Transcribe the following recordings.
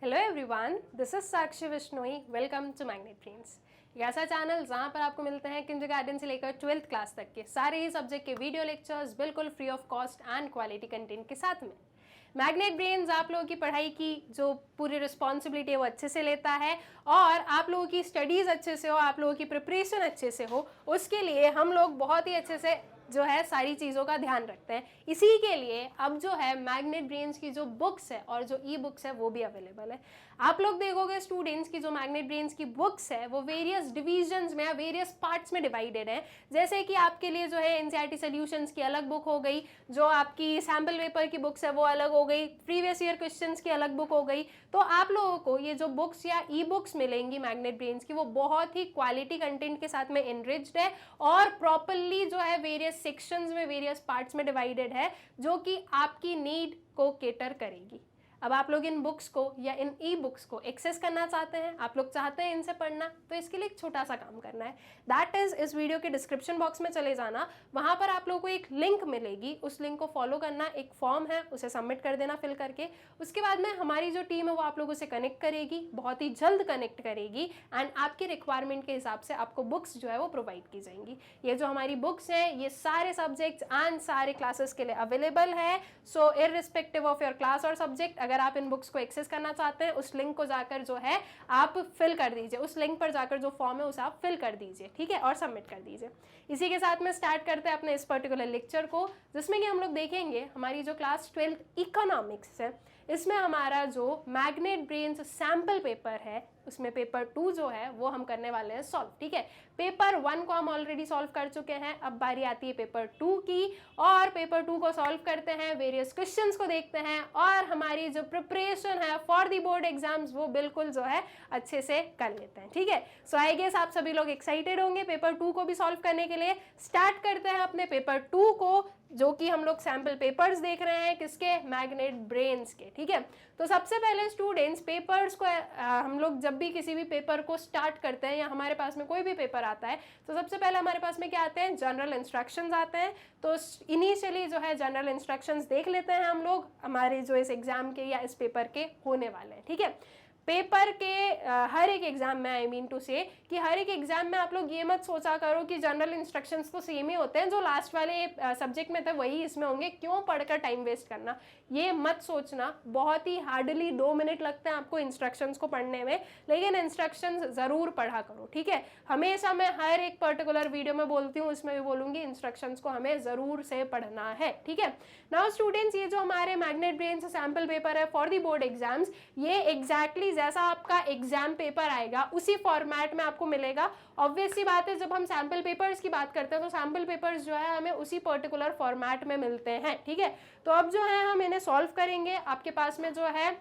Hello everyone, this is Sakshi Vishnoi. Welcome to magnet brains, एक ऐसा channel जहां पर आपको मिलते हैं किंडरगार्टन से लेकर 12th क्लास तक के सारे ही सब्जेक्ट के वीडियो लेक्चर्स बिल्कुल free of cost and quality content के साथ में। मैग्नेट ब्रेन्स आप लोगों की पढ़ाई की जो पूरी रिस्पॉन्सिबिलिटी है वो अच्छे से लेता है और आप लोगों की स्टडीज़ अच्छे से हो, आप लोगों की प्रिपरेशन अच्छे से हो, उसके लिए हम लोग बहुत ही अच्छे से जो है सारी चीज़ों का ध्यान रखते हैं। इसी के लिए अब जो है मैग्नेट ब्रेन्स की जो बुक्स है और जो ई बुक्स है वो भी अवेलेबल है। आप लोग देखोगे स्टूडेंट्स की जो मैग्नेट ब्रेन्स की बुक्स है वो वेरियस डिविजन्स में या वेरियस पार्ट्स में डिवाइडेड है। जैसे कि आपके लिए जो है एनसीईआरटी सॉल्यूशंस की अलग बुक हो गई, जो आपकी सैम्पल पेपर की बुक्स है वो अलग हो गई, प्रीवियस ईयर क्वेश्चंस की अलग बुक हो गई। तो आप लोगों को ये जो बुक्स या ई बुक्स मिलेंगी मैग्नेट ब्रेन्स की वो बहुत ही क्वालिटी कंटेंट के साथ में एनरिच्ड है और प्रॉपरली जो है वेरियस सेक्शंस में वेरियस पार्ट्स में डिवाइडेड है, जो कि आपकी नीड को केटर करेगी। अब आप लोग इन बुक्स को या इन ई बुक्स को एक्सेस करना चाहते हैं, आप लोग चाहते हैं इनसे पढ़ना, तो इसके लिए एक छोटा सा काम करना है। दैट इज इस वीडियो के डिस्क्रिप्शन बॉक्स में चले जाना, वहां पर आप लोगों को एक लिंक मिलेगी, उस लिंक को फॉलो करना, एक फॉर्म है उसे सबमिट कर देना फिल करके। उसके बाद में हमारी जो टीम है वो आप लोगों से कनेक्ट करेगी, बहुत ही जल्द कनेक्ट करेगी एंड आपकी रिक्वायरमेंट के हिसाब से आपको बुक्स जो है वो प्रोवाइड की जाएंगी। ये जो हमारी बुक्स हैं ये सारे सब्जेक्ट्स एंड सारे क्लासेस के लिए अवेलेबल है। सो इररिस्पेक्टिव ऑफ योर क्लास और सब्जेक्ट, अगर आप इन बुक्स को एक्सेस करना चाहते हैं उस लिंक को जाकर जो है आप फिल कर दीजिए, उस लिंक पर जाकर जो फॉर्म है उसे आप फिल कर दीजिए, ठीक है, और सबमिट कर दीजिए। इसी के साथ में स्टार्ट करते हैं अपने इस पर्टिकुलर लेक्चर को, जिसमें कि हम लोग देखेंगे हमारी जो क्लास 12th इकोनॉमिक्स है इसमें हमारा जो मैग्नेट ब्रेन्स सैम्पल पेपर है उसमें पेपर 2 जो है वो हम करने वाले हैं सॉल्व, ठीक है। पेपर 1 को हम ऑलरेडी सॉल्व कर चुके हैं, अब बारी आती है पेपर 2 की और पेपर 2 को सॉल्व करते हैं, वेरियस क्वेश्चंस को देखते हैं और हमारी जो प्रिपरेशन है फॉर द बोर्ड एग्जाम्स वो बिल्कुल जो है अच्छे से कर लेते हैं, ठीक है। सो आई गेस आप सभी लोग एक्साइटेड होंगे पेपर 2 को भी सॉल्व करने के लिए। स्टार्ट करते हैं अपने पेपर 2 को, जो कि हम लोग सैम्पल पेपर्स देख रहे हैं किसके, मैग्नेट ब्रेन्स के, ठीक है। तो सबसे पहले स्टूडेंट्स पेपर्स को हम लोग जब भी किसी भी पेपर को स्टार्ट करते हैं या हमारे पास में कोई भी पेपर आता है तो सबसे पहले हमारे पास में क्या आते हैं, जनरल इंस्ट्रक्शंस आते हैं। तो इनिशियली जो है जनरल इंस्ट्रक्शंस देख लेते हैं हम लोग हमारे जो इस एग्जाम के या इस पेपर के होने वाले हैं, ठीक है। पेपर के हर एक एग्जाम में, आई मीन टू से कि हर एक एग्जाम में आप लोग ये मत सोचा करो कि जनरल इंस्ट्रक्शंस तो सेम ही होते हैं, जो लास्ट वाले सब्जेक्ट में थे वही इसमें होंगे, क्यों पढ़कर टाइम वेस्ट करना, ये मत सोचना। बहुत ही हार्डली 2 मिनट लगते हैं आपको इंस्ट्रक्शंस को पढ़ने में, लेकिन इंस्ट्रक्शंस जरूर पढ़ा करो, ठीक है। हमेशा मैं हर एक पर्टिकुलर वीडियो में बोलती हूँ, इसमें भी बोलूंगी, इंस्ट्रक्शंस को हमें जरूर से पढ़ना है, ठीक है। नाउ स्टूडेंट्स, ये जो हमारे मैग्नेट ब्रेन्स सैम्पल पेपर है फॉर दी बोर्ड एग्जाम्स, ये एग्जैक्टली जैसा आपका एग्जाम पेपर आएगा उसी फॉर्मेट में आपको मिलेगा। ऑब्वियस सी बात है, जब हम सैम्पल पेपर्स की बात करते हैं तो सैम्पल पेपर्स जो है हमें उसी पर्टिकुलर फॉर्मेट में मिलते हैं, ठीक है। तो अब जो है हम इन्हें सॉल्व करेंगे। आपके पास में जो है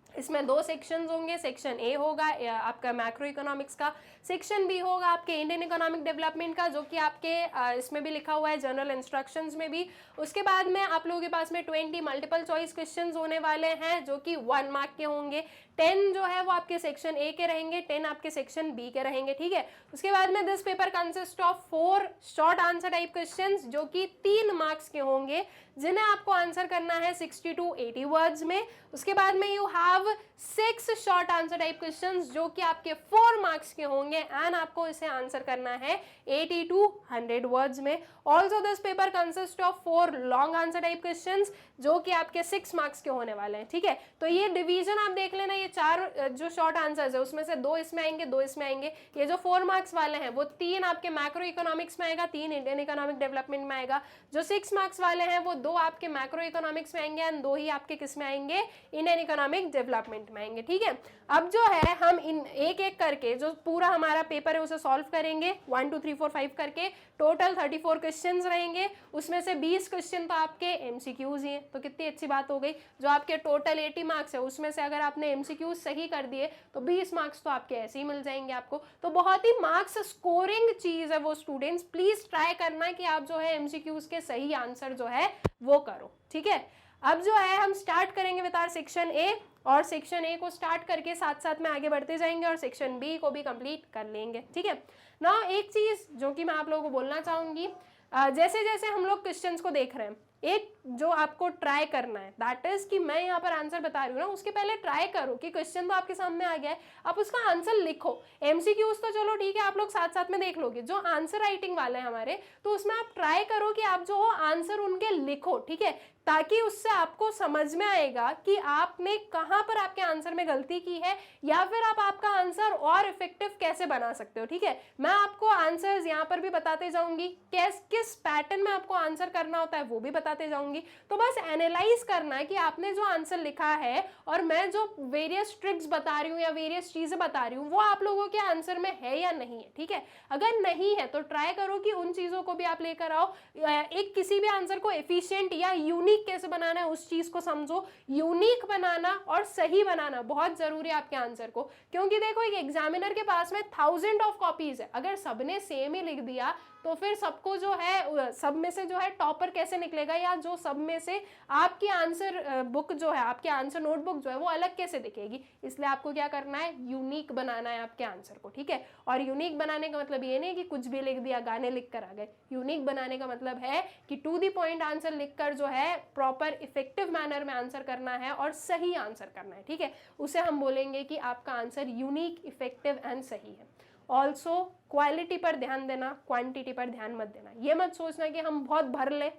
इसमें 2 सेक्शंस होंगे, सेक्शन ए होगा आपका मैक्रो इकोनॉमिक्स का, सेक्शन बी होगा आपके इंडियन इकोनॉमिक डेवलपमेंट का, जो कि आपके इसमें भी लिखा हुआ है जनरल इंस्ट्रक्शंस में भी। उसके बाद में आप लोगों के पास में 20 मल्टीपल चॉइस क्वेश्चंस होने वाले हैं जो कि 1 मार्क के होंगे। 10 जो है वो आपके सेक्शन ए के रहेंगे, 10 आपके सेक्शन बी के रहेंगे, ठीक है। उसके बाद में this paper consist of 4 short answer type questions जो कि 3 मार्क्स के होंगे, जिन्हें आपको आंसर करना है 60 to 80 वर्ड्स में। उसके बाद में you have 6 short answer type questions जो कि आपके 4 मार्क्स के होंगे एंड आपको इसे आंसर करना है 80 to 100 वर्ड्स में। Also this paper consist of 4 long answer type questions जो कि आपके 6 मार्क्स के होने वाले हैं, ठीक है। तो ये डिवीजन आप देख लेना, ये 4 जो शॉर्ट आंसर्स है उसमें से 2 इसमें आएंगे, 2 इसमें आएंगे। ये जो 4 मार्क्स वाले हैं वो 3 आपके मैक्रो इकोनॉमिक्स में आएगा, 3 इंडियन इकोनॉमिक डेवलपमेंट में आएगा। जो 6 मार्क्स वाले हैं वो 2 आपके मैक्रो इकोनॉमिक्स में आएंगे एंड 2 ही आपके किस में आएंगे, इंडियन इकोनॉमिक डेवलपमेंट में आएंगे, ठीक है। अब जो है हम इन एक एक करके जो पूरा हमारा पेपर है उसे सॉल्व करेंगे 1 2 3 4 5 करके। टोटल 34 क्वेश्चंस रहेंगे, उसमें से 20 क्वेश्चन तो आपके एमसीक्यूज ही हैं, तो कितनी अच्छी बात हो गई। जो आपके टोटल 80 मार्क्स है उसमें से अगर आपने एमसीक्यूज सही कर दिए तो 20 मार्क्स तो आपके ऐसे ही मिल जाएंगे आपको। तो बहुत ही मार्क्स स्कोरिंग चीज है वो स्टूडेंट्स, प्लीज ट्राई करना कि आप जो है एमसीक्यूज के सही आंसर जो है वो करो, ठीक है। अब जो है हम स्टार्ट करेंगे विद आवर सेक्शन ए, और सेक्शन ए को स्टार्ट करके साथ साथ में आगे बढ़ते जाएंगे और सेक्शन बी को भी कंप्लीट कर लेंगे, ठीक है ना। एक चीज जो कि मैं आप लोगों को बोलना चाहूंगी, जैसे जैसे हम लोग क्वेश्चंस को देख रहे हैं, एक जो आपको ट्राई करना है, दैट इज कि मैं यहाँ पर आंसर बता रही हूँ ना, उसके पहले ट्राई करो कि क्वेश्चन तो आपके सामने आ गया है, आप उसका आंसर लिखो। एमसीक्यूज तो चलो ठीक है, आप लोग साथ साथ में देख लोगे, जो आंसर राइटिंग वाले हैं हमारे, तो उसमें आप ट्राई करो कि आप जो हो आंसर उनके लिखो, ठीक है, ताकि उससे आपको समझ में आएगा कि आपने कहाँ पर आपके आंसर में गलती की है, या फिर आप आपका आंसर और इफेक्टिव कैसे बना सकते हो, ठीक है। मैं आपको आंसर्स यहाँ पर भी बताते जाऊंगी, किस पैटर्न में आपको आंसर करना होता है वो भी बताते जाऊंगी। तो बस एनालाइज करना है कि आपने जो आंसर लिखा है और मैं जो वेरियस ट्रिक्स बता रही हूँ या वेरियस चीजें बता रही हूँ वो आप लोगों के आंसर में है या नहीं है, ठीक है। अगर नहीं है तो ट्राई करो कि उन चीजों को भी आप लेकर आओ। एक किसी भी आंसर को एफिशिएंट या यूनिक कैसे बनाना है उस चीज को समझो। यूनिक बनाना और सही बनाना बहुत जरूरी है आपके आंसर को, क्योंकि देखो एक एग्जामिनर के पास में 1000 ऑफ कॉपीज है, अगर सबने सेम ही लिख दिया तो फिर सबको जो है, सब में से जो है टॉपर कैसे निकलेगा, या जो सब में से आपकी आंसर बुक जो है, आपकी आंसर नोटबुक जो है वो अलग कैसे दिखेगी। इसलिए आपको क्या करना है, यूनिक बनाना है आपके आंसर को, ठीक है। और यूनिक बनाने का मतलब ये नहीं कि कुछ भी लिख दिया, गाने लिख कर आ गए। यूनिक बनाने का मतलब है कि टू द पॉइंट आंसर लिखकर जो है प्रॉपर इफेक्टिव मैनर में आंसर करना है और सही आंसर करना है, ठीक है। उसे हम बोलेंगे कि आपका आंसर यूनिक, इफेक्टिव एंड सही है। ऑल्सो क्वालिटी पर ध्यान देना, क्वांटिटी पर ध्यान मत देना। ये मत सोचना कि हम बहुत भर ले,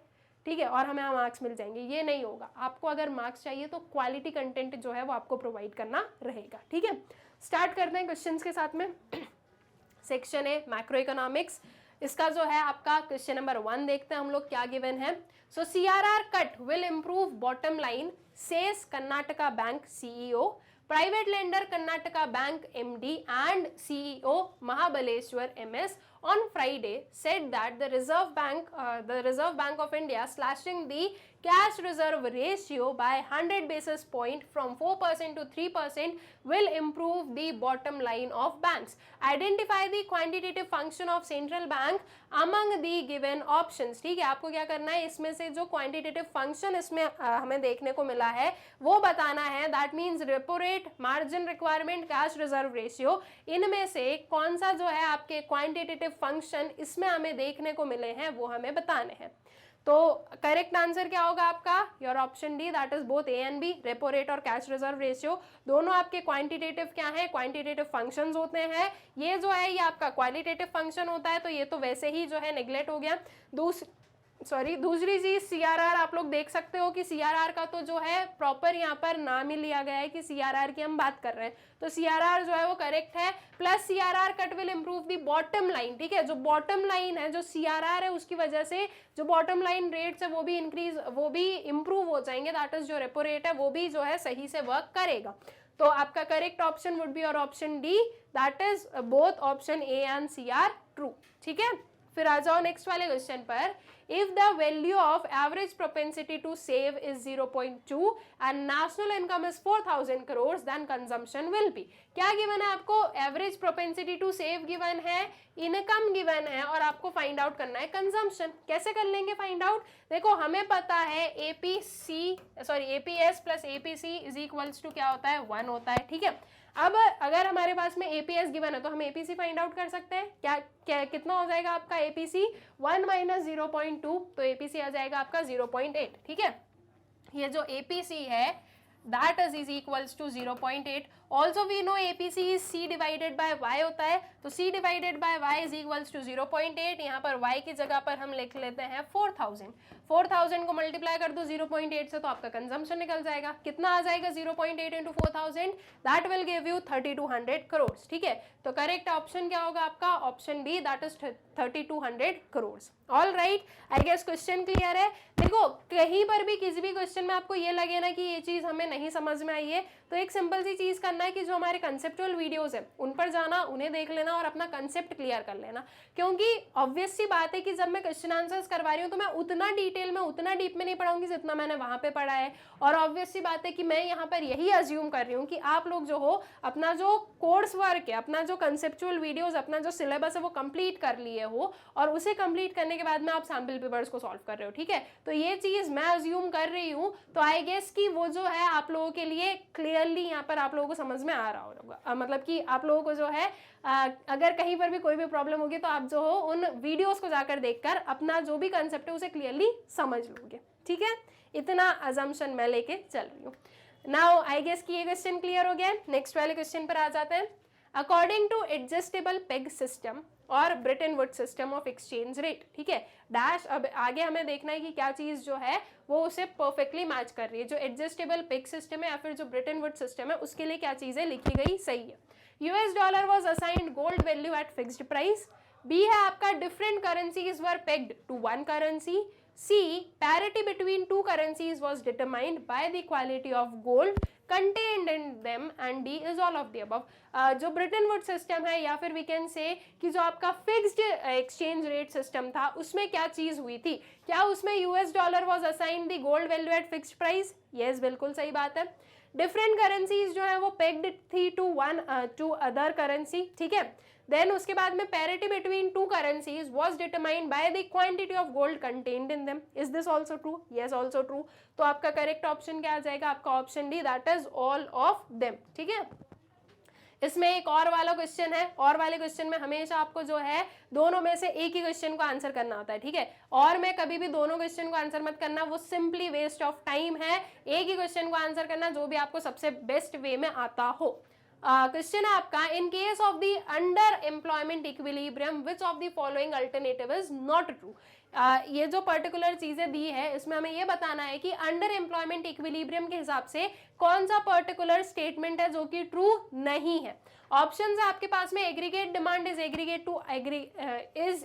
ठीक है, और हमें मार्क्स मिल जाएंगे, ये नहीं होगा। आपको अगर मार्क्स चाहिए तो क्वालिटी कंटेंट जो है वो आपको प्रोवाइड करना रहेगा, ठीक है। स्टार्ट करते हैं क्वेश्चंस के साथ में। सेक्शन है मैक्रो इकोनॉमिक्स, इसका जो है आपका क्वेश्चन नंबर 1 देखते हैं हम लोग क्या गिवन है। सो CRR cut will improve bottom line, says Karnataka bank CEO, private lender Karnataka Bank MD and CEO Mahabaleshwar MS on Friday said that the Reserve Bank of India slashing the cash reserve ratio by 100 basis point from 4% to 3% will improve the bottom line of banks. Identify the quantitative function of central bank among the given options. ठीक है, आपको क्या करना है, इसमें से जो quantitative function इसमें हमें देखने को मिला है वो बताना है। That means repo rate, margin requirement, cash reserve ratio, इनमें से कौन सा जो है आपके क्वांटिटेटिव फंक्शन इसमें हमें देखने को मिले हैं वो हमें बताने हैं। तो करेक्ट आंसर क्या होगा आपका, your option D, that is both A and B. Repo rate और कैश रिजर्व रेशियो दोनों आपके क्वांटिटेटिव क्या है, क्वांटिटेटिव फंक्शंस होते हैं। ये जो है ये आपका क्वालिटेटिव फंक्शन होता है, तो ये तो वैसे ही जो है नेग्लेक्ट हो गया। दूसरी चीज CRR, आप लोग देख सकते हो कि CRR का तो जो है प्रॉपर यहाँ पर नाम ही लिया गया है कि CRR की हम बात कर रहे हैं, तो CRR जो है वो करेक्ट है। Plus CRR cut will improve the bottom line, ठीक है, जो बॉटम लाइन है, जो CRR है उसकी वजह से जो बॉटम लाइन रेट्स है वो भी इंप्रूव हो जाएंगे। दैट इज जो रेपो रेट है वो भी जो है सही से वर्क करेगा। तो आपका करेक्ट ऑप्शन वुड बी और option D, that is both option A and C are true, ठीक है। फिर आ जाओ नेक्स्ट वाले क्वेश्चन पर। If the value of average propensity to save is 0.2 and national income is 4,000 crores, then consumption will be. क्या given है आपको, average propensity to save given है, इनकम गिवन है, और आपको फाइंड आउट करना है कंजम्पशन। कैसे कर लेंगे फाइंड आउट, देखो हमें पता है APS plus APC is equals to क्या होता है, 1 होता है, ठीक है। अब अगर हमारे पास में APS गिवन है तो हम APC फाइंड आउट कर सकते हैं। क्या कितना हो जाएगा आपका APC, 1 माइनस 0.2, तो APC आ जाएगा आपका 0.8, ठीक है। ये जो APC है that is equals to 0.8. Also we know APC is C divided by Y होता है, तो C divided by Y is equals to 0.8. यहाँ पर Y की जगह पर हम लिख लेते हैं 4000 को मल्टीप्लाई कर दो 0.8 से तो आपका कंजम्पशन निकल जाएगा। कितना आ जाएगा 0.8 into 4000, that will give you 3200 crore, ठीक है। तो करेक्ट ऑप्शन क्या होगा आपका, option D, that is 3200 crore. All right, I guess question clear है। देखो कहीं पर भी किसी भी क्वेश्चन में आपको ये लगे ना कि ये चीज हमें नहीं समझ में आई है, तो एक सिंपल सी चीज करना है कि जो हमारे कंसेप्चुअल वीडियोस है उन पर जाना, उन्हें देख लेना और अपना कंसेप्ट क्लियर कर लेना। क्योंकि ऑब्वियस सी बात है कि जब मैं क्वेश्चन आंसर्स करवा रही हूँ तो मैं उतना डिटेल में, उतना डीप में नहीं पढ़ाऊंगी जितना मैंने वहां पे पढ़ा है। और ऑब्वियस सी बात है कि मैं यहाँ पर यही अज्यूम कर रही हूँ कि आप लोग जो हो अपना जो कोर्स वर्क है, अपना जो कंसेप्चुअल वीडियोस, अपना जो सिलेबस है वो कंप्लीट कर लिए हो, और उसे कंप्लीट करने के बाद में आप सैम्पल पेपर्स को सॉल्व कर रहे हो, ठीक है। तो ये चीज मैं अज्यूम कर रही हूँ, तो आई गेस कि वो जो है आप लोगों के लिए क्लियरली यहाँ पर आप लोगों को समझ में आ रहा होगा। मतलब कि आप लोगों को जो है अगर कहीं पर भी कोई भी प्रॉब्लम होगी तो आप जो हो उन वीडियोस को जाकर देखकर अपना जो भी कंसेप्ट है उसे क्लियरली समझ लोगे। ठीक है, इतना अजम्पशन मैं लेके चल रही हूँ। नाउ आई गेस कि ये क्वेश्चन क्लियर हो गया है। नेक्स्ट वाले क्वेश्चन पर आ जाते हैं। According to adjustable peg system और Bretton Wood system of exchange rate, ठीक है, डैश, अब आगे हमें देखना है कि क्या चीज जो है वो उसे परफेक्टली मैच कर रही है। जो एडजस्टेबल पेग सिस्टम है या फिर जो ब्रेटन वुड सिस्टम है उसके लिए क्या चीजें लिखी गई सही है। US dollar was assigned gold value at fixed price. B है आपका different currencies were pegged to one currency. C, parity between two currencies was determined by the quality of gold contained in them, and D is all of the above. जो Britain would system है या फिर we can से कि जो आपका fixed exchange rate system था उसमें क्या चीज हुई थी, क्या उसमें US dollar was assigned the gold value at fixed price? Yes, बिल्कुल सही बात है। डिफरेंट करेंसीज जो है वो पेग्ड थी टू अदर करेंसी, ठीक है। देन उसके बाद में parity between two currencies was determined by the quantity of gold contained in them. Is this also true? Yes, also true. तो आपका करेक्ट ऑप्शन क्या आ जाएगा? आपका option D, that is all of them, ठीक है। इसमें एक और वाला क्वेश्चन है, और वाले क्वेश्चन में हमेशा आपको जो है दोनों में से एक ही क्वेश्चन को आंसर करना होता है, ठीक है। और में कभी भी दोनों क्वेश्चन को आंसर मत करना, वो सिंपली वेस्ट ऑफ टाइम है। एक ही क्वेश्चन को आंसर करना जो भी आपको सबसे बेस्ट वे में आता हो। क्वेश्चन है आपका, in case of the under employment equilibrium which of the following alternative is not true. ये जो पर्टिकुलर चीजें दी है इसमें हमें ये बताना है कि अंडर एम्प्लॉयमेंट इक्विलिब्रियम के हिसाब से कौन सा पर्टिकुलर स्टेटमेंट है जो कि ट्रू नहीं है। ऑप्शंस है आपके पास में, aggregate demand is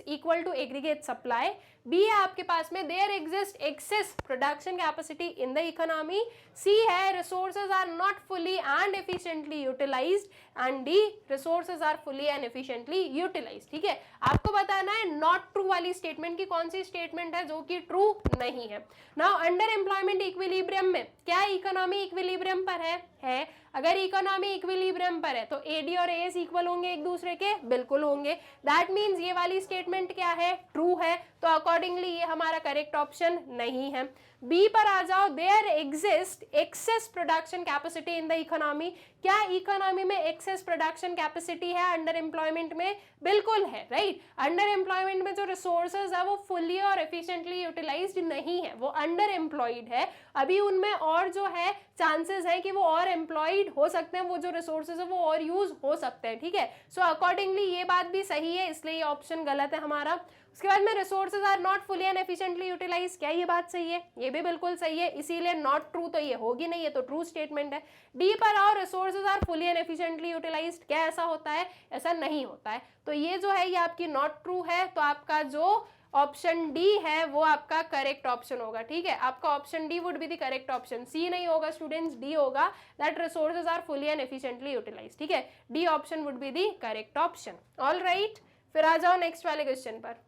equal to aggregate supply. B है आपके पास में, there exist excess production capacity in the economy. C है, resources are not fully and efficiently utilised. And D, resources are fully and efficiently utilised, ठीक है। आपको बताना है नॉट ट्रू वाली स्टेटमेंट की कौन सी स्टेटमेंट है जो कि ट्रू नहीं है। नाउ अंडर एम्प्लॉयमेंट इक्विलिब्रियम में क्या इकोनॉमी इक्विलिब्रियम पर है? अगर इकोनॉमी इक्विलिब्रियम पर है तो एडी और एएस इक्वल होंगे एक दूसरे के? बिल्कुल होंगे। दैट मीन्स ये वाली स्टेटमेंट क्या है? ट्रू है। तो अकॉर्डिंगली ये हमारा करेक्ट ऑप्शन नहीं है। बी पर आ जाओ, there exist excess production capacity in the economy. क्या इकोनॉमी में एक्सेस प्रोडक्शन कैपेसिटी है अंडर एम्प्लॉयमेंट में? बिल्कुल है, राइट। अंडर एम्प्लॉयमेंट में जो रिसोर्सेज है वो फुली और एफिशिएंटली यूटिलाइज्ड नहीं है, वो अंडर एम्प्लॉयड है। अभी उनमें और जो है चांसेस है कि वो और एम्प्लॉयड हो सकते हैं, वो जो रिसोर्सेज है वो और यूज हो सकते हैं, ठीक है। सो अकॉर्डिंगली ये बात भी सही है, इसलिए ये ऑप्शन गलत है हमारा। उसके बाद में resources are not fully and efficiently utilise, क्या ये बात सही है? ये भी बिल्कुल सही है, इसीलिए नॉट ट्रू तो ये होगी नहीं, ये तो ट्रू स्टेटमेंट है। डी पर आओ, resources are fully and efficiently utilised, क्या ऐसा होता है? ऐसा नहीं होता है। तो ये जो है ये आपकी नॉट ट्रू है। तो आपका जो ऑप्शन डी है वो आपका करेक्ट ऑप्शन होगा, ठीक है। आपका option D would be the correct option, C नहीं होगा स्टूडेंट्स, डी होगा, that resources are fully and efficiently utilised, ठीक है। D option would be the correct option. All right, फिर आ जाओ नेक्स्ट वाले क्वेश्चन पर।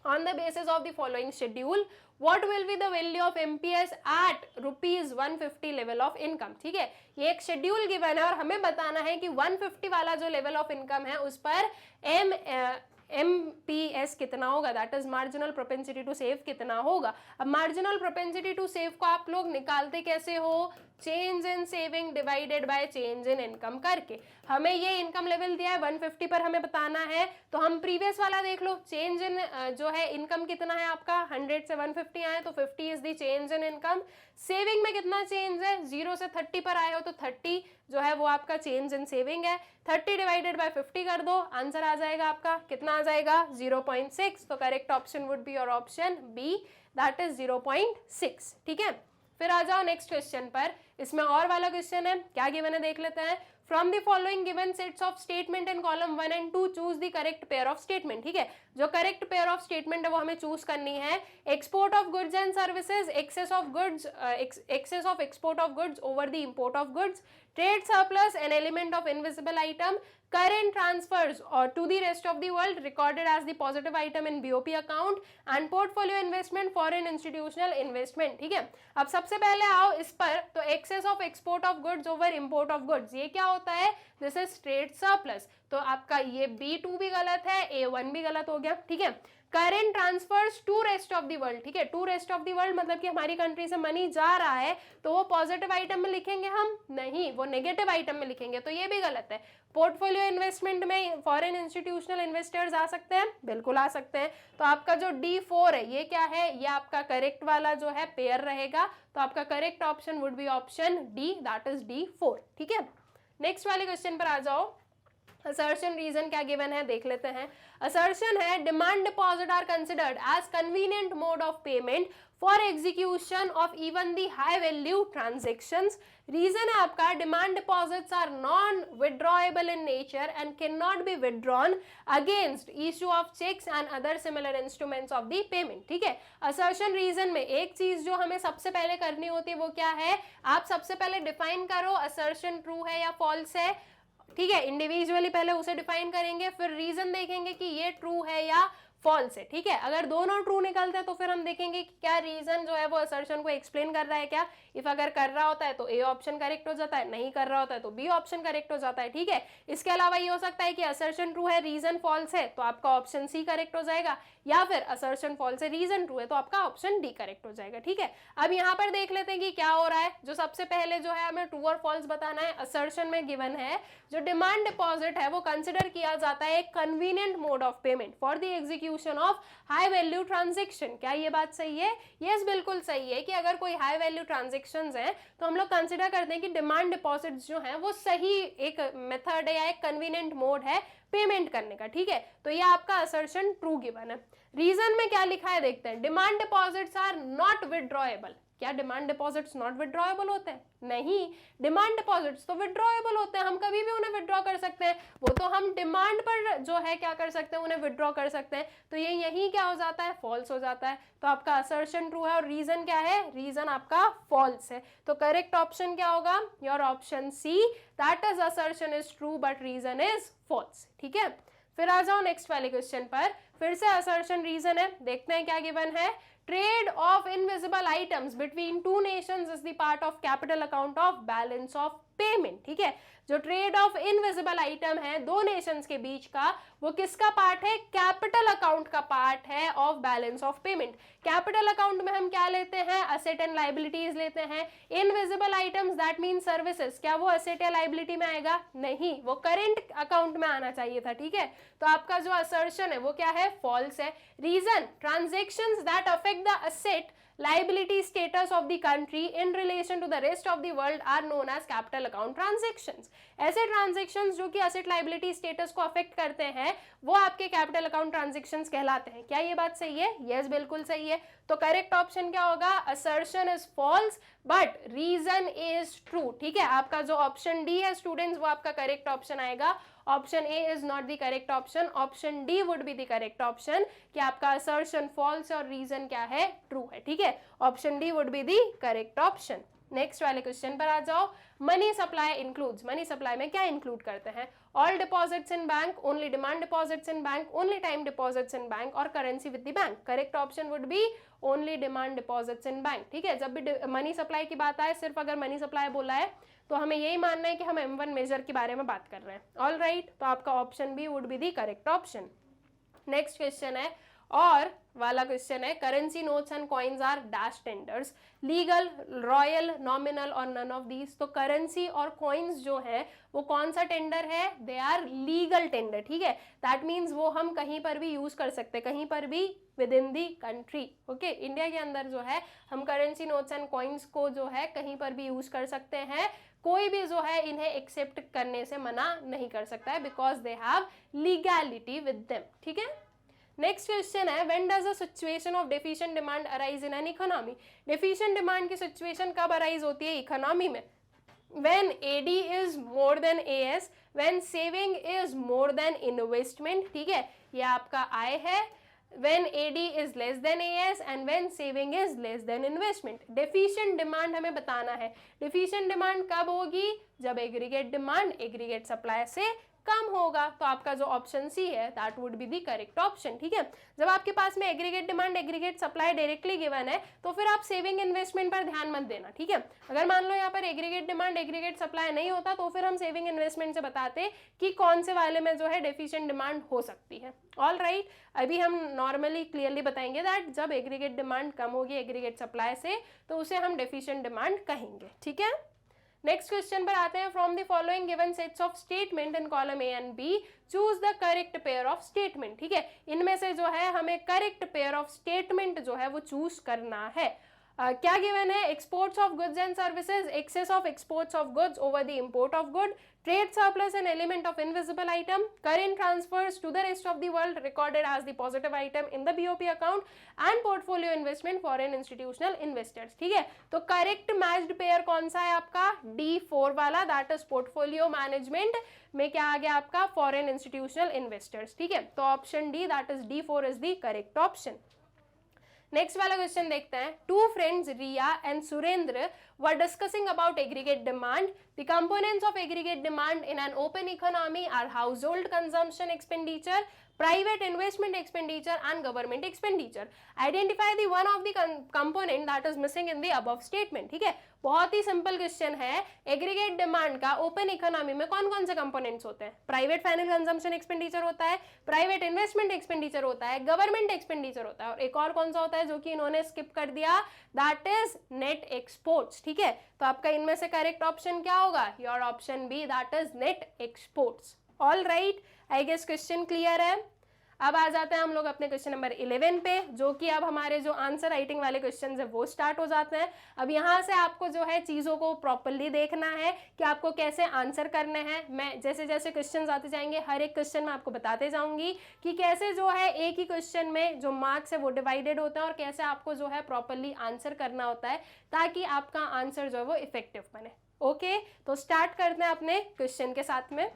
On the basis of the following schedule, what will be the value of MPS at ₹150 level of income, ठीक है। ये एक शेड्यूल गिवन है और हमें बताना है कि 150 वाला जो लेवल ऑफ इनकम है उस पर MPS कितना होगा, that is marginal propensity to save कितना होगा। अब मार्जिनल प्रोपेंसिटी टू सेव को आप लोग निकालते कैसे हो? Change in saving divided by change in income करके। हमें ये इनकम लेवल दिया है 150 पर, हमें बताना है तो हम प्रीवियस वाला देख लो। चेंज इन जो है इनकम कितना है आपका, 100 से 150 आए तो 50 is the change in income. Saving में कितना चेंज है, 0 से 30 पर आए हो तो 30 जो है वो आपका चेंज इन सेविंग है। 30 डिवाइडेड बाय 50 कर दो, आंसर आ जाएगा आपका, कितना आ जाएगा? 0.6। तो correct option would be your option B, that is 0.6, ठीक है। फिर आ जाओ नेक्स्ट क्वेश्चन पर। इसमें और वाला क्वेश्चन है, क्या गिवन है देख लेते हैं। From the following given sets of statement in column 1 and 2 choose the correct pair of statement, ठीक है। जो करेक्ट पेयर ऑफ स्टेटमेंट है वो हमें चूज करनी है। Export of goods and services, excess of export of goods over the import of goods, trade surplus an element of invisible item, current transfers or to the rest of the world recorded as the positive item in BOP account, and portfolio investment foreign institutional investment, ठीक है। अब सबसे पहले आओ इस पर, तो excess of export of goods over import of goods ये क्या होता है? This is trade surplus। तो आपका ये B2 भी गलत है, A1 भी गलत हो गया, ठीक है। Current transfers to rest of the world, ठीक है, to rest of the world मतलब कि हमारी कंट्री से मनी जा रहा है, तो वो पॉजिटिव आइटम में लिखेंगे हम? नहीं, वो नेगेटिव आइटम में लिखेंगे, तो ये भी गलत है। पोर्टफोलियो इन्वेस्टमेंट में फॉरेन इंस्टीट्यूशनल इन्वेस्टर्स आ सकते हैं, बिल्कुल आ सकते हैं। तो आपका जो D4 है ये क्या है, ये आपका करेक्ट वाला जो है पेयर रहेगा, तो आपका correct option would be option D, that is D4, ठीक है। नेक्स्ट वाले क्वेश्चन पर आ जाओ। असर्शन रीजन क्या गिवन है देख लेते हैं। असर्शन है demand deposit are considered as convenient mode of payment for execution of even the high value transactions. Reason है आपका demand deposits are non withdrawable in nature and can not be withdrawn against issue of cheques and other similar instruments of the payment, ठीक है। Assertion reason में एक चीज जो हमें सबसे पहले करनी होती है वो क्या है, आप सबसे पहले डिफाइन करो असर्शन ट्रू है या फॉल्स है, ठीक है, इंडिविजुअली पहले उसे डिफाइन करेंगे, फिर रीजन देखेंगे कि ये ट्रू है या फॉल्स है, ठीक है। अगर दोनों ट्रू निकलते हैं तो फिर हम देखेंगे कि क्या रीजन जो है वो असर्शन को एक्सप्लेन कर रहा है क्या। इफ अगर कर रहा होता है तो ए ऑप्शन करेक्ट हो जाता है, नहीं कर रहा होता है तो बी ऑप्शन करेक्ट हो जाता है, ठीक है। इसके अलावा ये हो सकता है कि असर्शन ट्रू है रीजन फॉल्स है तो आपका ऑप्शन सी करेक्ट हो जाएगा, या फिर असर्शन फॉल्स है रीजन ट्रू है तो आपका ऑप्शन डी करेक्ट हो जाएगा, ठीक है। अब यहाँ पर देख लेते हैं कि क्या हो रहा है। जो सबसे पहले जो है हमें ट्रू और फॉल्स बताना है। असर्शन में गिवन है जो डिमांड डिपॉजिट है वो कंसिडर किया जाता है एक convenient mode of payment for the execution of high value transaction. क्या ये बात सही है? यस, बिल्कुल सही है कि अगर कोई हाई वैल्यू ट्रांजेक्शंस हैं तो हम लोग कंसिडर करते हैं कि डिमांड डिपॉजिट्स जो हैं वो सही एक मेथड है या एक कन्वीनियंट मोड है पेमेंट करने का, ठीक है। तो ये आपका असर्शन ट्रू गिवन है। रीजन में क्या लिखा है देखते हैं। Demand deposits are not withdrawable. क्या डिमांड डिपॉजिट्स नॉट विड्रॉएबल होते हैं? नहीं, डिमांड डिपॉजिट्स तो विड्रॉएबल होते हैं, हम कभी भी उन्हें विड्रॉ कर सकते हैं। वो तो हम डिमांड पर जो है क्या कर सकते हैं, उन्हें विड्रॉ कर सकते हैं। तो ये यही क्या हो जाता है, फॉल्स हो जाता है। तो आपका असर्शन ट्रू है और रीजन क्या है, रीजन आपका फॉल्स है। तो करेक्ट ऑप्शन क्या होगा, your option C, that is assertion is true but reason is false, ठीक है। फिर आ जाओ नेक्स्ट वाले क्वेश्चन पर। फिर से असर्शन रीजन है, देखते हैं क्या गिवन है। Trade off invisible items between two nations is the part of capital account of balance of payment, ठीक है। जो ट्रेड ऑफ इनविजिबल आइटम है दो नेशंस के बीच का, वो किसका पार्ट है, कैपिटल अकाउंट का पार्ट है of balance of payment. Capital account में हम क्या लेते हैं, असेट एंड लाइबिलिटीज लेते हैं। Invisible items that mean services, क्या वो असेट या लाइबिलिटी में आएगा? नहीं, वो करेंट अकाउंट में आना चाहिए था, ठीक है। तो आपका जो असर्शन है वो क्या है, फॉल्स है। Reason, transactions that affect the asset liability status of the country in relation to the rest of the world are known as capital account transactions. ऐसे ट्रांजेक्शंस जो कि एसेट लाइबिलिटी स्टेटस को affect करते हैं वो आपके capital account transactions कहलाते हैं। क्या ये बात सही है? यस, बिल्कुल सही है। तो करेक्ट ऑप्शन क्या होगा, assertion is false but reason is true, ठीक है। आपका जो ऑप्शन डी है स्टूडेंट्स वो आपका करेक्ट ऑप्शन आएगा। Option A is not the correct option, option D would be the correct option कि आपका असर्शन फॉल्स और रीजन क्या है, ट्रू है, ठीक है। Option D would be the correct option. Next वाले क्वेश्चन पर आ जाओ। Money supply includes, money supply में क्या इंक्लूड करते हैं? All deposits in bank, only demand deposits in bank, only time deposits in bank और currency with the bank. Correct option would be only demand deposits in bank, ठीक है। जब भी money supply की बात आए, सिर्फ अगर मनी सप्लाई बोला है तो हमें यही मानना है कि हम M1 मेजर के बारे में बात कर रहे हैं। ऑल राइट, तो आपका option B would be the correct option. Next question है और वाला क्वेश्चन है, currency notes and coins are dash tenders, legal, royal, nominal और नन ऑफ दीज। तो करेंसी और कॉइन्स जो है वो कौन सा टेंडर है, दे आर लीगल टेंडर, ठीक है। दैट मीन्स वो हम कहीं पर भी यूज कर सकते हैं, कहीं पर भी with in the country, okay. India के अंदर जो है हम करेंसी नोट्स एंड कॉइन्स को जो है कहीं पर भी यूज कर सकते हैं। कोई भी जो है इन्हें एक्सेप्ट करने से मना नहीं कर सकता है because they have legality with them, ठीक है। नेक्स्ट क्वेश्चन है, when does a situation of deficient demand arise in an economy. Deficient demand की सिचुएशन कब अराइज होती है इकोनॉमी में? When AD is more than AS, when saving is more than investment, ठीक है, ये आपका आय है। when AD is less than AS and when saving is less than investment। deficient demand हमें बताना है। deficient demand कब होगी? जब एग्रीगेट डिमांड एग्रीगेट सप्लाई से कम होगा, तो आपका जो ऑप्शन सी है that would be the correct option. ठीक है, जब आपके पास में aggregate demand aggregate supply directly given है तो फिर आप सेविंग इन्वेस्टमेंट पर ध्यान मत देना। ठीक है, अगर मान लो यहाँ पर एग्रीगेट डिमांड एग्रीगेट सप्लाई नहीं होता तो फिर हम सेविंग इन्वेस्टमेंट से बताते कि कौन से वाले में जो है डेफिशिएंट डिमांड हो सकती है। ऑल राइट, अभी हम नॉर्मली क्लियरली बताएंगे दैट जब एग्रीगेट डिमांड कम होगी एग्रीगेट सप्लाई से तो उसे हम डेफिशिएंट डिमांड कहेंगे। ठीक है, नेक्स्ट क्वेश्चन पर आते हैं। From the following given sets of statement in column A and B choose the correct pair of statement. ठीक है, इनमें से जो है हमें करेक्ट पेयर ऑफ स्टेटमेंट जो है वो चूज करना है। क्या गिवन है? Exports of goods and services, excess of exports of goods over the import of good, trade surplus an element of invisible item, current transfers to the rest of the world recorded as the positive item in the BOP account and portfolio investment foreign institutional investors. ठीक है, तो correct matched pair कौन सा है आपका? D4 वाला, that is portfolio management में क्या आ गया आपका? Foreign institutional investors. ठीक है, तो option D that is D4 is the correct option. Next वाला क्वेश्चन देखते हैं। Two friends Riya and Surendra were discussing about aggregate demand. The components of aggregate demand in an open economy are household consumption expenditure, private investment expenditure and government expenditure. Identify the one of the component that is missing in the above statement. ठीक है, बहुत ही simple question है। Aggregate demand का open economy में कौन कौन से कंपोनेंट्स होते हैं? प्राइवेट फाइनल कंजम्पशन एक्सपेंडिचर होता है, प्राइवेट इन्वेस्टमेंट एक्सपेंडिचर होता है, गवर्नमेंट एक्सपेंडिचर होता है, और एक और कौन सा होता है जो कि इन्होंने स्किप कर दिया, दैट इज नेट एक्सपोर्ट्स। ठीक है, तो आपका इनमें से करेक्ट ऑप्शन क्या होगा? Your option B that is net exports. All right, I guess question clear है। अब आ जाते हैं हम लोग अपने क्वेश्चन नंबर 11 पे, जो कि अब हमारे जो आंसर राइटिंग वाले क्वेश्चन है वो स्टार्ट हो जाते हैं। अब यहाँ से आपको जो है चीज़ों को प्रॉपरली देखना है कि आपको कैसे आंसर करने हैं। मैं जैसे जैसे क्वेश्चन आते जाएंगे हर एक क्वेश्चन में आपको बताते जाऊंगी कि कैसे जो है एक ही क्वेश्चन में जो मार्क्स है वो डिवाइडेड होते हैं और कैसे आपको जो है प्रॉपरली आंसर करना होता है ताकि आपका आंसर जो है वो इफेक्टिव बने। ओके, तो स्टार्ट करते हैं अपने क्वेश्चन के साथ में।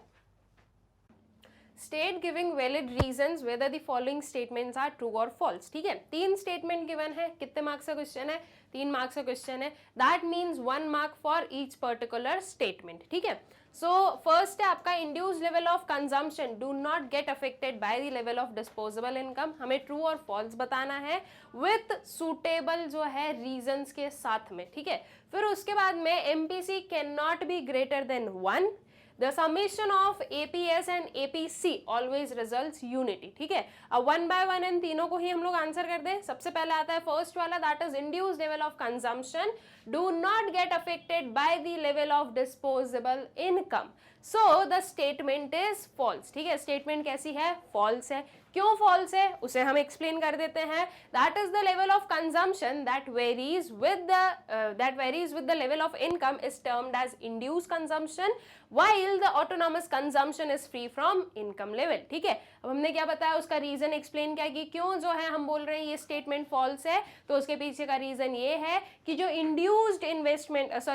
State giving valid reasons whether the following statements are true और फॉल्स। ठीक है, 3 स्टेटमेंट गिवन है। कितने मार्क्स का क्वेश्चन है? 3 मार्क्स का क्वेश्चन है। That means 1 mark for each particular statement. ठीक है, सो फर्स्ट है आपका induce level of consumption do not get affected by the level of disposable income. हमें ट्रू और फॉल्स बताना है विथ सुटेबल जो है रीजंस के साथ में। ठीक है, फिर उसके बाद में MPC can not be greater than 1। The summation of APS and APC always results unity। ठीक है, अब 1 by 1 इन तीनों को ही हम लोग आंसर कर दें। सबसे पहले आता है फर्स्ट वाला, that is induced level of consumption do not get affected by the level of disposable income. So the statement is false. ठीक है, स्टेटमेंट कैसी है? फॉल्स है। क्यों फॉल्स है उसे हम एक्सप्लेन कर देते हैं। That is the level of consumption that varies with the level of income is termed as induced consumption while the autonomous consumption is free from income level। ठीक है, अब हमने क्या बताया, उसका रीजन एक्सप्लेन किया कि क्यों जो है हम बोल रहे हैं ये स्टेटमेंट फॉल्स है। तो उसके पीछे का रीजन ये है कि जो इंड्यूस्ड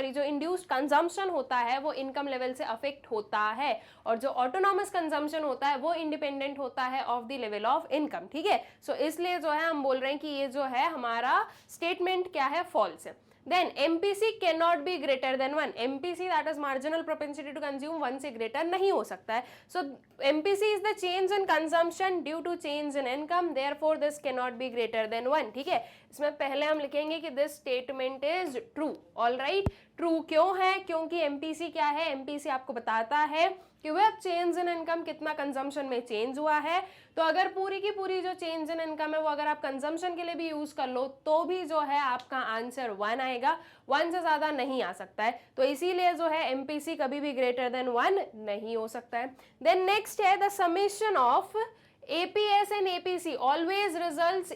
जो इंड्यूस्ड कंजम्पशन होता है वो इनकम लेवल से अफेक्ट होता है, और जो ऑटोनॉमस कंजम्पशन होता है वो इंडिपेंडेंट होता है of the level of income. ठीक है, सो इसलिए जो है हम बोल रहे हैं कि ये जो है हमारा स्टेटमेंट क्या है? फॉल्स है। Then MPC cannot be greater than 1। MPC that is marginal propensity to consume 1 से greater नहीं हो सकता है। So MPC is the change in consumption due to change in income, therefore this cannot be greater than 1। ठीक है, इसमें पहले हम लिखेंगे कि this statement is true। All right, true क्यों है? क्योंकि MPC क्या है? MPC आपको बताता है कि वह चेंज इन इनकम कितना कंजम्पशन में चेंज हुआ है। तो अगर पूरी की पूरी जो चेंज इन इनकम है वो अगर आप कंजम्पशन के लिए भी यूज कर लो तो भी जो है आपका आंसर 1 आएगा, 1 से ज्यादा नहीं आ सकता है। तो इसीलिए जो है एमपीसी कभी भी ग्रेटर देन 1 नहीं हो सकता है। देन नेक्स्ट है the summation of APS and APC always results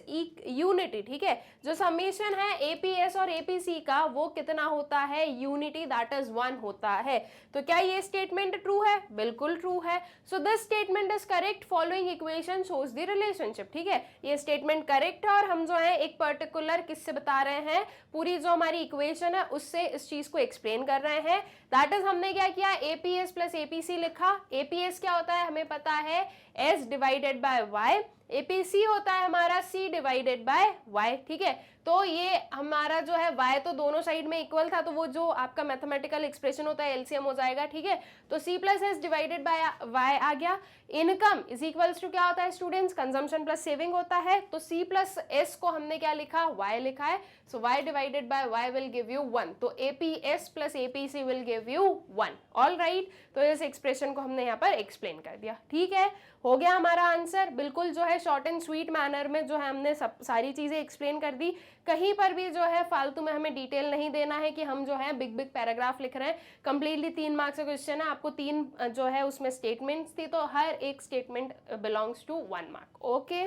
unity. ठीक है, जो समेशन है APS और APC का वो कितना होता है? यूनिटी, दैट इज 1 होता है। तो क्या ये स्टेटमेंट ट्रू है? बिल्कुल ट्रू है। So this statement is correct, following equation shows the relationship. ठीक है, ये स्टेटमेंट करेक्ट है और हम जो है एक पर्टिकुलर किससे बता रहे हैं? पूरी जो हमारी इक्वेशन है उससे इस चीज को एक्सप्लेन कर रहे हैं। दैट इज हमने क्या किया? APS प्लस APC लिखा। APS क्या होता है? हमें पता है S divided by Y APC होता है हमारा सी डिवाइडेड बाय वाई, ठीक है। तो ये हमारा जो है y तो दोनों साइड में इक्वल था, तो वो जो आपका मैथमेटिकल एक्सप्रेशन होता है एलसीएम हो जाएगा, ठीक है। तो c plus S divided by y आ गया। इनकम इज इक्वल्स टू क्या होता है स्टूडेंट्स, कंजम्पशन प्लस सेविंग होता है। तो c प्लस एस को हमने क्या लिखा, y लिखा है। सो y divided by y will give you 1, तो APS plus APC will give you 1। All right, तो इस एक्सप्रेशन को हमने यहाँ पर एक्सप्लेन कर दिया, ठीक है। हो गया हमारा आंसर, बिल्कुल जो है शॉर्ट एंड स्वीट मैनर में जो है हमने सब सारी चीजें एक्सप्लेन कर दी। कहीं पर भी जो है फालतू में हमें डिटेल नहीं देना है कि हम जो है बिग बिग पैराग्राफ लिख रहे हैं। कंप्लीटली 3 मार्क्स का क्वेश्चन है, आपको 3 जो है उसमें स्टेटमेंट्स थी, तो हर एक statement belongs to 1 mark. Okay,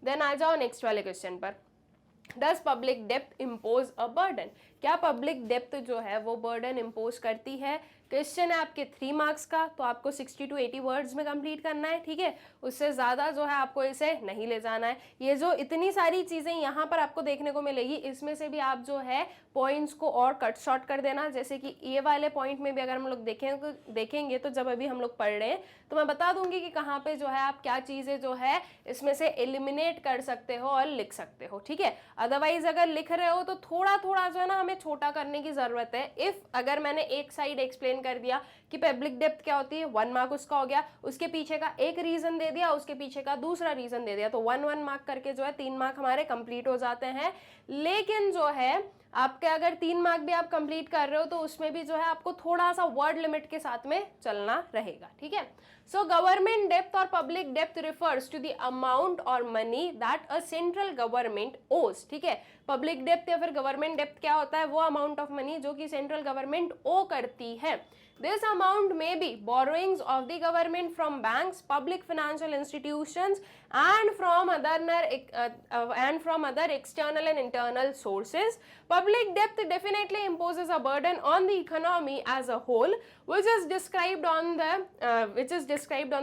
then आ जाओ नेक्स्ट वाले क्वेश्चन पर। डज पब्लिक डेप्थ इम्पोज अ बर्डन, क्या पब्लिक डेप्थ जो है वो बर्डन इम्पोज करती है। क्वेश्चन है आपके 3 मार्क्स का, तो आपको 60 to 80 वर्ड्स में कंप्लीट करना है, ठीक है। उससे ज़्यादा जो है आपको इसे नहीं ले जाना है। ये जो इतनी सारी चीज़ें यहाँ पर आपको देखने को मिलेगी, इसमें से भी आप जो है पॉइंट्स को और कट शॉर्ट कर देना। जैसे कि ये वाले पॉइंट में भी अगर हम लोग देखेंगे तो जब अभी हम लोग पढ़ रहे हैं तो मैं बता दूंगी कि कहाँ पे जो है आप क्या चीज़ें जो है इसमें से एलिमिनेट कर सकते हो और लिख सकते हो, ठीक है। अदरवाइज अगर लिख रहे हो तो थोड़ा थोड़ा जो है ना हमें छोटा करने की ज़रूरत है। इफ़ अगर मैंने एक साइड एक्सप्लेन कर दिया कि पब्लिक डेप्थ क्या होती है, 1 मार्क उसका हो गया, उसके पीछे का एक रीजन दे दिया, उसके पीछे का दूसरा रीजन दे दिया, तो 1 मार्क करके जो है 3 मार्क हमारे कंप्लीट हो जाते हैं। लेकिन जो है आपके अगर 3 मार्क भी आप कंप्लीट कर रहे हो तो उसमें भी जो है आपको थोड़ा सा वर्ड लिमिट के साथ में चलना रहेगा, ठीक है। सो गवर्नमेंट डेप्थ और पब्लिक डेप्थ रिफर्स टू द अमाउंट और money that a central government owes, ठीक है। पब्लिक डेप्थ या फिर गवर्नमेंट डेप्थ क्या होता है, वो अमाउंट ऑफ मनी जो कि सेंट्रल गवर्नमेंट ओ करती है। This amount may be borrowings of the government from banks, public financial institutions, and from other external and internal sources. Public debt definitely imposes a burden on the economy as a whole, which is described on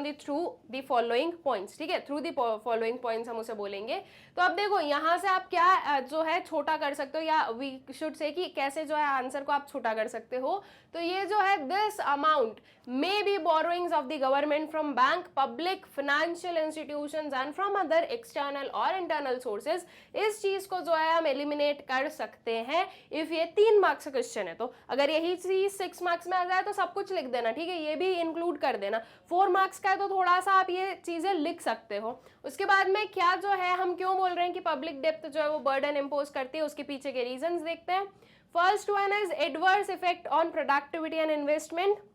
the through the following points, ठीक है। Through the following points हम उसे बोलेंगे। तो अब देखो यहाँ से आप क्या जो है छोटा कर सकते हो, या वी शुड से कि कैसे जो है आंसर को आप छोटा कर सकते हो। तो ये जो है this amount may be borrowings of the government from bank, public financial institutions and from other external or internal sources, इस चीज को जो है हम एलिमिनेट कर सकते हैं। इफ ये 3 मार्क्स का क्वेश्चन है तो अगर यही चीज 6 मार्क्स में आ जाए तो सब कुछ लिख देना, ठीक है, ये भी इंक्लूड कर देना। 4 मार्क्स का है तो थोड़ा सा आप ये चीजें लिख सकते हो। उसके बाद में क्या जो है हम क्यों बोल रहे हैं कि पब्लिक डेप्थ जो है वो बर्डन इम्पोज करती है, उसके पीछे के रीजंस देखते हैं। First one is adverse effect on productivity and investment.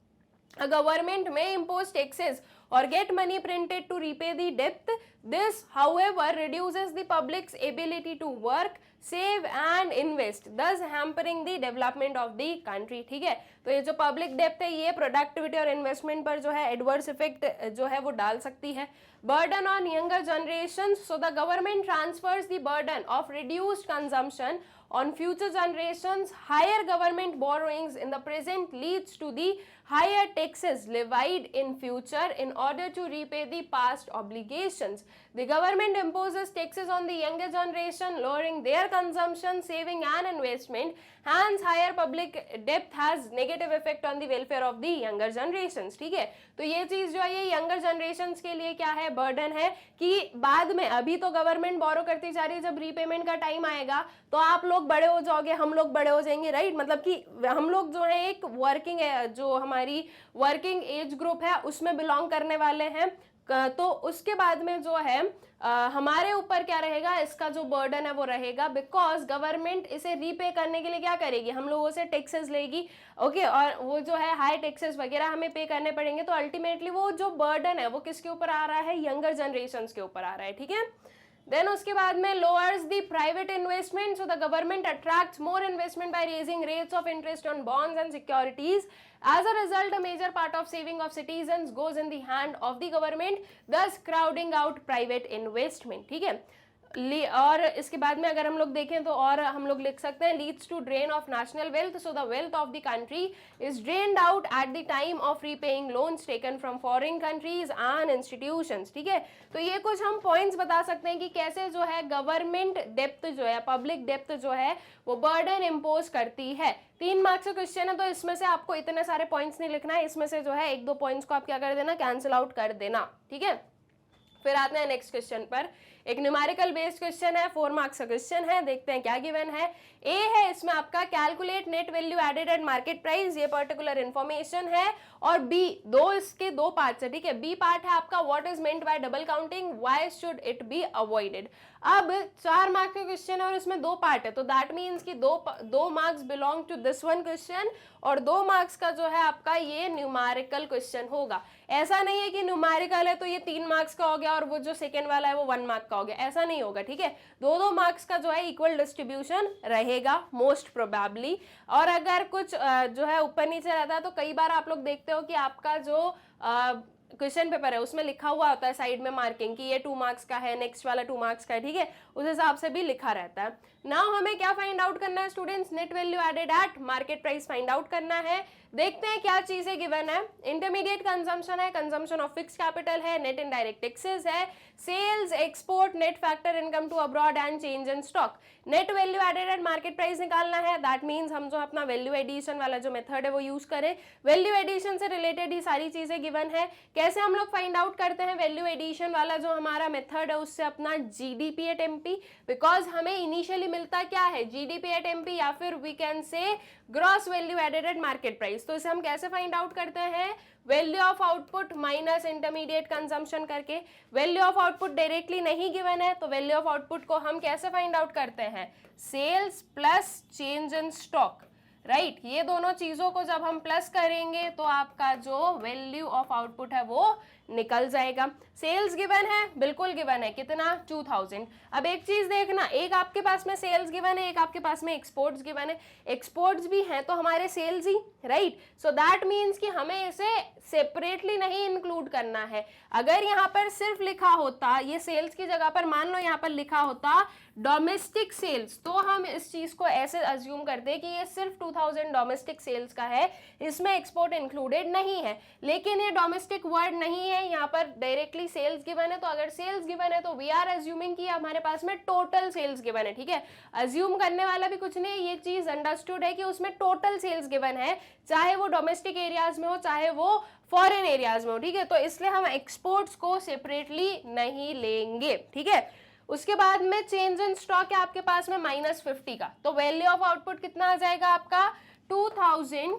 A government may impose taxes or get money printed to repay the debt. This, however, reduces the public's ability to work, save and invest, thus hampering the development of the country, ठीक है। तो ये जो public depth है ये productivity और investment पर जो है एडवर्स इफेक्ट जो है वो डाल सकती है। Burden on younger generations, so the government transfers the burden of reduced consumption on future generations. Higher government borrowings in the present leads to the higher taxes levied in future in order to repay the past obligations. The government imposes taxes on the younger generation, lowering their consumption, saving and investment. Hence, higher public debt has negative effect on the welfare of the younger generations, ठीक है। तो ये चीज जो है ये younger generations के लिए क्या है, बर्डन है कि बाद में, अभी तो गवर्नमेंट बोरो करती जा रही है, जब रीपेमेंट का टाइम आएगा तो आप लोग बड़े हो जाओगे, हम लोग बड़े हो जाएंगे, राइट। मतलब कि हम लोग जो है एक वर्किंग जो हमारी वर्किंग एज ग्रुप है उसमें बिलोंग करने वाले हैं। तो उसके बाद में जो है हमारे ऊपर क्या रहेगा, इसका जो बर्डन है वो रहेगा, बिकॉज गवर्नमेंट इसे रीपे करने के लिए क्या करेगी, हम लोगों से टैक्सेस लेगी, ओके, और वो जो है हाई टैक्सेस वगैरह हमें पे करने पड़ेंगे। तो अल्टीमेटली वो जो बर्डन है वो किसके ऊपर आ रहा है, यंगर जनरेशन के ऊपर आ रहा है, ठीक है। देन उसके बाद में lowers the private investment, so the government attracts more investment by raising rates of interest on bonds and securities. As a result, a major part of saving of citizens goes in the hand of the government, thus crowding out private investment, ठीक है। और इसके बाद में अगर हम लोग देखें तो और हम लोग लिख सकते हैं leads to drain of national wealth, so the wealth of the country is drained out at the time of repaying loans taken from foreign countries and institutions, ठीक है। तो ये कुछ हम पॉइंट्स बता सकते हैं कि कैसे जो है गवर्नमेंट डेप्थ जो है, पब्लिक डेप्थ जो है वो बर्डन इम्पोज करती है। 3 मार्क्स का क्वेश्चन है तो इसमें से आपको इतने सारे पॉइंट्स नहीं लिखना है, इसमें से जो है 1-2 पॉइंट्स को आप क्या कर देना, कैंसिल आउट कर देना, ठीक है। फिर आते हैं नेक्स्ट क्वेश्चन पर। एक न्यूमेरिकल बेस्ड क्वेश्चन है, 4 मार्क्स का क्वेश्चन है। देखते हैं क्या गिवन है। ए है इसमें आपका calculate net value added at market price, ये पर्टिकुलर इन्फॉर्मेशन है। और बी, इसके दो पार्ट्स है, ठीक है। बी पार्ट है आपका what is meant by double counting, why should it be avoided. अब 4 मार्क्स का क्वेश्चन है और इसमें 2 पार्ट है, तो दैट मीन्स कि दो marks belong to this one question और 2 मार्क्स का जो है आपका ये न्यूमेरिकल क्वेश्चन होगा। ऐसा नहीं है कि न्यूमेरिकल है तो ये 3 मार्क्स का हो गया और वो जो सेकेंड वाला है वो 1 मार्क का हो गया, ऐसा नहीं होगा, ठीक है। 2 मार्क्स का जो है इक्वल डिस्ट्रीब्यूशन रहेगा मोस्ट प्रोबेबली। और अगर कुछ जो है ऊपर नीचे रहता है तो कई बार आप लोग देखते हो कि आपका जो क्वेश्चन पेपर है उसमें लिखा हुआ होता है साइड में मार्किंग कि ये 2 मार्क्स का है, नेक्स्ट वाला 2 मार्क्स का है, ठीक है। उस हिसाब से भी लिखा रहता है। नाउ हमें क्या फाइंड आउट करना है students, net value added at market price find out करना है। देखते हैं क्या चीजें गिवन है। इंटरमीडिएट कंजम्पशन है, कंजम्पशन ऑफ फिक्स कैपिटल है, नेट इनडायरेक्ट टैक्सेस है, sales, export, net factor income to abroad and change in stock. Net value added at market price निकालना है, दैट मीन्स हम जो अपना वैल्यू एडिशन वाला जो मेथड है वो यूज करें। वैल्यू एडिशन से रिलेटेड ही सारी चीजें गिवन है। कैसे हम लोग फाइंड आउट करते हैं वैल्यू एडिशन वाला जो हमारा मेथड है उससे अपना जीडीपी एट एमपी, बिकॉज हमें इनिशियली मिलता क्या है, जीडीपी एट एमपी या फिर we can say gross value added at market price. तो इसे हम कैसे फाइंड आउट करते हैं, value of output minus intermediate consumption करके। वैल्यू ऑफ आउटपुट डायरेक्टली नहीं गिवन है तो वैल्यू ऑफ आउटपुट को हम कैसे फाइंड आउट करते हैं, sales plus change in stock, right. ये दोनों चीजों को जब हम प्लस करेंगे तो आपका जो वैल्यू ऑफ आउटपुट है वो निकल जाएगा। सेल्स गिवन है, बिल्कुल गिवन है, कितना, 2000। अब एक चीज देखना, एक आपके पास में सेल्स गिवन है, एक आपके पास में एक्सपोर्ट्स गिवन है। एक्सपोर्ट्स भी हैं तो हमारे सेल्स ही, राइट। सो दैट मीन्स कि हमें इसे सेपरेटली नहीं इंक्लूड करना है। अगर यहाँ पर सिर्फ लिखा होता, ये सेल्स की जगह पर मान लो यहाँ पर लिखा होता डोमेस्टिक सेल्स, तो हम इस चीज को ऐसे अज्यूम करते कि ये सिर्फ 2000 डोमेस्टिक सेल्स का है, इसमें एक्सपोर्ट इंक्लूडेड नहीं है। लेकिन ये डोमेस्टिक वर्ड नहीं है, यहाँ पर डायरेक्टली सेल्स गिवन है। तो अगर सेल्स गिवन है तो वी आर अज्यूमिंग कि हमारे पास में टोटल सेल्स गिवन है, ठीक है। अज्यूम करने वाला भी कुछ नहीं, ये चीज अंडरस्टूड है कि उसमें टोटल सेल्स गिवन है, चाहे वो डोमेस्टिक एरियाज में हो चाहे वो फॉरेन एरियाज में हो, ठीक है। तो इसलिए हम एक्सपोर्ट्स को सेपरेटली नहीं लेंगे, ठीक है। उसके बाद में चेंज इन स्टॉक है आपके पास में -50 का, तो वैल्यू ऑफ आउटपुट कितना आ जाएगा आपका 2000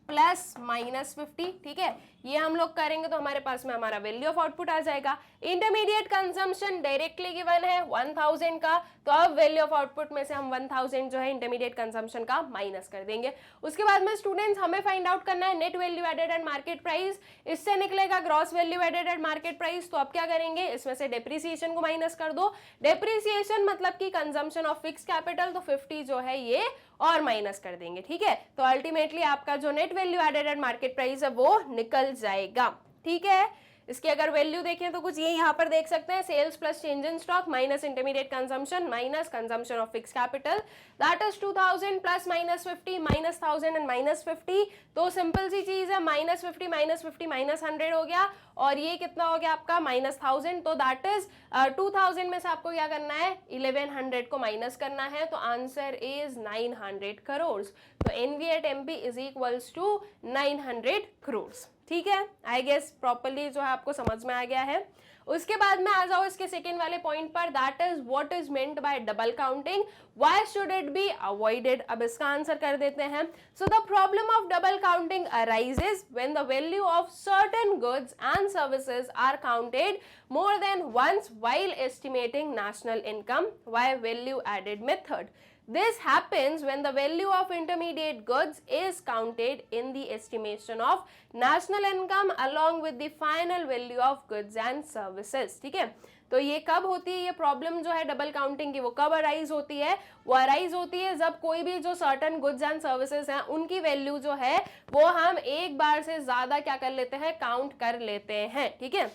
प्लस -50, ठीक है। ये हम लोग करेंगे तो हमारे पास में हमारा वैल्यू ऑफ आउटपुट आ जाएगा। इंटरमीडिएट कंजम्पशन डायरेक्टली गिवन है 1000 का, तो अब वैल्यू ऑफ आउटपुट में से हम 1000 जो है इंटरमीडिएट कंजम्पशन का माइनस कर देंगे। उसके बाद में स्टूडेंट्स हमें फाइंड आउट करना है net value added at market price, इससे निकलेगा gross value added at market price. तो अब क्या करेंगे, इसमें से डेप्रिसिएशन को माइनस कर दो। डेप्रिसिएशन मतलब कि कंजम्पशन ऑफ फिक्स कैपिटल, तो 50 जो है ये और माइनस कर देंगे, ठीक है। तो अल्टीमेटली आपका जो net value added at market price है वो निकल जाएगा, ठीक है। इसकी अगर वैल्यू देखें तो कुछ ये यहाँ पर देख सकते हैं, sales plus change in stock minus intermediate consumption minus consumption of fix capital, that is 2000 plus -50 -1000 and -50। तो सिंपल सी चीज है, -50 -50 -100 हो गया और ये कितना हो गया आपका -1000। तो दैट इज 2000 में से आपको क्या करना है, 1100 को माइनस करना है। तो आंसर इज 900 करोड़। तो NV at MP is equals to 900 crore, ठीक है। आई गेस प्रॉपरली जो है आपको समझ में आ गया है। उसके बाद में आ जाओ इसके सेकेंड वाले पॉइंट पर, that is what is meant by double counting, why should it be avoided. अब इसका आंसर कर देते हैं। So the problem of double counting arises when the value of certain goods and services are counted more than once while estimating national income via value added method. This happens when the value of intermediate goods is counted in the estimation of national income along with the final value of goods and services, ठीक है। तो ये कब होती है, ये problem जो है डबल काउंटिंग की, वो कब अराइज होती है, वो अराइज होती है जब कोई भी जो सर्टन गुड्स एंड सर्विसेज हैं उनकी वैल्यू जो है वो हम एक बार से ज्यादा क्या कर लेते हैं, काउंट कर लेते हैं, ठीक है।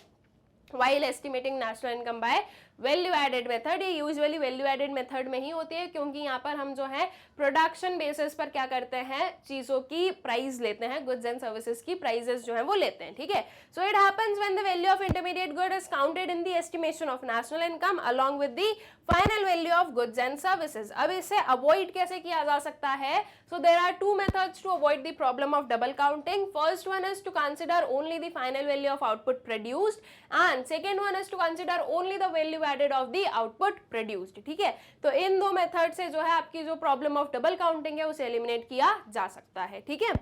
while estimating national income by value added method, ये यूजुअली वैल्यू एडेड मेथड में ही होती है, क्योंकि यहाँ पर हम जो है प्रोडक्शन बेसिस पर क्या करते हैं, चीजों की प्राइस लेते हैं, गुड्स एंड सर्विसेज की प्राइसेस जो है वो लेते हैं, ठीक है। So it happens when the value of intermediate good is counted in the estimation of national income along with the final value of goods and services. अब इसे अवॉइड कैसे किया जा सकता है? So there are two methods to avoid the problem of double counting. First one is to consider only the final value of output produced and second one is to consider only the value added of the output produced, ठीक है। तो इन दो method से जो है आपकी जो problem of double counting है उसे एलिमिनेट किया जा सकता है, ठीक है।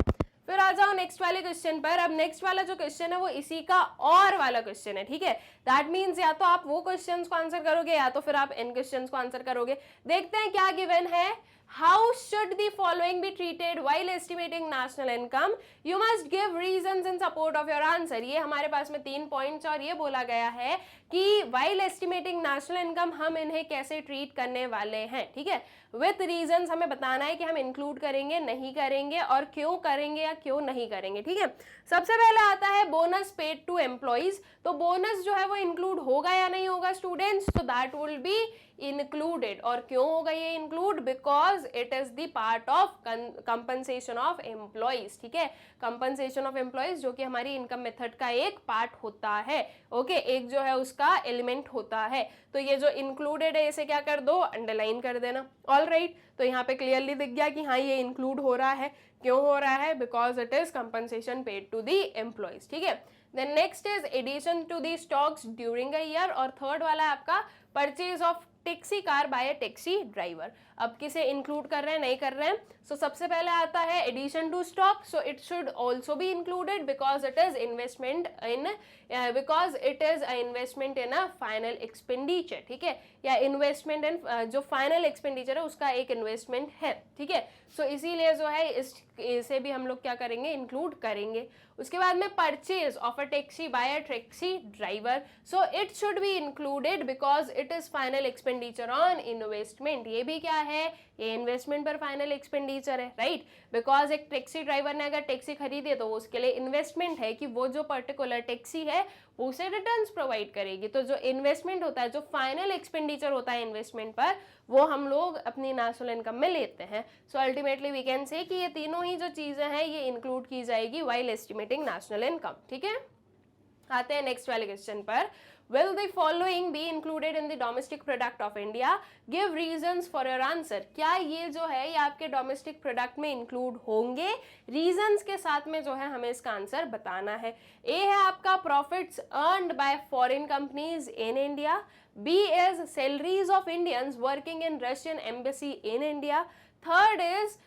फिर आ जाओ नेक्स्ट वाले क्वेश्चन पर। अब नेक्स्ट वाला जो क्वेश्चन है वो इसी का और वाला क्वेश्चन है, ठीक है। दैट मीन्स या तो आप वो क्वेश्चंस को आंसर करोगे या तो फिर आप इन क्वेश्चंस को आंसर करोगे। देखते हैं क्या गिवन है। How should the following be treated while estimating national income? You must give reasons in support of your answer. ये हमारे पास में 3 पॉइंट्स और ये बोला गया है कि while estimating national income हम इन्हें कैसे ट्रीट करने वाले हैं, ठीक है। विथ रीजंस हमें बताना है कि हम इंक्लूड करेंगे, नहीं करेंगे और क्यों करेंगे या क्यों नहीं करेंगे, ठीक है। सबसे पहले आता है बोनस पेड टू एम्प्लॉइज। तो बोनस जो है वो इंक्लूड होगा या नहीं होगा स्टूडेंट्स? तो दैट विल बी इंक्लूडेड। और क्यों होगा ये include? Because it is the part of compensation of employees, ठीक है। कंपनसेशन ऑफ एम्प्लॉइज जो कि हमारी इनकम मेथड का एक पार्ट होता है, ओके, एक जो है उसका एलिमेंट होता है। तो ये जो इंक्लूडेड है इसे क्या कर दो, अंडरलाइन कर देना। ऑल राइट, तो यहाँ पे क्लियरली दिख गया कि हाँ ये इंक्लूड हो रहा है। क्यों हो रहा है? Because it is compensation paid to the employees, ठीक है। Then next is addition to the stocks during a year. और थर्ड वाला है आपका purchase of taxi car by a taxi driver. अब किसे इंक्लूड कर रहे हैं, नहीं कर रहे हैं? सो सबसे पहले आता है addition to stock. So it should also be included because it is investment in investment in a final expenditure, ठीक है, या इन्वेस्टमेंट इन जो फाइनल एक्सपेंडिचर है उसका एक इन्वेस्टमेंट है, ठीक है। सो इसीलिए जो है इसे भी हम लोग क्या करेंगे, इंक्लूड करेंगे। उसके बाद में purchase of a taxi by a taxi driver. So it should be included because it is final expenditure on investment. ये भी क्या है, ये इन्वेस्टमेंट पर फाइनल एक्सपेंडिचर है, राइट। बिकॉज एक टैक्सी ड्राइवर ने अगर टैक्सी खरीदी है तो उसके लिए इन्वेस्टमेंट है कि वो जो पर्टिकुलर टैक्सी है उसे रिटर्न्स प्रोवाइड करेगी। तो जो इन्वेस्टमेंट होता है, जो फाइनल एक्सपेंडिचर होता है इन्वेस्टमेंट पर, वो हम लोग अपनी नेशनल इनकम में लेते हैं। सो अल्टीमेटली वी कैन से कि ये तीनों ही जो चीजें हैं ये इंक्लूड की जाएगी व्हाइल एस्टिमेटिंग नेशनल इनकम, ठीक है। आते हैं नेक्स्ट वाले क्वेश्चन पर। Will the following be included in the domestic product of India? Give reasons for your answer. क्या ये जो है ये आपके डोमेस्टिक प्रोडक्ट में इंक्लूड होंगे? रीजंस के साथ में जो है हमें इसका आंसर बताना है। ए है आपका profits earned by foreign companies in India. B is salaries of Indians working in Russian embassy in India. Third is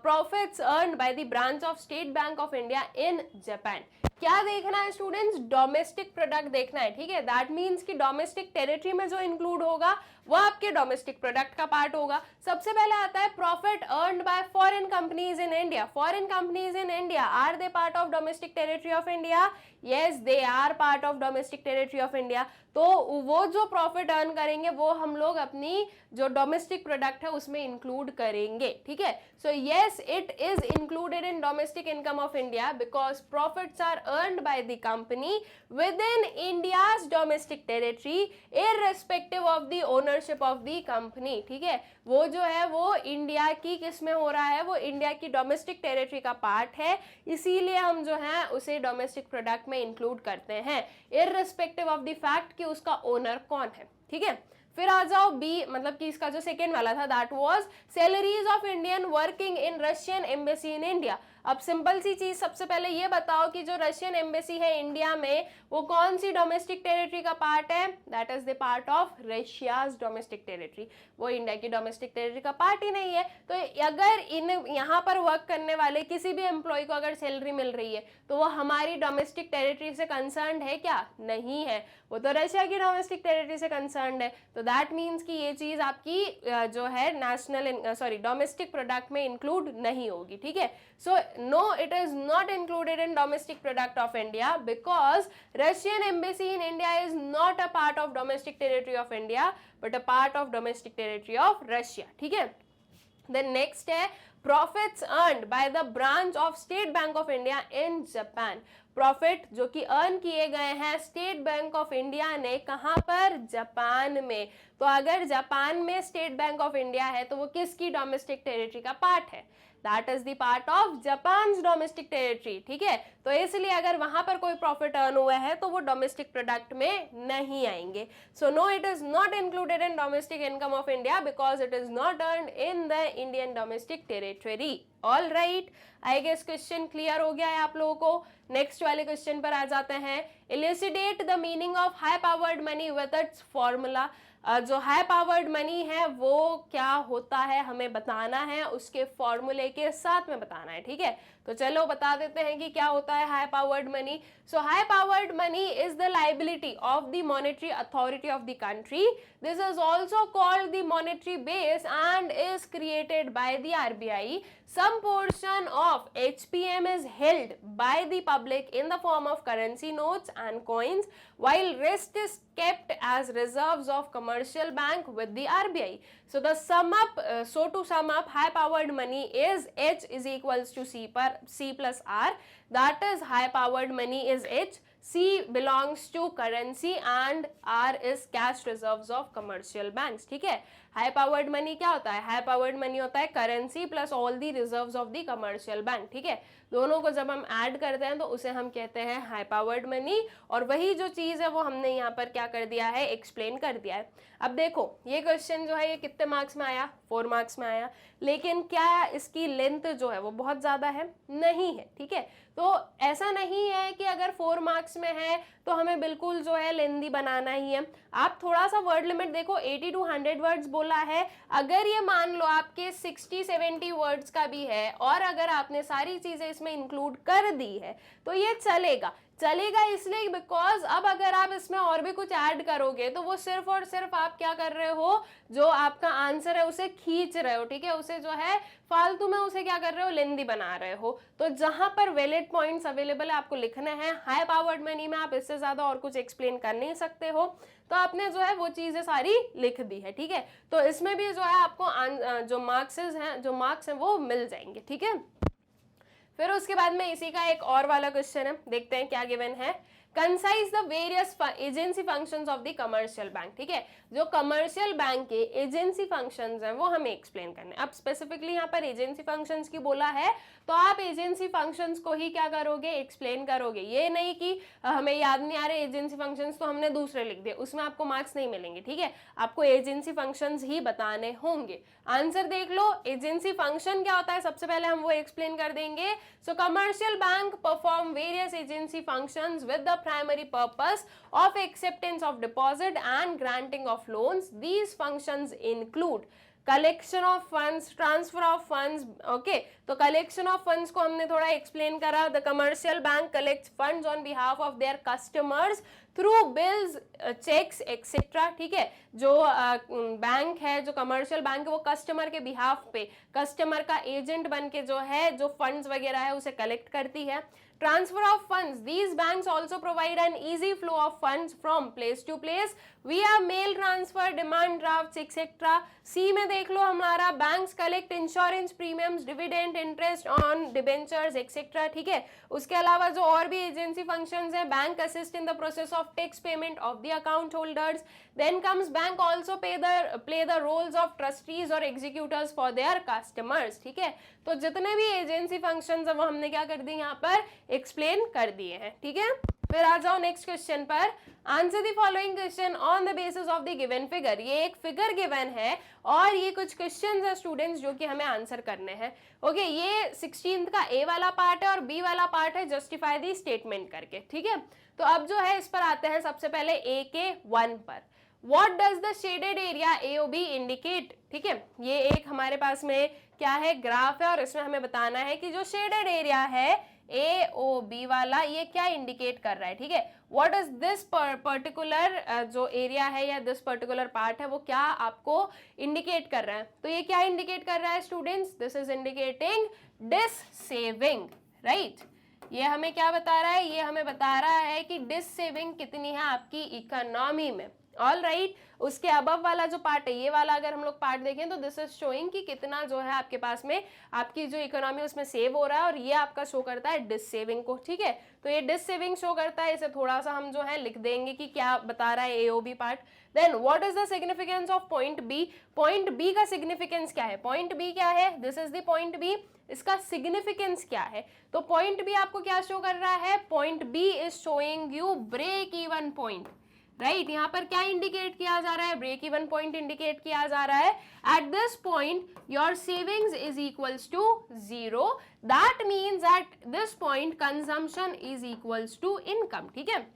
profits earned by the branch of State Bank of India in Japan. क्या देखना है students? Domestic product देखना है, ठीक है। That means कि domestic territory में जो इंक्लूड होगा वो आपके डोमेस्टिक प्रोडक्ट का पार्ट होगा। सबसे पहले आता है profit earned by foreign companies in India. Foreign companies in India, are they part of domestic territory of India? Yes, they are part of domestic territory of India. तो वो जो profit earn करेंगे वो हम लोग अपनी जो डोमेस्टिक प्रोडक्ट है उसमें इंक्लूड करेंगे, ठीक है। So yes, it is included in domestic income of India because profits are earned by the company within India's domestic territory irrespective of the ownership of the company, ठीक है। वो जो है वो इंडिया की किस में हो रहा है, वो इंडिया की डोमेस्टिक टेरिटरी का पार्ट है, इसीलिए हम जो है उसे डोमेस्टिक प्रोडक्ट में इंक्लूड करते हैं irrespective of the fact कि उसका ओनर कौन है, ठीक है। फिर आ जाओ बी, मतलब कि इसका जो सेकेंड वाला था that was salaries of Indian working in Russian embassy in India. अब सिंपल सी चीज, सबसे पहले ये बताओ कि जो रशियन एम्बेसी है इंडिया में वो कौन सी डोमेस्टिक टेरिटरी का पार्ट है? That is the part of Russia's domestic territory. वो इंडिया की डोमेस्टिक टेरिटरी का पार्ट ही नहीं है। तो अगर इन यहाँ पर वर्क करने वाले किसी भी एम्प्लॉय को अगर सैलरी मिल रही है तो वो हमारी डोमेस्टिक टेरिटरी से कंसर्न्ड है क्या? नहीं है, वो तो रशिया की डोमेस्टिक टेरिटरी से कंसर्न्ड है। तो दैट मीन्स कि ये चीज आपकी जो है नेशनल डोमेस्टिक प्रोडक्ट में इंक्लूड नहीं होगी, ठीक है। सो no, it is not included in domestic product of India because Russian embassy in India is not a part of domestic territory of India but a part of domestic territory of Russia, ठीक है। Then next है profits earned by the branch of State Bank of India in Japan. Profit जो कि earn किए गए हैं state bank of India ने कहां पर, जापान में। तो अगर जापान में स्टेट बैंक ऑफ इंडिया है तो वो किसकी डोमेस्टिक टेरिटरी का पार्ट है, that is the part of Japan domestic territory, ठीक है। तो इसलिए अगर वहां पर कोई प्रॉफिट अर्न हुआ है तो वो डोमेस्टिक प्रोडक्ट में नहीं आएंगे। So no, it is not included in domestic income of India because it is not earn in the Indian domestic territory. All right, I guess question clear हो गया है आप लोगों को। नेक्स्ट वाले क्वेश्चन पर आ जाते हैं। Elucidate the meaning of high powered money with its formula. जो हाई पावर्ड मनी है वो क्या होता है हमें बताना है, उसके फॉर्मूले के साथ में बताना है, ठीक है। तो चलो बता देते हैं कि क्या होता है high powered money. So high powered money is the liability of the monetary authority of the country. This is also called the monetary base and is created by the RBI. Some portion of HPM is held by the public in the form of currency notes and coins, while rest is kept as reserves of commercial bank with the RBI. So the sum up, so to sum up, high powered money is H is equals to C plus R. That is high powered money is H. C belongs to currency and R is cash reserves of commercial banks, ठीक है। High powered money क्या होता है, high powered money होता है currency plus all the reserves of the commercial bank, ठीक है। दोनों को जब हम ऐड करते हैं तो उसे हम कहते हैं हाई पावर्ड मनी, और वही जो चीज़ है वो हमने यहाँ पर क्या कर दिया है, एक्सप्लेन कर दिया है। अब देखो ये क्वेश्चन जो है ये कितने मार्क्स में आया, 4 मार्क्स में आया, लेकिन क्या इसकी लेंथ जो है वो बहुत ज़्यादा है, नहीं है, ठीक है। तो ऐसा नहीं है कि अगर 4 मार्क्स में है तो हमें बिल्कुल जो है लेंदी बनाना ही है। आप थोड़ा सा वर्ड लिमिट देखो, 80 to 100 वर्ड्स बोला है। अगर ये मान लो आपके 60-70 वर्ड्स का भी है और अगर आपने सारी चीजें इसमें इंक्लूड कर दी है तो ये चलेगा। चलेगा इसलिए बिकॉज अब अगर आप इसमें और भी कुछ ऐड करोगे तो वो सिर्फ और सिर्फ आप क्या कर रहे हो, जो आपका आंसर है उसे खींच रहे हो, ठीक है। उसे जो है फालतू में उसे क्या कर रहे हो, लेंदी बना रहे हो। तो जहां पर वैलिड पॉइंट्स अवेलेबल है आपको लिखने हैं। हाई पावर्ड मनी में आप इससे ज्यादा और कुछ एक्सप्लेन कर नहीं सकते हो, तो आपने जो है वो चीजें सारी लिख दी है, ठीक है। तो इसमें भी जो है आपको जो मार्क्स हैं वो मिल जाएंगे, ठीक है। फिर उसके बाद में इसी का एक और वाला क्वेश्चन है, देखते हैं क्या गिवन है। Concise the various agency functions of the commercial bank, ठीक है। जो कमर्शियल बैंक के एजेंसी फंक्शंस हैं वो हमें एक्सप्लेन करने। अब स्पेसिफिकली यहाँ पर एजेंसी फंक्शंस की बोला है तो आप एजेंसी फंक्शंस को ही क्या करोगे, एक्सप्लेन करोगे। ये नहीं कि हमें याद नहीं आ रहे एजेंसी फंक्शंस तो हमने दूसरे लिख दिए, उसमें आपको मार्क्स नहीं मिलेंगे, ठीक है। आपको एजेंसी फंक्शंस ही बताने होंगे। आंसर देख लो, एजेंसी फंक्शन क्या होता है सबसे पहले हम वो एक्सप्लेन कर देंगे। सो commercial bank perform various agency functions with the primary purpose of acceptance of deposit and granting of loans. These functions include collection of funds, transfer of funds, okay. तो collection of funds को हमने थोड़ा explain करा। The commercial bank collects funds on behalf of their customers through bills, checks, etc. ठीक है। जो bank है, जो कमर्शियल बैंक है, वो कस्टमर के बिहाफ पे कस्टमर का एजेंट बन के जो है जो फंड्स वगैरह है उसे कलेक्ट करती है। Transfer of funds. These banks also provide an easy flow of funds from place to place via mail transfer, demand drafts, etc. C में देख लो हमारा banks collect insurance premiums, dividend, interest on debentures, etc. ठीक है। उसके अलावा जो और भी एजेंसी फंक्शंस हैं, bank assist in the process of tax payment of the account holders. Then comes bank also play the roles of trustees or executors for their customers, ठीक है। तो जितने भी एजेंसी फंक्शंस है वो हमने क्या कर दिए यहाँ पर एक्सप्लेन कर दिए हैं, ठीक है। फिर आ जाओ नेक्स्ट क्वेश्चन पर। Answer the following question on the basis of the given figure. ये एक फिगर गिवन है और ये कुछ क्वेश्चंस है स्टूडेंट्स जो कि हमें आंसर करने हैं, ओके। ये 16th का ए वाला पार्ट है और बी वाला पार्ट है जस्टिफाई द स्टेटमेंट करके, ठीक है। तो अब जो है इस पर आते हैं सबसे पहले ए के 1 पर। What does the shaded area AOB indicate, ठीक है। ये एक हमारे पास में क्या है, ग्राफ है, और इसमें हमें बताना है कि जो शेडेड एरिया है AOB वाला ये क्या इंडिकेट कर रहा है, ठीक है। व्हाट इज दिस पर्टिकुलर जो एरिया है या दिस पर्टिकुलर पार्ट है वो क्या आपको इंडिकेट कर रहा है। तो ये क्या इंडिकेट कर रहा है students, this is indicating dissaving, right. ये हमें क्या बता रहा है, ये हमें बता रहा है कि डिस सेविंग कितनी है आपकी इकोनॉमी में, ऑल राइट। उसके अबव वाला जो पार्ट है, ये वाला अगर हम लोग पार्ट देखें तो दिस इज शोइंग कि कितना जो है आपके पास में आपकी जो इकोनॉमी उसमें सेव हो रहा है, और ये आपका शो करता है डिस सेविंग को, ठीक है। तो ये डिस सेविंग शो करता है, इसे थोड़ा सा हम जो है लिख देंगे कि क्या बता रहा है AOB part. Then what is the significance of point B. Point B का सिग्निफिकेंस क्या है, पॉइंट बी क्या है, this is the point B, इसका सिग्निफिकेंस क्या है। तो पॉइंट बी आपको क्या शो कर रहा है, point B is showing you break even point, right. यहाँ पर क्या इंडिकेट किया जा रहा है, ब्रेक इवन पॉइंट इंडिकेट किया जा रहा है। At this point your savings is equals to 0, that means at this point consumption is equals to income, ठीक है।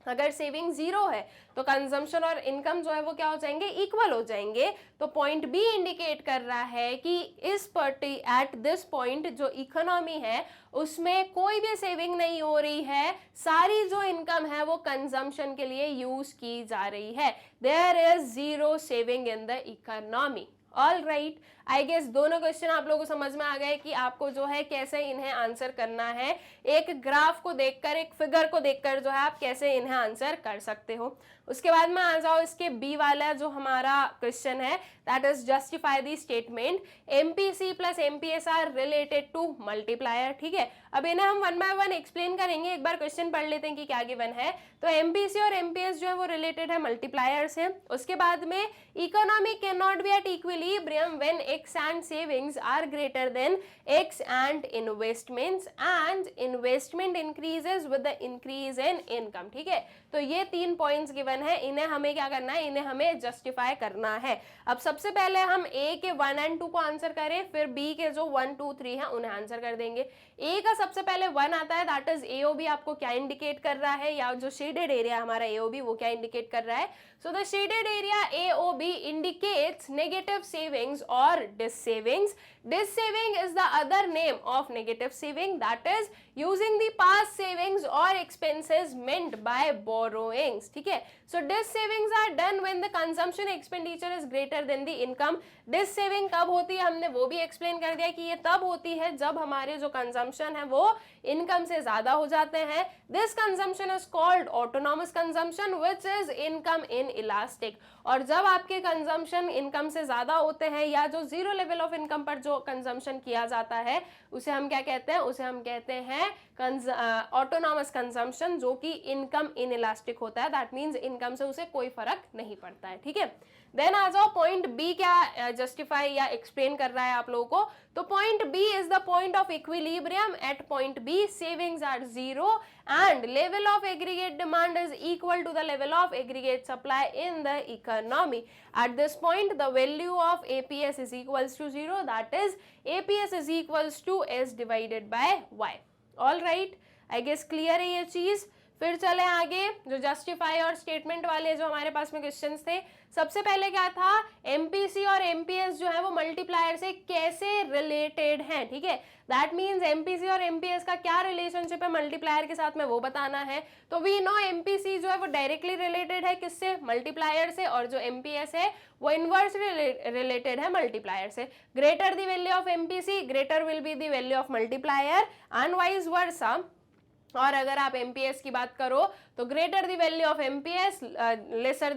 अगर सेविंग 0 है तो कंजम्पशन और इनकम जो है वो क्या हो जाएंगे, इक्वल हो जाएंगे। तो पॉइंट बी इंडिकेट कर रहा है कि इस एट दिस पॉइंट जो इकोनॉमी है उसमें कोई भी सेविंग नहीं हो रही है, सारी जो इनकम है वो कंजम्पशन के लिए यूज की जा रही है। There is 0 saving in the economy. All right, I guess दोनों क्वेश्चन आप लोगों को समझ में आ गए कि आपको जो है कैसे इन्हें आंसर करना है। एक ग्राफ को देखकर, एक फिगर को देखकर जो है आप कैसे इन्हें आंसर कर सकते हो। उसके बाद में आ जाओ इसके बी वाला जो हमारा क्वेश्चन है, that is justify the statement MPC plus MPS are related to multiplier, ठीक है। अब इन्हें हम वन बाय वन एक्सप्लेन करेंगे, एक बार क्वेश्चन पढ़ लेते हैं कि क्या गिवन है। तो एमपीसी और एमपीएस जो है वो रिलेटेड है मल्टीप्लायर से। उसके बाद में economy can not be at equilibrium when ex ante savings are greater than ex ante investments and investment increases with the increase in income, ठीक है। तो ये 3 पॉइंट्स गिवन है, इन्हें हमें क्या करना है, इन्हें हमें जस्टिफाई करना है। अब सबसे पहले हम ए के 1 एंड 2 को आंसर करें, फिर बी के जो 1, 2, 3 है उन्हें आंसर कर देंगे। ए का सबसे पहले 1 आता है, दैट इज एओबी आपको क्या इंडिकेट कर रहा है, या जो शेडेड एरिया हमारा एओबी वो क्या इंडिकेट कर रहा है। So the shaded area AOB indicates negative savings और dissavings. Dis saving is the other name of negative saving, that is using the past savings or expenses meant by borrowings, ठीक है। So dis savings are done when the consumption expenditure is greater than the income। Dis saving कब होती है हमने वो भी explain कर दिया कि ये तब होती है जब हमारे जो कंजम्पशन है वो इनकम से ज्यादा हो जाते हैं। This consumption is called autonomous consumption which is income inelastic। और जब आपके कंजम्पशन इनकम से ज्यादा होते हैं या जो जीरो लेवल ऑफ इनकम पर जो कंजम्पशन किया जाता है उसे हम क्या कहते हैं, उसे हम कहते हैं ऑटोनॉमस कंजम्पशन, जो कि इनकम इनइलास्टिक होता है। दैट मीन्स इनकम से उसे कोई फर्क नहीं पड़ता है, ठीक है। देन आ जाओ पॉइंट बी क्या जस्टिफाई या एक्सप्लेन कर रहा है आप लोगों को। तो point B is the point of equilibrium. At point B savings are 0 and level of aggregate demand is equal to the level of aggregate supply in the economy. At this point the value of APS is equals to 0, that is APS is equals to S divided by Y. All right, I guess clear है ये चीज। फिर चले आगे, जो justify और statement वाले जो हमारे पास में क्वेश्चंस थे, सबसे पहले क्या था, एमपीसी और एमपीएस जो है वो मल्टीप्लायर से कैसे रिलेटेड हैं, ठीक है। दैट मीन्स एमपीसी और एमपीएस का क्या रिलेशनशिप है मल्टीप्लायर के साथ में वो बताना है। तो वी नो एमपीसी जो है वो डायरेक्टली रिलेटेड है किससे, मल्टीप्लायर से, और जो एमपीएस है वो इनवर्सली रिलेटेड है मल्टीप्लायर से। Greater the value of MPC greater will be the value of multiplier and vice versa. और अगर आप एमपीएस की बात करो तो greater the value of MPS lesser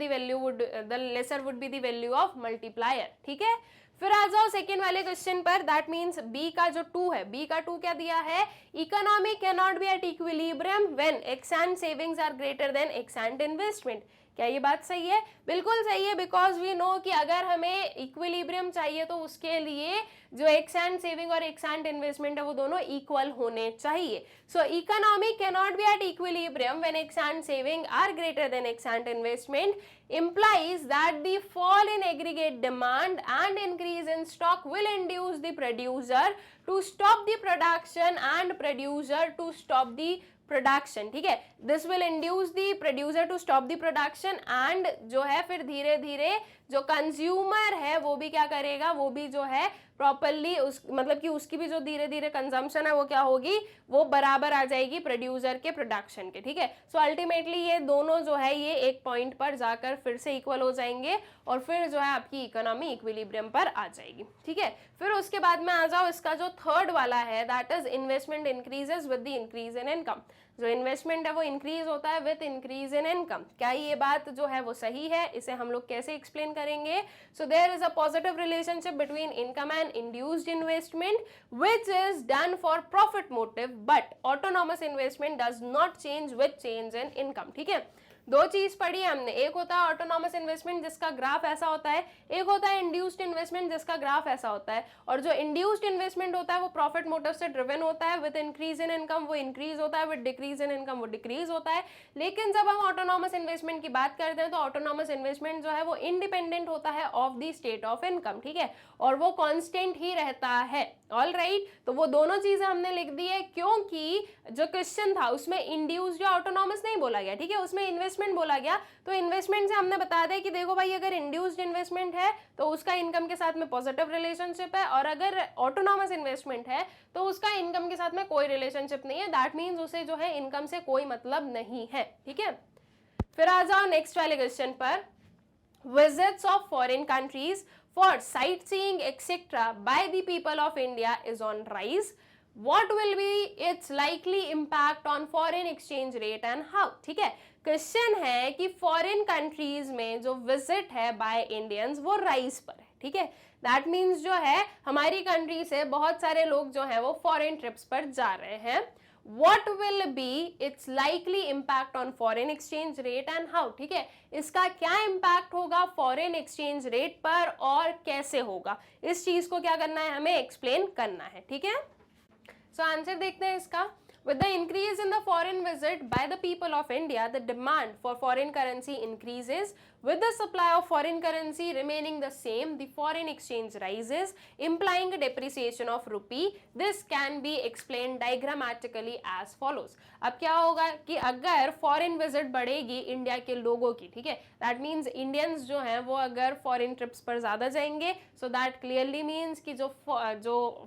would be the value of multiplier, ठीक है। फिर आ जाओ सेकेंड वाले क्वेश्चन पर, दैट मीन्स बी का जो 2 है, बी का 2 क्या दिया है, economy can not be at equilibrium when ex ante savings are greater than ex ante investment. क्या ये बात सही है? बिल्कुल सही है, बिकॉज वी नो कि अगर हमें इक्विलिब्रियम चाहिए तो उसके लिए जो एक्स एंड सेविंग और एक्स एंड इन्वेस्टमेंट है वो दोनों इक्वल होने चाहिए। So economy can not be at equilibrium when ex ante saving are greater than ex ante investment implies that the fall in aggregate demand and increase in stock will induce the producer to stop the production and producer to stop the production, ठीक है। This will induce the producer to stop the production and जो है फिर धीरे धीरे जो consumer है वो भी क्या करेगा, वो भी जो है प्रॉपरली उस मतलब कि उसकी भी जो धीरे धीरे कंजम्पशन है वो क्या होगी, वो बराबर आ जाएगी प्रोड्यूसर के प्रोडक्शन के, ठीक है। सो अल्टीमेटली ये दोनों जो है ये एक पॉइंट पर जाकर फिर से इक्वल हो जाएंगे और फिर जो है आपकी इकोनॉमी इक्विलिब्रियम पर आ जाएगी, ठीक है। फिर उसके बाद में आ जाओ इसका जो थर्ड वाला है, that is investment increases with the increase in income. जो इन्वेस्टमेंट है वो इंक्रीज होता है विथ इंक्रीज इन इनकम। क्या ये बात जो है वो सही है? इसे हम लोग कैसे एक्सप्लेन करेंगे? So there is a positive relationship between income and induced investment which is done for profit motive, but autonomous investment does not change with change in income. ठीक है, दो चीज पढ़ी है हमने, एक होता है ऑटोनॉमस इन्वेस्टमेंट जिसका ग्राफ ऐसा होता है, एक होता है इंड्यूस्ड इन्वेस्टमेंट जिसका ग्राफ ऐसा होता है। और जो इंड्यूस्ड इन्वेस्टमेंट होता है वो प्रॉफिट मोटिव से ड्रिवन होता है, विद इंक्रीज इन इनकम वो इंक्रीज होता है, विद डिक्रीज इन इनकम वो डिक्रीज होता है। लेकिन जब हम ऑटोनॉमस इन्वेस्टमेंट की बात करते हैं तो ऑटोनॉमस इन्वेस्टमेंट जो है वो इंडिपेंडेंट होता है of the state of income. ठीक है, और वो कांस्टेंट ही रहता है। ऑल राइट, तो वो दोनों चीजें हमने लिख दी है क्योंकि जो क्वेश्चन था उसमें इंड्यूस्ड या ऑटोनॉमस नहीं बोला गया। ठीक है, उसमें इन्वेस्टमेंट बोला गया। तो इन्वेस्टमेंट से हमने बता दिया कि देखो भाई, अगर इंड्यूस्ड इन्वेस्टमेंट है तो उसका इनकम के साथ में पॉजिटिव रिलेशनशिप है, और अगर ऑटोनॉमस इन्वेस्टमेंट है तो उसका इनकम के साथ में कोई रिलेशनशिप नहीं है। दैट मीन्स उसे जो है इनकम से कोई मतलब नहीं है। ठीक है, फिर आ जाओ नेक्स्ट वाले क्वेश्चन पर। Visits of foreign countries for sightseeing etc. by the people of India is on rise. What will be its likely impact on foreign exchange rate and how? ठीक है, क्वेश्चन है कि फॉरेन कंट्रीज में जो visit है by Indians वो rise पर है। ठीक है, दैट मीन्स जो है हमारी कंट्री से बहुत सारे लोग जो है वो फॉरेन ट्रिप्स पर जा रहे हैं। What will be its likely impact on foreign exchange rate and how? ठीक है, इसका क्या इम्पैक्ट होगा फॉरेन एक्सचेंज रेट पर और कैसे होगा, इस चीज को क्या करना है, हमें एक्सप्लेन करना है। ठीक है, सो आंसर देखते हैं इसका। With the increase in the foreign visit by the people of India, the demand for foreign currency increases. With the supply of foreign currency remaining the same, the foreign exchange rises, implying a depreciation of rupee. This can be explained diagrammatically as follows. अब क्या होगा कि अगर foreign visit बढ़ेगी India के लोगों की, ठीक है, दैट मीन्स इंडियंस जो हैं वो अगर फॉरेन ट्रिप्स पर ज़्यादा जाएंगे, सो दैट क्लियरली मीन्स कि जो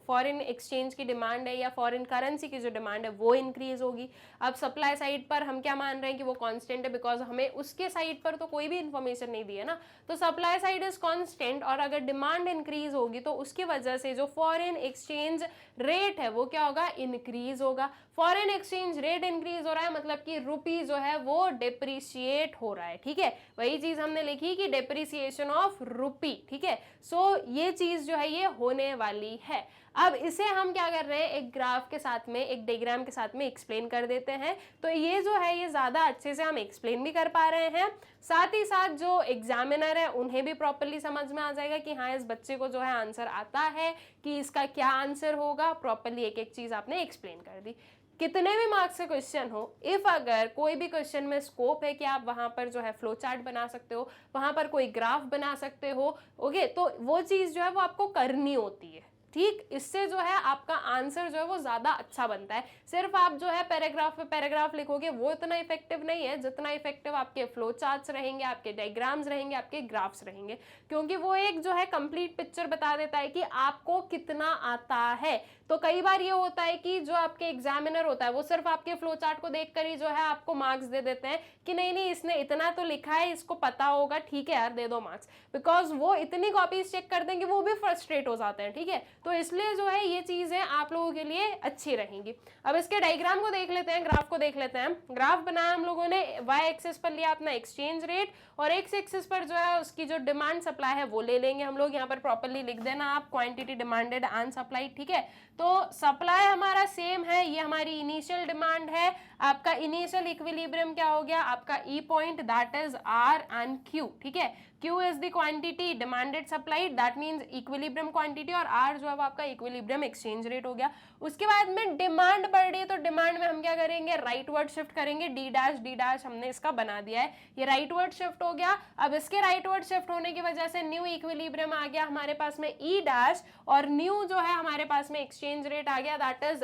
फॉरेन एक्सचेंज की डिमांड है या फॉरेन करेंसी की जो डिमांड है वो इंक्रीज होगी। अब सप्लाई साइड पर हम क्या मान रहे हैं कि वो कांस्टेंट है, बिकॉज हमें उसके साइड पर तो कोई भी इंफॉर्मेशन नहीं दी है ना, तो सप्लाई साइड इज कांस्टेंट, और अगर डिमांड इंक्रीज होगी तो उसकी वजह से जो फॉरेन एक्सचेंज रेट है वो क्या होगा, इंक्रीज होगा। फॉरेन एक्सचेंज रेट इंक्रीज हो रहा है मतलब कि रुपी जो है वो डेप्रिशिएट हो रहा है। ठीक है, वही चीज हमने लिखी कि डेप्रिसिएशन ऑफ रुपी। ठीक है, सो ये चीज जो है ये होने वाली है। अब इसे हम क्या कर रहे हैं, एक ग्राफ के साथ में, एक डायग्राम के साथ में एक्सप्लेन कर देते हैं, तो ये जो है ये ज़्यादा अच्छे से हम एक्सप्लेन भी कर पा रहे हैं, साथ ही साथ जो एग्जामिनर है उन्हें भी प्रॉपरली समझ में आ जाएगा कि हाँ इस बच्चे को जो है आंसर आता है, कि इसका क्या आंसर होगा। प्रॉपरली एक एक चीज़ आपने एक्सप्लेन कर दी। कितने भी मार्क्स से क्वेश्चन हो, इफ अगर कोई भी क्वेश्चन में स्कोप है कि आप वहां पर जो है फ्लो चार्ट बना सकते हो, वहां पर कोई ग्राफ बना सकते हो, ओके, तो वो चीज़ जो है वो आपको करनी होती है। ठीक, इससे जो है आपका आंसर जो है वो ज़्यादा अच्छा बनता है। सिर्फ आप जो है पैराग्राफ पे पैराग्राफ लिखोगे वो इतना इफेक्टिव नहीं है जितना इफेक्टिव आपके फ्लो चार्ट्स रहेंगे, आपके डायग्राम्स रहेंगे, आपके ग्राफ्स रहेंगे, क्योंकि वो एक जो है कंप्लीट पिक्चर बता देता है कि आपको कितना आता है। तो कई बार ये होता है कि जो आपके एग्जामिनर होता है वो सिर्फ आपके फ्लो चार्ट को देखकर ही जो है आपको मार्क्स दे देते हैं कि नहीं नहीं इसने इतना तो लिखा है, इसको पता होगा, ठीक है यार दे दो मार्क्स, बिकॉज वो इतनी कॉपीज चेक करते हैं कि वो भी फ्रस्ट्रेट हो जाते हैं। ठीक है, तो इसलिए जो है ये चीजें आप लोगों के लिए अच्छी रहेंगी। अब इसके डायग्राम को देख लेते हैं, ग्राफ को देख लेते हैं। ग्राफ बनाया हम लोगों ने, वाई एक्सिस पर लिया अपना एक्सचेंज रेट, और एक्स एक्सिस पर जो है उसकी जो डिमांड सप्लाई है वो ले लेंगे हम लोग। यहाँ पर प्रॉपरली लिख देना आप, क्वांटिटी डिमांडेड एंड सप्लाई। ठीक है, तो सप्लाई हमारा सेम है, ये हमारी इनिशियल डिमांड है। आपका इनिशियल इक्विलिब्रियम क्या हो गया, आपका E point, that is R and Q. ठीक है, Q is the quantity demanded supplied, that means equilibrium quantity, और R जो है वो आपका equilibrium exchange rate हो गया। उसके बाद में डिमांड बढ़ रही है, तो डिमांड में हम क्या करेंगे, राइट वर्ड शिफ्ट करेंगे, डी डैश हमने इसका बना दिया है, ये राइट वर्ड शिफ्ट हो गया। अब इसके राइट वर्ड शिफ्ट होने की वजह से न्यू इक्विलिब्रियम आ गया हमारे पास में ई डैश, और न्यू जो है हमारे पास में एक्सचेंज रेट आ गया, that is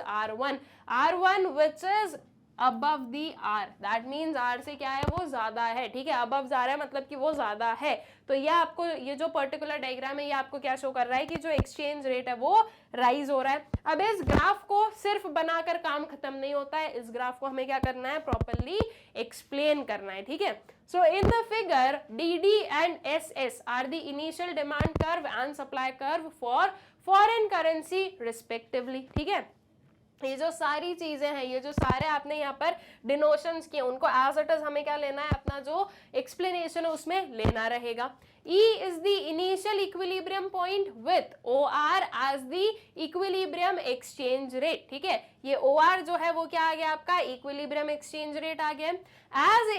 R1 which is above the R, that means R से क्या है वो ज्यादा है। ठीक है, अबव जा रहा है मतलब कि वो ज्यादा है। तो यह आपको ये जो पर्टिकुलर डायग्राम है ये आपको क्या शो कर रहा है कि जो एक्सचेंज रेट है वो राइज हो रहा है। अब इस ग्राफ को सिर्फ बनाकर काम खत्म नहीं होता है, इस ग्राफ को हमें क्या करना है, प्रॉपरली एक्सप्लेन करना है। ठीक है, so in the figure DD and SS are the initial demand curve and supply curve for foreign currency respectively. ठीक है, ये जो सारी चीजें हैं, ये जो सारे आपने यहाँ पर डिनोशंस किए, उनको एज इट इज हमें क्या लेना है, अपना जो एक्सप्लेनेशन है उसमें लेना रहेगा। E is the initial equilibrium point with OR as the equilibrium exchange rate, ठीक है, ये OR जो है वो क्या आ गया आपका, equilibrium exchange rate आ गया। As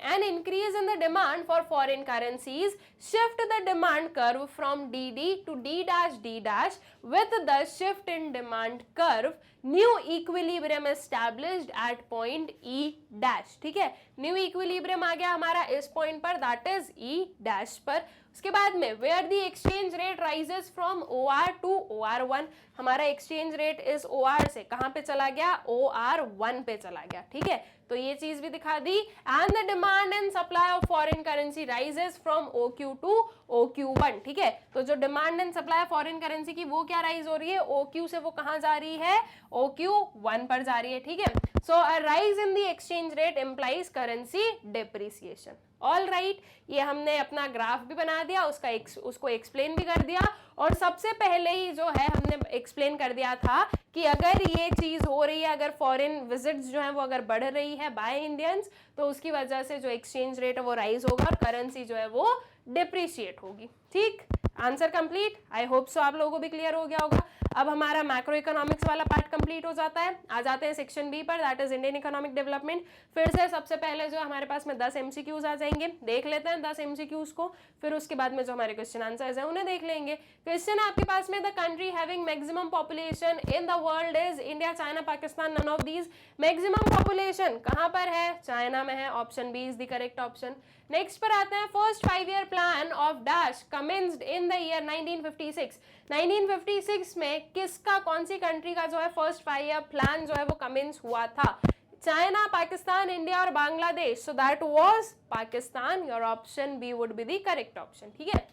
an increase in the demand for foreign currencies shift the demand curve from DD to D dash D dash, with the shift in demand curve new equilibrium established at point E dash, ठीक है, new equilibrium आ गया हमारा इस point पर, that is E dash पर। उसके बाद में where the exchange rate rises from OR to OR1, हमारा एक्सचेंज रेट इस OR से कहां पे चला गया, OR1 पे चला गया, ठीक है, तो ये चीज भी दिखा दी। And the demand and supply of foreign currency rises from OQ to OQ1, ठीक है, तो जो demand and supply foreign currency की वो क्या राइज हो रही है, OQ से वो कहां जा रही है, OQ1 पर जा रही है, ठीक है। So a rise in the exchange rate implies currency depreciation. All right, ये हमने अपना ग्राफ भी बना दिया, उसको एक्सप्लेन भी कर दिया, और सबसे पहले ही जो है हमने एक्सप्लेन कर दिया था कि अगर ये चीज हो रही है, अगर फॉरेन विजिट्स जो है वो अगर बढ़ रही है बाय इंडियंस, तो उसकी वजह से जो एक्सचेंज रेट है वो राइज होगा और करेंसी जो है वो डिप्रिशिएट होगी। ठीक, आंसर कंप्लीट, आई होप सो आप लोगों को भी क्लियर हो गया होगा। अब हमारा मैक्रो इकोनॉमिक्स वाला पार्ट कंप्लीट हो जाता है। आ जाते हैं सेक्शन बी पर, that is Indian economic development. फिर से सबसे पहले जो हमारे पास में 10 MCQs आ जाएंगे, देख लेते हैं 10 MCQs को, फिर उसके बाद में जो हमारे क्वेश्चन आंसर्स हैं उन्हें देख लेंगे। क्वेश्चन है आपके पास में, the country having maximum population in the world is India, China, Pakistan, none of these. Maximum population कहां पर है, चाइना में है, option B is the correct option. Next पर आते हैं, first 5-year plan of dash commenced in the year 1956। 1956 में किसका, कौन सी कंट्री का जो है फर्स्ट 5-year प्लान जो है वो कमेंस हुआ था, चाइना, पाकिस्तान, इंडिया और Bangladesh. So that was Pakistan, your option B would be the correct option, ठीक है।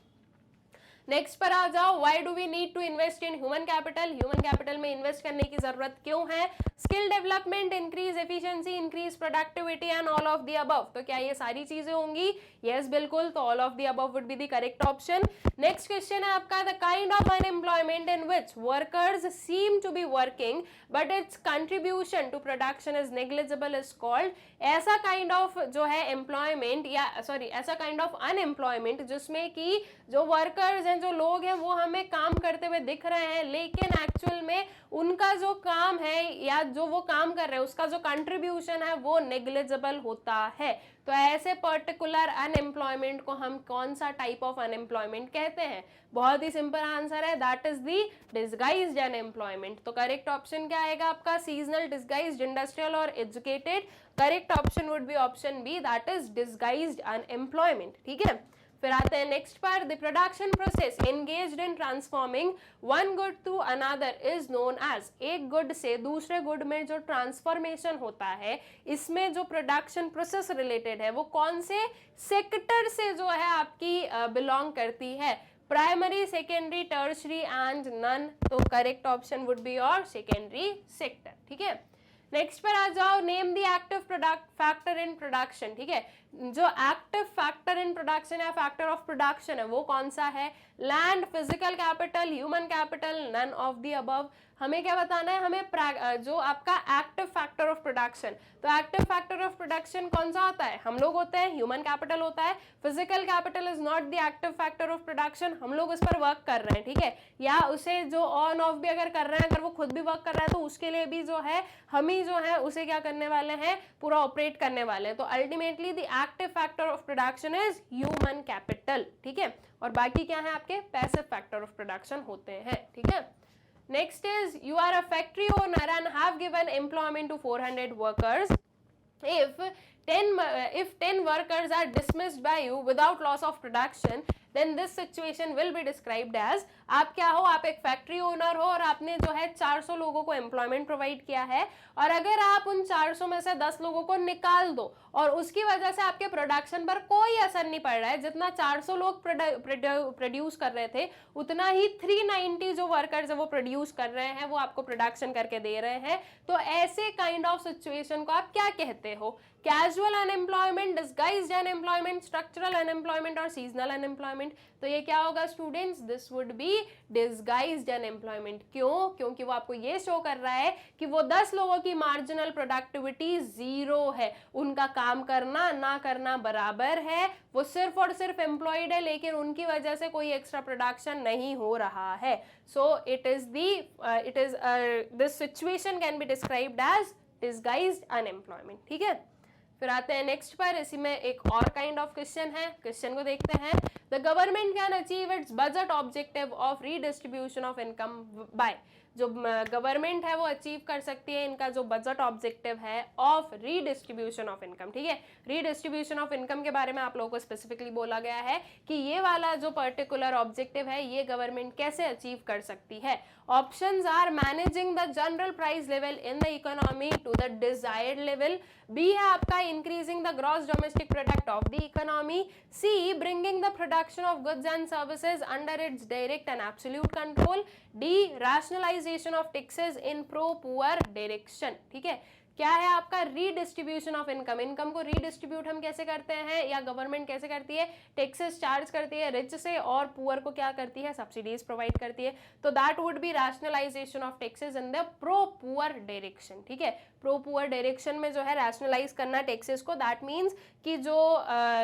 नेक्स्ट पर आ जाओ, why do we need to invest in human capital, human capital में इन्वेस्ट करने की जरूरत क्यों है। Skill development, increase efficiency, increase productivity and all of the above, तो क्या ये सारी चीजें होंगी, यस बिल्कुल, तो all of the above would be the correct option. Next question है आपका, the kind of unemployment in which workers seem to be working but its contribution to production is negligible is called. ऐसा kind of जो है employment, या sorry ऐसा kind of unemployment जिसमें कि जो वर्कर्स हैं, जो लोग हैं, वो हमें काम करते हुए दिख रहे हैं, लेकिन एक्चुअल में उनका जो काम है या जो वो काम कर रहे हैं उसका जो कंट्रीब्यूशन है वो नेग्लिजिबल होता है। तो ऐसे पर्टिकुलर अनएम्प्लॉयमेंट को हम कौन सा टाइप ऑफ अनएम्प्लॉयमेंट कहते हैं, बहुत ही सिंपल आंसर है, that is the disguised unemployment. तो करेक्ट ऑप्शन क्या आएगा आपका, सीजनल, डिस्गाइज्ड, इंडस्ट्रियल और educated. Correct option would be option B, that is disguised unemployment, ठीक है। फिर आते हैं नेक्स्ट पर, the production process engaged in transforming one good to another is known as. एक गुड से दूसरे गुड में जो ट्रांसफॉर्मेशन होता है, इसमें जो प्रोडक्शन प्रोसेस रिलेटेड है वो कौन से सेक्टर से जो है आपकी बिलोंग करती है, primary, secondary, tertiary and none. तो करेक्ट ऑप्शन वुड बी और सेकेंडरी सेक्टर, ठीक है। नेक्स्ट पर आ जाओ, name the active product factor in production, ठीक है, जो एक्टिव फैक्टर इन प्रोडक्शन या फैक्टर ऑफ प्रोडक्शन है वो कौन सा है, land, physical capital, human capital, none of the above. हमें क्या बताना है, हमें जो आपका एक्टिव फैक्टर ऑफ प्रोडक्शन, तो एक्टिव फैक्टर ऑफ प्रोडक्शन कौन सा होता है, हम लोग होते हैं, ह्यूमन कैपिटल होता है। Physical capital is not the active factor of production, हम लोग उस पर वर्क कर रहे हैं, ठीक है, या उसे जो ऑन ऑफ भी अगर कर रहे हैं, अगर वो खुद भी वर्क कर रहा है तो उसके लिए भी जो है हम ही जो है उसे क्या करने वाले हैं, पूरा ऑपरेट करने वाले हैं। तो ultimately the active factor of production is human capital, ठीक है, और बाकी क्या है आपके पैसिव फैक्टर ऑफ प्रोडक्शन होते हैं, ठीक है। Next is, you are a factory owner and have given employment to 400 workers. If 10 workers are dismissed by you without loss of production, then this situation will be described as, आप क्या हो, आप एक factory owner हो और आपने जो है 400 लोगों को एम्प्लॉयमेंट प्रोवाइड किया है, और अगर आप उन 400 में से 10 लोगों को निकाल दो और उसकी वजह से आपके प्रोडक्शन पर कोई असर नहीं पड़ रहा है, जितना 400 लोग प्रोड्यूस कर रहे थे उतना ही 390 जो वर्कर्स है वो प्रोड्यूस कर रहे हैं, वो आपको प्रोडक्शन करके दे रहे हैं। तो ऐसे काइंड ऑफ सिचुएशन को आप क्या कहते हो, casual unemployment, disguised unemployment, structural unemployment और सीजनल अनएम्प्लॉयमेंट। अनएम्प्लॉयमेंट। तो ये क्या होगा students, this would be disguised unemployment. क्यों? क्योंकि वो आपको ये शो कर रहा है कि वो 10 लोगों की मार्जिनल प्रोडक्टिविटी 0 है, उनका काम करना ना करना बराबर है, वो सिर्फ और सिर्फ एम्प्लॉयड है लेकिन उनकी वजह से कोई एक्स्ट्रा प्रोडक्शन नहीं हो रहा है। So this situation can be described as disguised unemployment. ठीक है, फिर आते हैं नेक्स्ट पर। इसी में एक और काइंड ऑफ क्वेश्चन है, क्वेश्चन को देखते हैं। The government can achieve it's budget objective of redistribution of income by, जो गवर्नमेंट है वो अचीव कर सकती है इनका जो बजट ऑब्जेक्टिव है ऑफ रीडिस्ट्रीब्यूशन ऑफ इनकम। ठीक है, रीडिस्ट्रीब्यूशन ऑफ इनकम के बारे में आप लोगों को स्पेसिफिकली बोला गया है कि ये वाला जो पर्टिकुलर ऑब्जेक्टिव है ये गवर्नमेंट कैसे अचीव कर सकती है। Options are managing the general price level in the economy to the desired level, B है आपका increasing the gross domestic product of the economy, C bringing the production of goods and services under its direct and absolute control, D rationalisation of taxes in pro poor direction. ठीक है, क्या है आपका redistribution of income. Income को redistribute हम कैसे करते हैं या गवर्नमेंट कैसे करती है, टैक्सेस चार्ज करती है रिच से और पुअर को क्या करती है, सब्सिडीज प्रोवाइड करती है। तो that would be rationalisation of taxes in the pro poor direction. ठीक है, प्रो पुअर डायरेक्शन में जो है रैशनलाइज करना टैक्सेस को, दैट मीन्स कि जो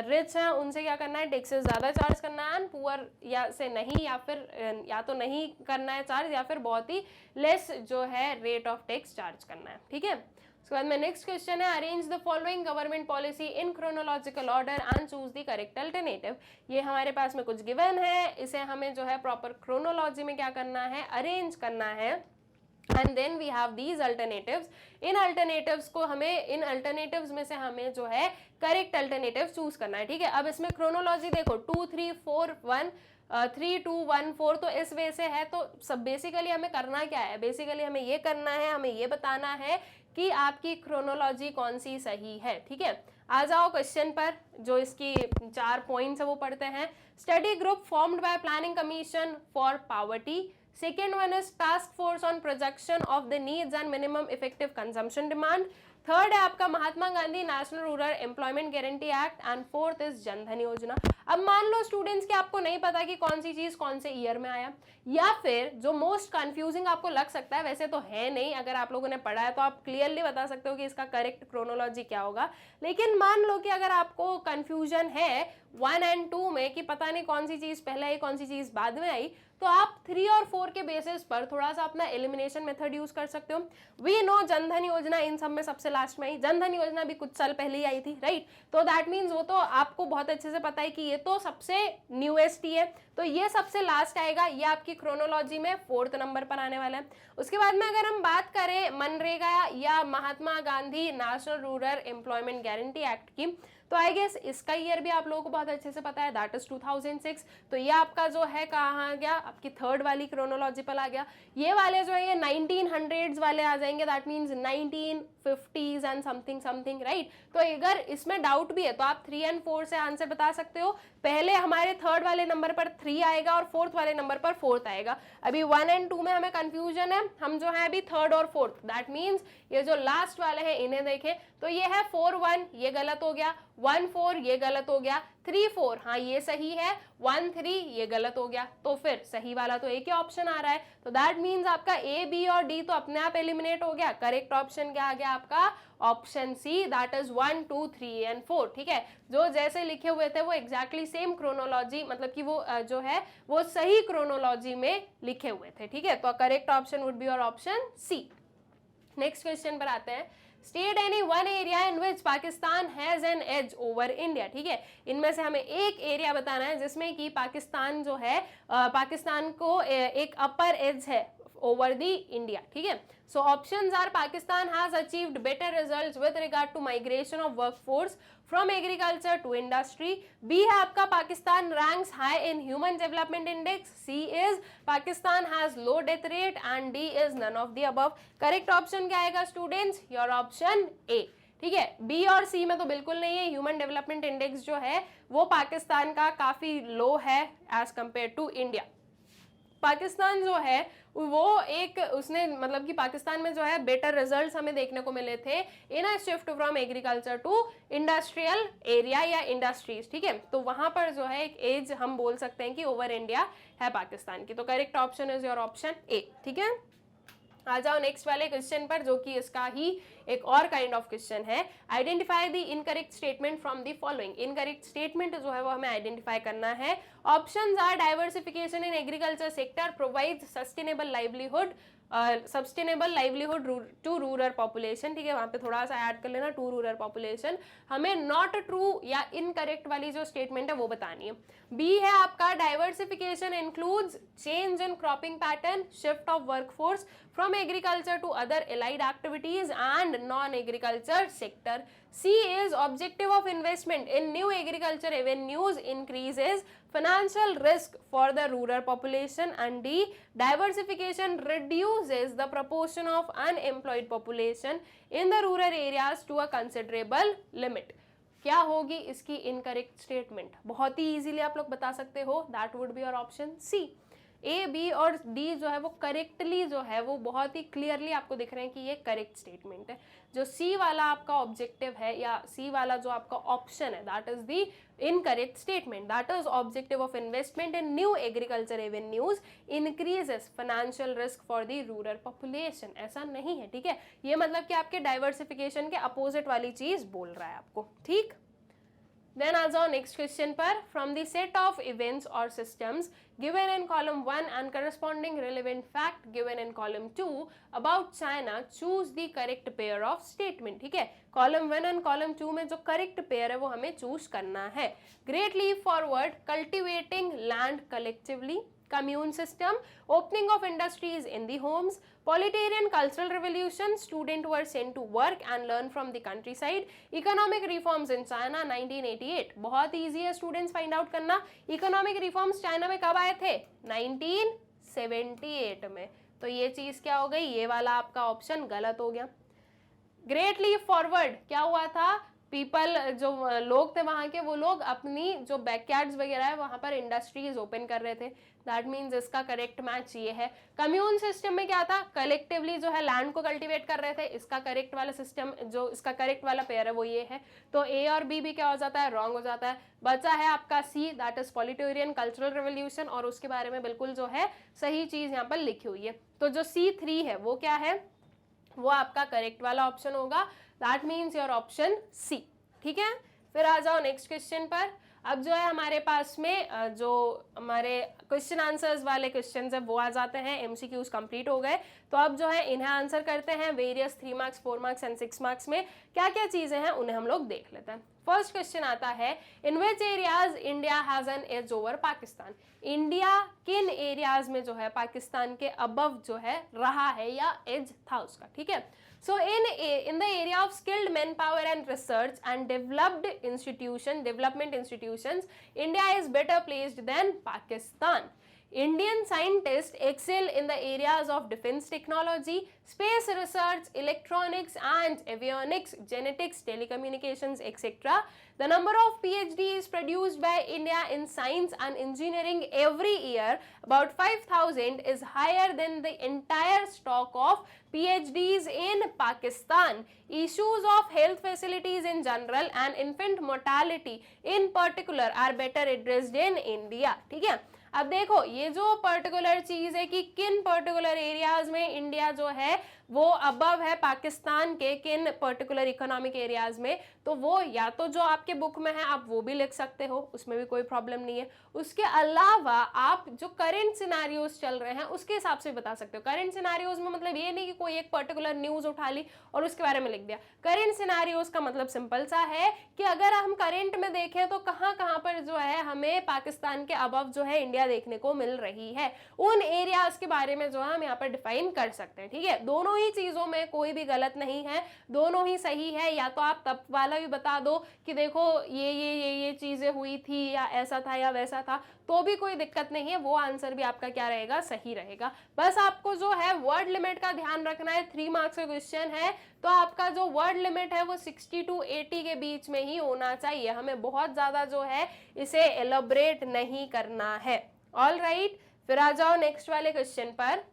रिच हैं उनसे क्या करना है, टैक्सेस ज़्यादा चार्ज करना है, एंड पुअर या से नहीं, या फिर या तो नहीं करना है चार्ज या फिर बहुत ही लेस जो है रेट ऑफ टैक्स चार्ज करना है। ठीक है, उसके बाद में नेक्स्ट क्वेश्चन है, arrange the following government policy in chronological order and choose the correct alternative. ये हमारे पास में कुछ गिवन है, इसे हमें जो है प्रॉपर क्रोनोलॉजी में क्या करना है, अरेंज करना है, and then we have these alternatives. इन अल्टरनेटिव्स को हमें, इन अल्टरनेटिव्स में से हमें जो है करेक्ट अल्टरनेटिव चूज करना है। ठीक है, अब इसमें क्रोनोलॉजी देखो 2 3 4 1 3 2 1 4, तो इस वे से है। तो सब बेसिकली हमें करना क्या है, बेसिकली हमें ये करना है, हमें ये बताना है कि आपकी क्रोनोलॉजी कौन सी सही है। ठीक है, आ जाओ क्वेश्चन पर, जो इसकी 4 पॉइंट्स है वो पढ़ते हैं। Study group formed by planning commission for poverty, second one is task force on projection of the needs and minimum effective consumption demand, third है आपका Mahatma Gandhi national rural employment guarantee act, and fourth is Jan Dhan योजना। अब मान लो students कि आपको नहीं पता कि कौन सी चीज कौन से ईयर में आया, या फिर जो मोस्ट कंफ्यूजिंग आपको लग सकता है, वैसे तो है नहीं, अगर आप लोगों ने पढ़ा है तो आप क्लियरली बता सकते हो कि इसका करेक्ट क्रोनोलॉजी क्या होगा। लेकिन मान लो कि अगर आपको कंफ्यूजन है 1 और 2 में कि पता नहीं कौन सी चीज पहले आई कौन सी चीज बाद में आई, तो आप 3 और 4 के बेसिस पर थोड़ा सा अपना एलिमिनेशन मेथड यूज कर सकते हो। वी नो जनधन योजना इन सब में सबसे लास्ट में आई, जनधन योजना भी कुछ साल पहले ही आई थी, राइट। तो दैट मीन्स वो तो आपको बहुत अच्छे से पता है कि ये तो सबसे न्यूएस्ट ही है, तो ये सबसे लास्ट आएगा, ये आपकी क्रोनोलॉजी में 4th नंबर पर आने वाला है। उसके बाद में अगर हम बात करें मनरेगा या Mahatma Gandhi national rural employment guarantee act की, तो आई गेस इसका ईयर भी आप लोगों को बहुत अच्छे से पता है, दैट इज 2006। तो ये आपका जो है कहाँ आ गया, आपकी 3rd वाली क्रोनोलॉजी पर आ गया। ये वाले जो है ये 1900s वाले आ जाएंगे, that means 1950s and something something, right. तो अगर इसमें डाउट भी है तो आप 3 और 4 से आंसर बता सकते हो। पहले हमारे 3rd वाले नंबर पर 3 आएगा और 4th वाले नंबर पर 4th आएगा। अभी 1 और 2 में हमें कंफ्यूजन है, हम जो है अभी 3rd और 4th, दैट मीन्स ये जो लास्ट वाले हैं इन्हें देखें तो ये है 4-1, ये गलत हो गया, 1-4 ये गलत हो गया, 3-4 हाँ ये सही है, 1-3 ये गलत हो गया। तो फिर सही वाला तो एक ही ऑप्शन आ रहा है, तो दैट मीन्स आपका ए बी और डी तो अपने आप एलिमिनेट हो गया। करेक्ट ऑप्शन क्या आ गया आपका, ऑप्शन सी, दैट इज 1 2 3 और 4। ठीक है, जो जैसे लिखे हुए थे वो एग्जैक्टली सेम क्रोनोलॉजी, मतलब कि वो जो है वो सही क्रोनोलॉजी में लिखे हुए थे। ठीक है, तो correct option would be your option C. Next question पर आते हैं। State any one area in which Pakistan has an edge over India. ठीक है, इनमें से हमें एक एरिया बताना है जिसमें कि पाकिस्तान जो है पाकिस्तान को एक अपर एज है ओवर द इंडिया। ठीक है, so options are Pakistan has achieved better results with regard to migration of workforce from agriculture to industry, B है आपका Pakistan ranks high in human development index, C is Pakistan has low death rate, and D is none of the above. Correct option क्या आएगा students, your option A. ठीक है, B और सी में तो बिल्कुल नहीं है, ह्यूमन डेवलपमेंट इंडेक्स जो है वो पाकिस्तान का काफी लो है as compare to India. Pakistan जो है वो एक उसने मतलब कि पाकिस्तान में जो है बेटर रिजल्ट्स हमें देखने को मिले थे in a shift from agriculture to industrial area या इंडस्ट्रीज, ठीक है। तो वहां पर जो है एक एज हम बोल सकते हैं कि ओवर इंडिया है पाकिस्तान की। तो correct option is your option A, ठीक है। आ जाओ नेक्स्ट वाले क्वेश्चन पर, जो कि इसका ही एक और काइंड ऑफ क्वेश्चन है। Identify the incorrect statement from the following. Incorrect statement जो है वो हमें आइडेंटिफाई करना है। Options are diversification in agriculture sector provides sustainable livelihood to rural population, ठीक है। वहां पे थोड़ा सा ऐड कर लेना, टू रूरल पॉपुलेशन। हमें नॉट ट्रू या इनकरेक्ट वाली जो स्टेटमेंट है वो बतानी है। बी है आपका diversification includes change in cropping pattern, shift of workforce from agriculture to other allied activities and non-agriculture sector. C is objective of investment in new agriculture avenues increases financial risk for the rural population. And D, diversification reduces the proportion of unemployed population in the rural areas to a considerable limit. क्या होगी इसकी incorrect statement? बहुत ही easily आप लोग बता सकते हो, that would be your option C. A, B और डी जो है वो करेक्टली जो है वो बहुत ही क्लियरली आपको दिख रहे हैं कि ये करेक्ट स्टेटमेंट है। जो सी वाला आपका ऑब्जेक्टिव है या सी वाला जो आपका ऑप्शन है, that is the incorrect statement. That is objective of investment in new agriculture avenues increases financial risk for the rural population. ऐसा नहीं है, ठीक है। ये मतलब कि आपके डाइवर्सिफिकेशन के अपोजिट वाली चीज बोल रहा है आपको, ठीक। Then आ जाओ नेक्स्ट क्वेश्चन पर। From the set of events और systems given in column 1 and corresponding relevant fact given in column 2 about China, choose the correct pair of statement, ठीक है। column 1 and column 2 में जो correct pair है वो हमें choose करना है। Great leap forward, cultivating land collectively, commune system, opening of industries in the homes, Politarian cultural revolution, students were sent to work and learn from the countryside, economic reforms in China 1988। बहुत easy है students find out करना। economic reforms China में कब आए थे? 1978 में। तो ये चीज क्या हो गई? ये वाला आपका ऑप्शन गलत हो गया। ग्रेट लीप फॉरवर्ड क्या हुआ था? पीपल जो लोग थे वहां के, वो लोग अपनी जो बैकयार्ड्स वगैरह है वहां पर इंडस्ट्रीज ओपन कर रहे थे। दैट मीन्स इसका करेक्ट मैच ये है। कम्यून सिस्टम में क्या था? कलेक्टिवली जो है लैंड को कल्टीवेट कर रहे थे। इसका करेक्ट वाला सिस्टम, जो इसका करेक्ट वाला पेयर है वो ये है। तो ए और बी भी क्या हो जाता है? रॉन्ग हो जाता है। बचा है आपका सी, दैट इज पॉलिटेरियन कल्चरल रेवोल्यूशन, और उसके बारे में बिल्कुल जो है सही चीज यहाँ पर लिखी हुई है। तो जो C3 है वो क्या है? वो आपका करेक्ट वाला ऑप्शन होगा। That means your option C, ठीक है। फिर आ जाओ नेक्स्ट क्वेश्चन पर। अब जो है हमारे पास में जो हमारे क्वेश्चन आंसर्स वाले क्वेश्चंस है वो आ जाते हैं। एमसीक्यूज कंप्लीट हो गए, तो अब जो है इन्हें आंसर करते हैं। Various 3 marks, 4 marks and 6 marks में क्या क्या चीजें हैं उन्हें हम लोग देख लेते हैं। फर्स्ट क्वेश्चन आता है, in which areas India has an edge over Pakistan. India किन एरियाज में जो है पाकिस्तान के अबव जो है रहा है या एज था उसका, ठीक है। So in the area of skilled manpower and research and development institutions, India is better placed than Pakistan. Indian scientists excel in the areas of defense technology, space research, electronics and avionics, genetics, telecommunications, etc. The number of PhDs produced by India in science and engineering every year, about 5,000, is higher than the entire stock of PhDs in Pakistan. Issues of health facilities in general and infant mortality in particular are better addressed in India, ठीक है। अब देखो ये जो particular चीज है कि किन पर्टिकुलर एरियाज में इंडिया जो है वो अबव है पाकिस्तान के, किन पर्टिकुलर इकोनॉमिक एरियाज में, तो वो या तो जो आपके बुक में है आप वो भी लिख सकते हो, उसमें भी कोई प्रॉब्लम नहीं है। उसके अलावा आप जो करेंट सिनारियोज चल रहे हैं उसके हिसाब से बता सकते हो। करेंट सिनारियोज में मतलब ये नहीं कि कोई एक पर्टिकुलर न्यूज उठा ली और उसके बारे में लिख दिया। करेंट सिनारियोज का मतलब सिंपल सा है कि अगर हम करेंट में देखें तो कहाँ कहाँ पर जो है हमें पाकिस्तान के अबव जो है इंडिया देखने को मिल रही है, उन एरियाज के बारे में जो है हम यहाँ पर डिफाइन कर सकते हैं, ठीक है। दोनों ही चीजों में कोई भी गलत नहीं है, दोनों ही सही है। या तो आप तब वाला भी बता दो कि देखो ये चीजें हुई थी या ऐसा था या वैसा था, तो भी कोई दिक्कत नहीं है, वो आंसर भी आपका क्या रहेगा? सही रहेगा। बस आपको जो है वर्ड लिमिट का ध्यान रखना है। 3 मार्क्स का क्वेश्चन है तो आपका जो वर्ड लिमिट है वो 60 to 80 के बीच में ही होना चाहिए। हमें बहुत ज्यादा जो है इसे एलोबरेट नहीं करना है। ऑल राइट, फिर आ जाओ नेक्स्ट वाले क्वेश्चन पर,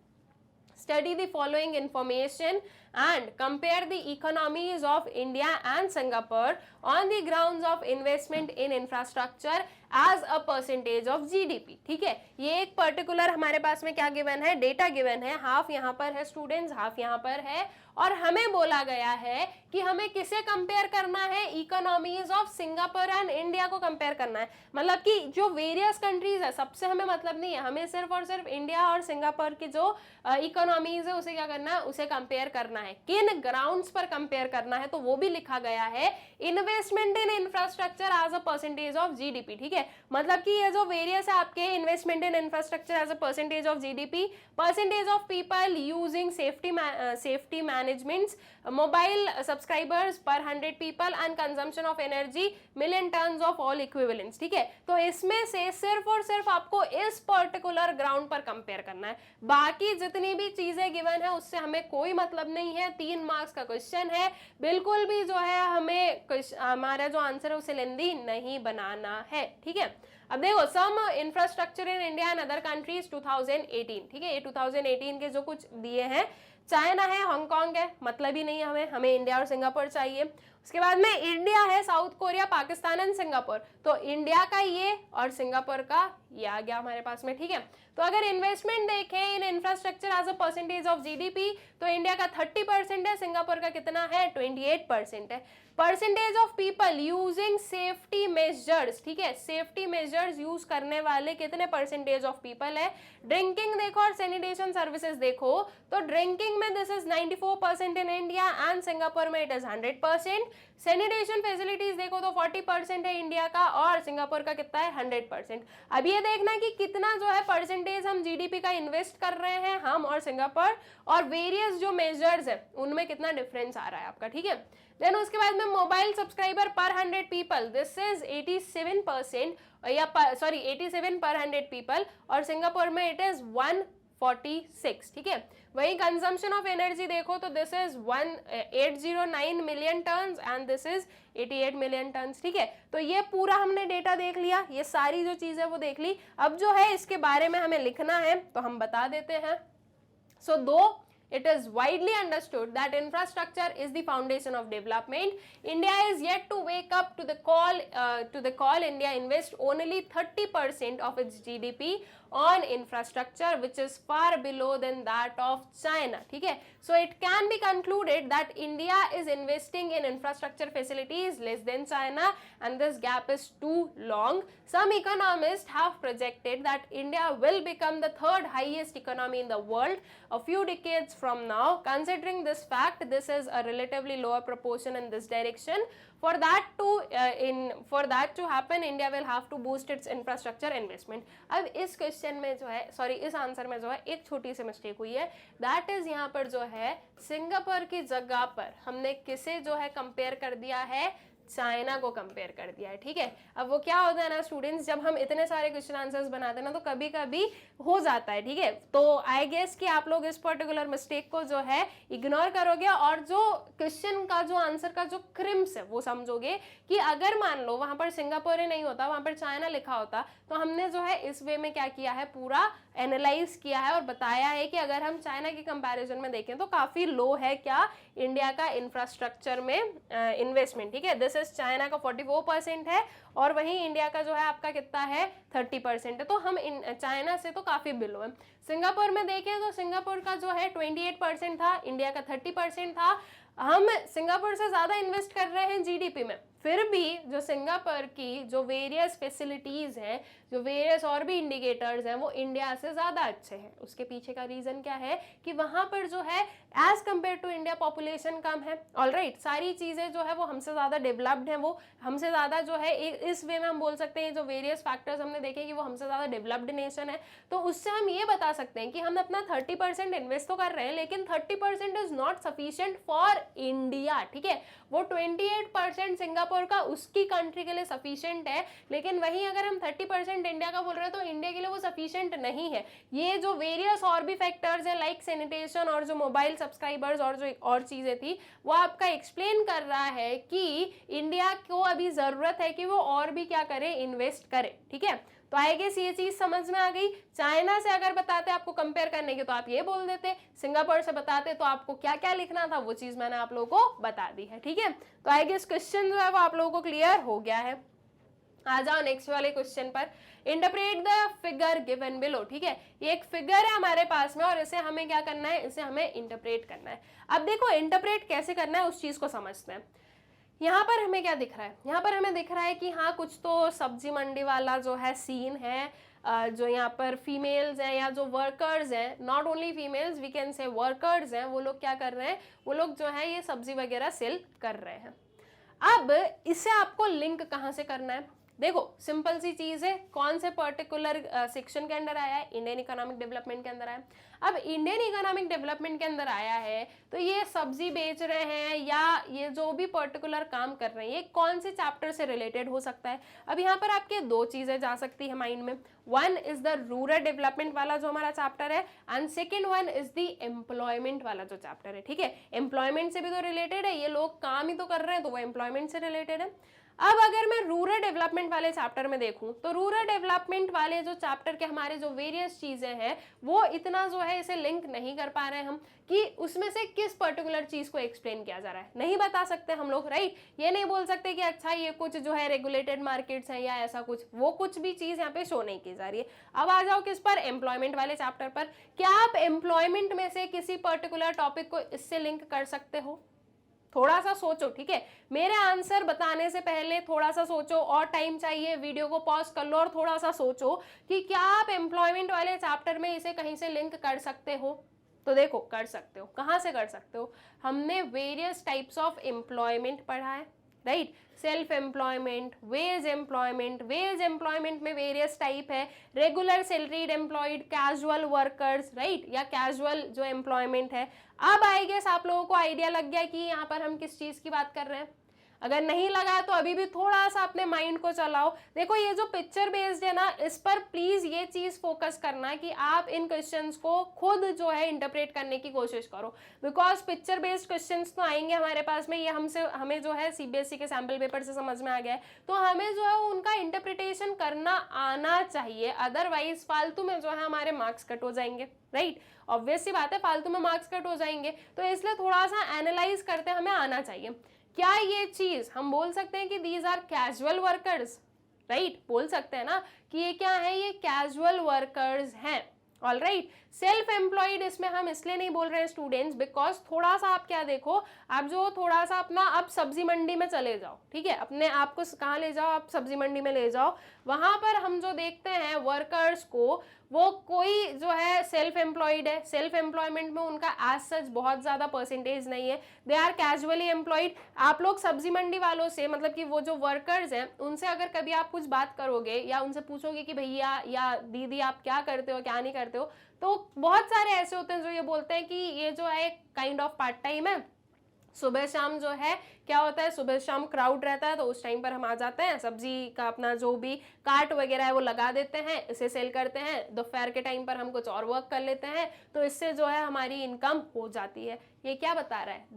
study the following information and compare the economies of India and Singapore on the grounds of investment in infrastructure as a percentage of GDP। ठीक है, ये एक पर्टिकुलर हमारे पास में क्या गिवन है, डेटा गिवन है, हाफ यहाँ पर है स्टूडेंट्स, हाफ यहाँ पर है, और हमें बोला गया है कि हमें किसे कंपेयर करना है, economies of Singapore and India को कंपेयर करना है। मतलब कि जो वेरियस कंट्रीज है सबसे हमें मतलब नहीं है, हमें सिर्फ और सिर्फ इंडिया और सिंगापुर की जो इकोनॉमीज है उसे क्या करना है, उसे कंपेयर करना है। किन ग्राउंड्स पर कंपेयर करना है, तो वो भी लिखा गया है, investment in infrastructure as a percentage of GDP. ठीक है, मतलब कि ये जो वेरियस है आपके, investment in infrastructure as a percentage of GDP, percentage of people using safety managements, mobile subscribers per 100 people and consumption of energy million tons of all equivalents. ठीक है, तो इसमें से सिर्फ और सिर्फ आपको इस पर्टिकुलर ग्राउंड पर कंपेयर करना है, बाकी जितनी भी चीजें गिवन है उससे हमें कोई मतलब नहीं है। 3 मार्क्स का क्वेश्चन है, बिल्कुल भी जो है हमें हमारा जो आंसर है उसे लेंदी नहीं बनाना है। ठीक है, अब देखो some infrastructure in India and other countries 2018। ठीक है, ये 2018 के जो कुछ दिए हैं, चाइना है, हांगकांग है, मतलब ही नहीं है हमें इंडिया और सिंगापुर चाहिए। उसके बाद में इंडिया है, south Korea, Pakistan and Singapore, तो इंडिया का ये और सिंगापुर का ये आ गया हमारे पास में। ठीक है, तो अगर इन्वेस्टमेंट देखें in infrastructure as a percentage of GDP, तो इंडिया का 30% है, सिंगापुर का कितना है, 28% है। Percentage of people using safety measures, ठीक है, सेफ्टी मेजर्स यूज करने वाले कितने परसेंटेज ऑफ पीपल है। ड्रिंकिंग देखो और सैनिटेशन सर्विसेज देखो, तो ड्रिंकिंग में this is 94% in India and Singapore में इट इज 100%। सैनिटेशन फैसिलिटीज देखो तो 40% है इंडिया का और सिंगापुर का कितना है, 100%। अब ये देखना कि कितना जो है परसेंटेज हम जीडीपी का इन्वेस्ट कर रहे हैं हम और सिंगापुर, और वेरियस जो मेजर्स है उनमें कितना डिफरेंस आ रहा है आपका। ठीक है, देन उसके बाद में मोबाइल सब्सक्राइबर पर 100 पीपल, दिस इज 87% या 87 पर 100 पीपल, और सिंगापुर में इट इज 146। ठीक है, वही कंजम्पशन ऑफ एनर्जी देखो तो this is 809 million tons and this is 88 million turns. ठीक है, तो ये पूरा हमने डेटा देख लिया, ये सारी जो चीजें वो देख ली। अब जो है इसके बारे में हमें लिखना है तो हम बता देते हैं। सो दो it is widely understood that infrastructure is the foundation of development, India is yet to wake up to the call India invest only 30% of its GDP on infrastructure, which is far below than that of China. ठीक है, so it can be concluded that India is investing in infrastructure facilities less than China and this gap is too long. Some economists have projected that India will become the 3rd highest economy in the world a few decades from now. Considering this fact, this is a relatively lower proportion in this direction. For that to happen, India will have to boost its infrastructure investment. अब इस question में जो है, sorry इस answer में जो है एक छोटी सी मिस्टेक हुई है, दैट इज यहाँ पर जो है सिंगापुर की जगह पर हमने किसे जो है कंपेयर कर दिया है, चाइना को कंपेयर कर दिया है। ठीक है, अब वो क्या होता है ना स्टूडेंट्स, जब हम इतने सारे क्वेश्चन आंसर्स बनाते हैं ना तो कभी कभी हो जाता है। ठीक है, तो आई गेस कि आप लोग इस पर्टिकुलर मिस्टेक को जो है इग्नोर करोगे और जो क्वेश्चन का जो आंसर का जो क्रिम्स है वो समझोगे कि अगर मान लो वहां पर सिंगापुर ही नहीं होता, वहां पर चाइना लिखा होता, तो हमने जो है इस वे में क्या किया है, पूरा एनालाइज किया है और बताया है कि अगर हम चाइना के कंपैरिजन में देखें तो काफी लो है क्या इंडिया का इंफ्रास्ट्रक्चर में इन्वेस्टमेंट। ठीक है, दिस इज चाइना का 44% है और वहीं इंडिया का जो है आपका कितना है, 30% है, तो हम चाइना से तो काफी बिलो है। सिंगापुर में देखें तो सिंगापुर का जो है 28% था, इंडिया का 30% था। हम सिंगापुर से ज्यादा इन्वेस्ट कर रहे हैं जीडीपी में, फिर भी जो सिंगापुर की जो वेरियस फैसिलिटीज हैं, जो वेरियस और भी इंडिकेटर्स हैं, वो इंडिया से ज़्यादा अच्छे हैं। उसके पीछे का रीज़न क्या है कि वहाँ पर जो है as compare to India population कम है। ऑलराइट, सारी चीज़ें जो है वो हमसे ज़्यादा डेवलप्ड हैं, वो हमसे ज़्यादा जो है इस वे में हम बोल सकते हैं जो वेरियस फैक्टर्स हमने देखे कि वो हमसे ज़्यादा डेवलप्ड नेशन है। तो उससे हम ये बता सकते हैं कि हम अपना 30% इन्वेस्ट तो कर रहे हैं, लेकिन 30% is not sufficient for India. ठीक है, वो 28% सिंगापुर का उसकी कंट्री के लिए सफिशिएंट है, लेकिन वहीं अगर हम 30% इंडिया का बोल रहे हैं तो इंडिया के लिए वो सफिशिएंट नहीं है। ये जो वेरियस और भी फैक्टर्स है लाइक सैनिटेशन और जो मोबाइल सब्सक्राइबर्स और जो और चीजें थी वो आपका एक्सप्लेन कर रहा है कि इंडिया को अभी जरूरत है कि वो और भी क्या करे, इन्वेस्ट करे। ठीक है, तो आई गेस ये चीज समझ में आ गई। चाइना से अगर बताते आपको कंपेयर करने की तो आप ये बोल देते, सिंगापुर से बताते तो आपको क्या क्या लिखना था वो चीज मैंने आप लोगों को बता दी है, ठीक है। तो आई गेस क्वेश्चन जो है वो आप लोगों को क्लियर हो गया है। आ जाओ नेक्स्ट वाले क्वेश्चन पर। Interpret the figure given below, ठीक है। ये एक फिगर है हमारे पास में और इसे हमें क्या करना है, इसे हमें इंटरप्रेट करना है। अब देखो इंटरप्रेट कैसे करना है उस चीज को समझते हैं। यहाँ पर हमें क्या दिख रहा है, यहाँ पर हमें दिख रहा है कि हाँ कुछ तो सब्जी मंडी वाला जो है सीन है, जो यहाँ पर फीमेल्स हैं या जो वर्कर्स हैं, not only females we can say workers हैं, वो लोग क्या कर रहे हैं, वो लोग जो है ये सब्जी वगैरह सेल कर रहे हैं। अब इसे आपको लिंक कहाँ से करना है, देखो सिंपल सी चीज है, कौन से पर्टिकुलर सेक्शन के अंदर आया है, इंडियन इकोनॉमिक डेवलपमेंट के अंदर आया है। अब इंडियन इकोनॉमिक डेवलपमेंट के अंदर आया है तो ये सब्जी बेच रहे हैं या ये जो भी पर्टिकुलर काम कर रहे हैं ये कौन से चैप्टर से रिलेटेड हो सकता है। अब यहाँ पर आपके दो चीजें जा सकती है माइंड में, one is the rural development वाला जो हमारा चैप्टर है and second one is the employment वाला जो चैप्टर है, ठीक है। एम्प्लॉयमेंट से भी तो रिलेटेड है, ये लोग काम ही तो कर रहे हैं तो वो एम्प्लॉयमेंट से रिलेटेड है। अब अगर मैं रूरल डेवलपमेंट वाले चैप्टर में देखूं तो रूरल डेवलपमेंट वाले जो चैप्टर के हमारे जो वेरियस चीजें हैं वो इतना जो है इसे लिंक नहीं कर पा रहे हैं हम कि उसमें से किस पर्टिकुलर चीज को एक्सप्लेन किया जा रहा है, नहीं बता सकते हम लोग, राइट। ये नहीं बोल सकते कि अच्छा ये कुछ जो है रेगुलेटेड मार्केट्स हैं या ऐसा कुछ, वो कुछ भी चीज यहाँ पे शो नहीं की जा रही है। अब आ जाओ किस पर, एम्प्लॉयमेंट वाले चैप्टर पर। क्या आप एम्प्लॉयमेंट में से किसी पर्टिकुलर टॉपिक को इससे लिंक कर सकते हो? थोड़ा सा सोचो, ठीक है। मेरे आंसर बताने से पहले थोड़ा सा सोचो, और टाइम चाहिए, वीडियो को पॉज कर लो और थोड़ा सा सोचो कि क्या आप एम्प्लॉयमेंट वाले चैप्टर में इसे कहीं से लिंक कर सकते हो। तो देखो कर सकते हो, कहाँ से कर सकते हो, हमने वेरियस टाइप्स ऑफ एम्प्लॉयमेंट पढ़ा है, right. Self employment, veg employment, veg employment में वेरियस टाइप है, regular salaried employed, casual workers, right, या कैजुअल जो एम्प्लॉयमेंट है। अब आई गेस आप लोगों को आइडिया लग गया कि यहाँ पर हम किस चीज की बात कर रहे हैं। अगर नहीं लगा तो अभी भी थोड़ा सा अपने माइंड को चलाओ। देखो ये जो पिक्चर बेस्ड है ना, इस पर प्लीज ये चीज फोकस करना कि आप इन क्वेश्चंस को खुद जो है इंटरप्रेट करने की कोशिश करो, बिकॉज पिक्चर बेस्ड क्वेश्चंस तो आएंगे हमारे पास में, ये हमें जो है सीबीएसई के सैम्पल पेपर से समझ में आ गया है, तो हमें जो है उनका इंटरप्रिटेशन करना आना चाहिए, अदरवाइज फालतू में जो है हमारे मार्क्स कट हो जाएंगे, राइट। ऑब्वियस सी बात है, फालतू में मार्क्स कट हो जाएंगे, तो इसलिए थोड़ा सा एनालाइज करते हमें आना चाहिए। क्या ये चीज हम बोल सकते हैं कि these are casual workers, right, बोल सकते हैं ना कि ये क्या है, ये कैजुअल वर्कर्स हैं, ऑल राइट। सेल्फ एम्प्लॉयड इसमें हम इसलिए नहीं बोल रहे हैं स्टूडेंट्स, बिकॉज थोड़ा सा आप क्या देखो, आप जो थोड़ा सा अपना आप सब्जी मंडी में चले जाओ, ठीक है, अपने आप को कहाँ ले जाओ, आप सब्जी मंडी में ले जाओ, वहां पर हम जो देखते हैं वर्कर्स को, वो कोई जो है सेल्फ एम्प्लॉयड है, सेल्फ एम्प्लॉयमेंट में उनका एज सच बहुत ज्यादा परसेंटेज नहीं है, दे आर कैजुअली एम्प्लॉयड। आप लोग सब्जी मंडी वालों से, मतलब कि वो जो वर्कर्स हैं उनसे अगर कभी आप कुछ बात करोगे या उनसे पूछोगे कि भैया या दीदी आप क्या करते हो क्या नहीं करते हो, तो बहुत सारे ऐसे होते हैं जो ये बोलते हैं कि ये जो है काइंड ऑफ पार्ट टाइम है, सुबह शाम जो है क्या होता है, सुबह शाम क्राउड रहता है तो उस टाइम पर हम आ जाते हैं, सब्जी का अपना जो भी कार्ट वगैरह है वो लगा देते हैं, इसे सेल करते हैं, दोपहर के टाइम पर हम कुछ और वर्क कर लेते हैं, तो इससे जो है हमारी इनकम हो जाती है। ये क्या बता रहा है,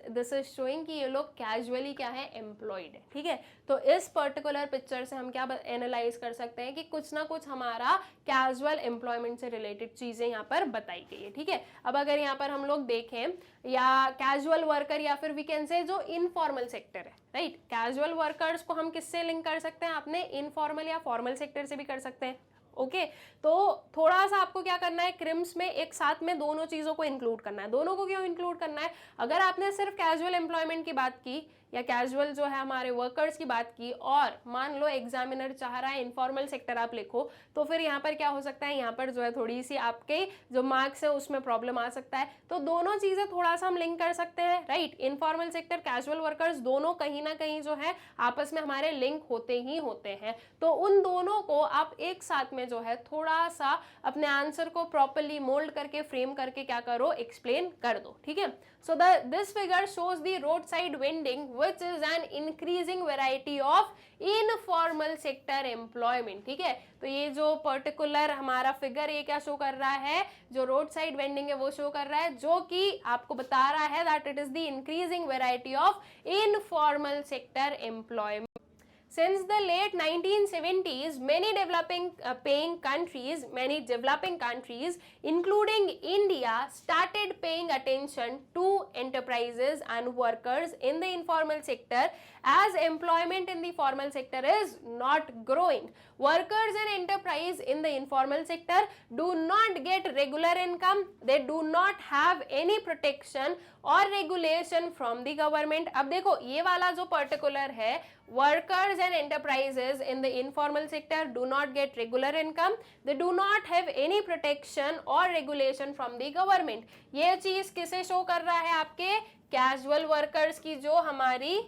दिस इज शोइंग कि ये लोग कैजुअली क्या है, एम्प्लॉयड है, ठीक है। तो इस पर्टिकुलर पिक्चर से हम क्या एनालाइज कर सकते हैं कि कुछ ना कुछ हमारा कैजुअल एम्प्लॉयमेंट से रिलेटेड चीजें यहाँ पर बताई गई है, ठीक है। अब अगर यहाँ पर हम लोग देखें, या कैजुअल वर्कर या फिर वी कैन से जो इनफॉर्मल सेक्टर है, राइट, कैजुअल वर्कर्स को हम किससे लिंक कर सकते हैं, आपने इनफॉर्मल या फॉर्मल सेक्टर से भी कर सकते हैं, ओके। तो थोड़ा सा आपको क्या करना है, क्रिम्स में एक साथ में दोनों चीजों को इंक्लूड करना है। दोनों को क्यों इंक्लूड करना है, अगर आपने सिर्फ कैजुअल एम्प्लॉयमेंट की बात की या कैजुअल जो है हमारे वर्कर्स की बात की, और मान लो एग्जामिनर चाह रहा है इनफॉर्मल सेक्टर आप लिखो, तो फिर यहाँ पर क्या हो सकता है, यहाँ पर जो है थोड़ी सी आपके जो मार्क्स है उसमें प्रॉब्लम आ सकता है। तो दोनों चीजें थोड़ा सा हम लिंक कर सकते हैं, right. Informal sector, casual workers, दोनों कहीं ना कहीं जो है आपस में हमारे लिंक होते ही होते हैं। तो उन दोनों को आप एक साथ में जो है थोड़ा सा अपने आंसर को प्रॉपरली मोल्ड करके, फ्रेम करके क्या करो, एक्सप्लेन कर दो, ठीक है। So this figure shows the roadside vending, which is an increasing variety of informal sector employment, ठीक है। तो ये जो पर्टिकुलर हमारा फिगर ये क्या शो कर रहा है, जो रोड साइड वेंडिंग है वो शो कर रहा है, जो कि आपको बता रहा है that it is the increasing variety of informal sector employment। Since the late 1970s, many developing countries, including India, started paying attention to enterprises and workers in the informal sector, as employment in the formal sector is not growing. Workers and enterprise in the informal sector do not get regular income. They do not have any protection और regulation from the government. अब देखो ये वाला जो particular है, workers and enterprises in the informal sector do not gate regular income, they do not have any protection और regulation from the government. ये चीज किसे शो कर रहा है? आपके कैजुअल वर्कर्स की जो हमारी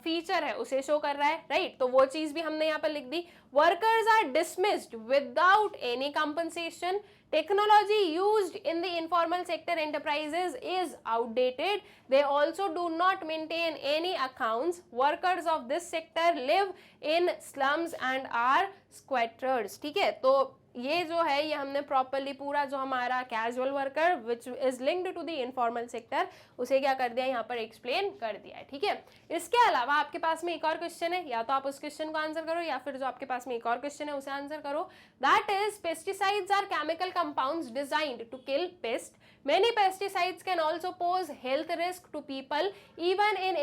फीचर है उसे शो कर रहा है, राइट. तो वो चीज भी हमने यहाँ पर लिख दी. Workers are dismissed without any compensation. Technology used in the informal sector enterprises is outdated. They also do not maintain any accounts. Workers of this sector live in slums and are squatters. ठीक है, तो ये जो है ये हमने properly पूरा जो हमारा casual worker which is linked to the informal sector उसे क्या कर दिया यहाँ पर एक्सप्लेन कर दिया है. ठीक है, इसके अलावा आपके पास में एक और क्वेश्चन है, या तो आप उस क्वेश्चन को आंसर करो या फिर जो आपके पास में एक और क्वेश्चन है उसे आंसर करो. That is pesticides are chemical compounds designed to kill pest. Many pesticides can also pose health risk to people even if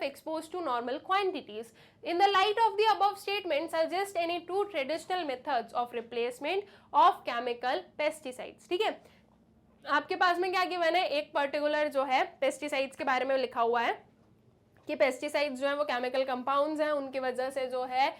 exposed to normal quantities. In the light of the above statement, suggest any two traditional methods of replacement of chemical pesticides. ठीक है, आपके पास में क्या given है? एक particular जो है पेस्टिसाइड्स के बारे में लिखा हुआ है कि पेस्टिसाइड्स जो है वो केमिकल कंपाउंड्स हैं, उनकी वजह से जो है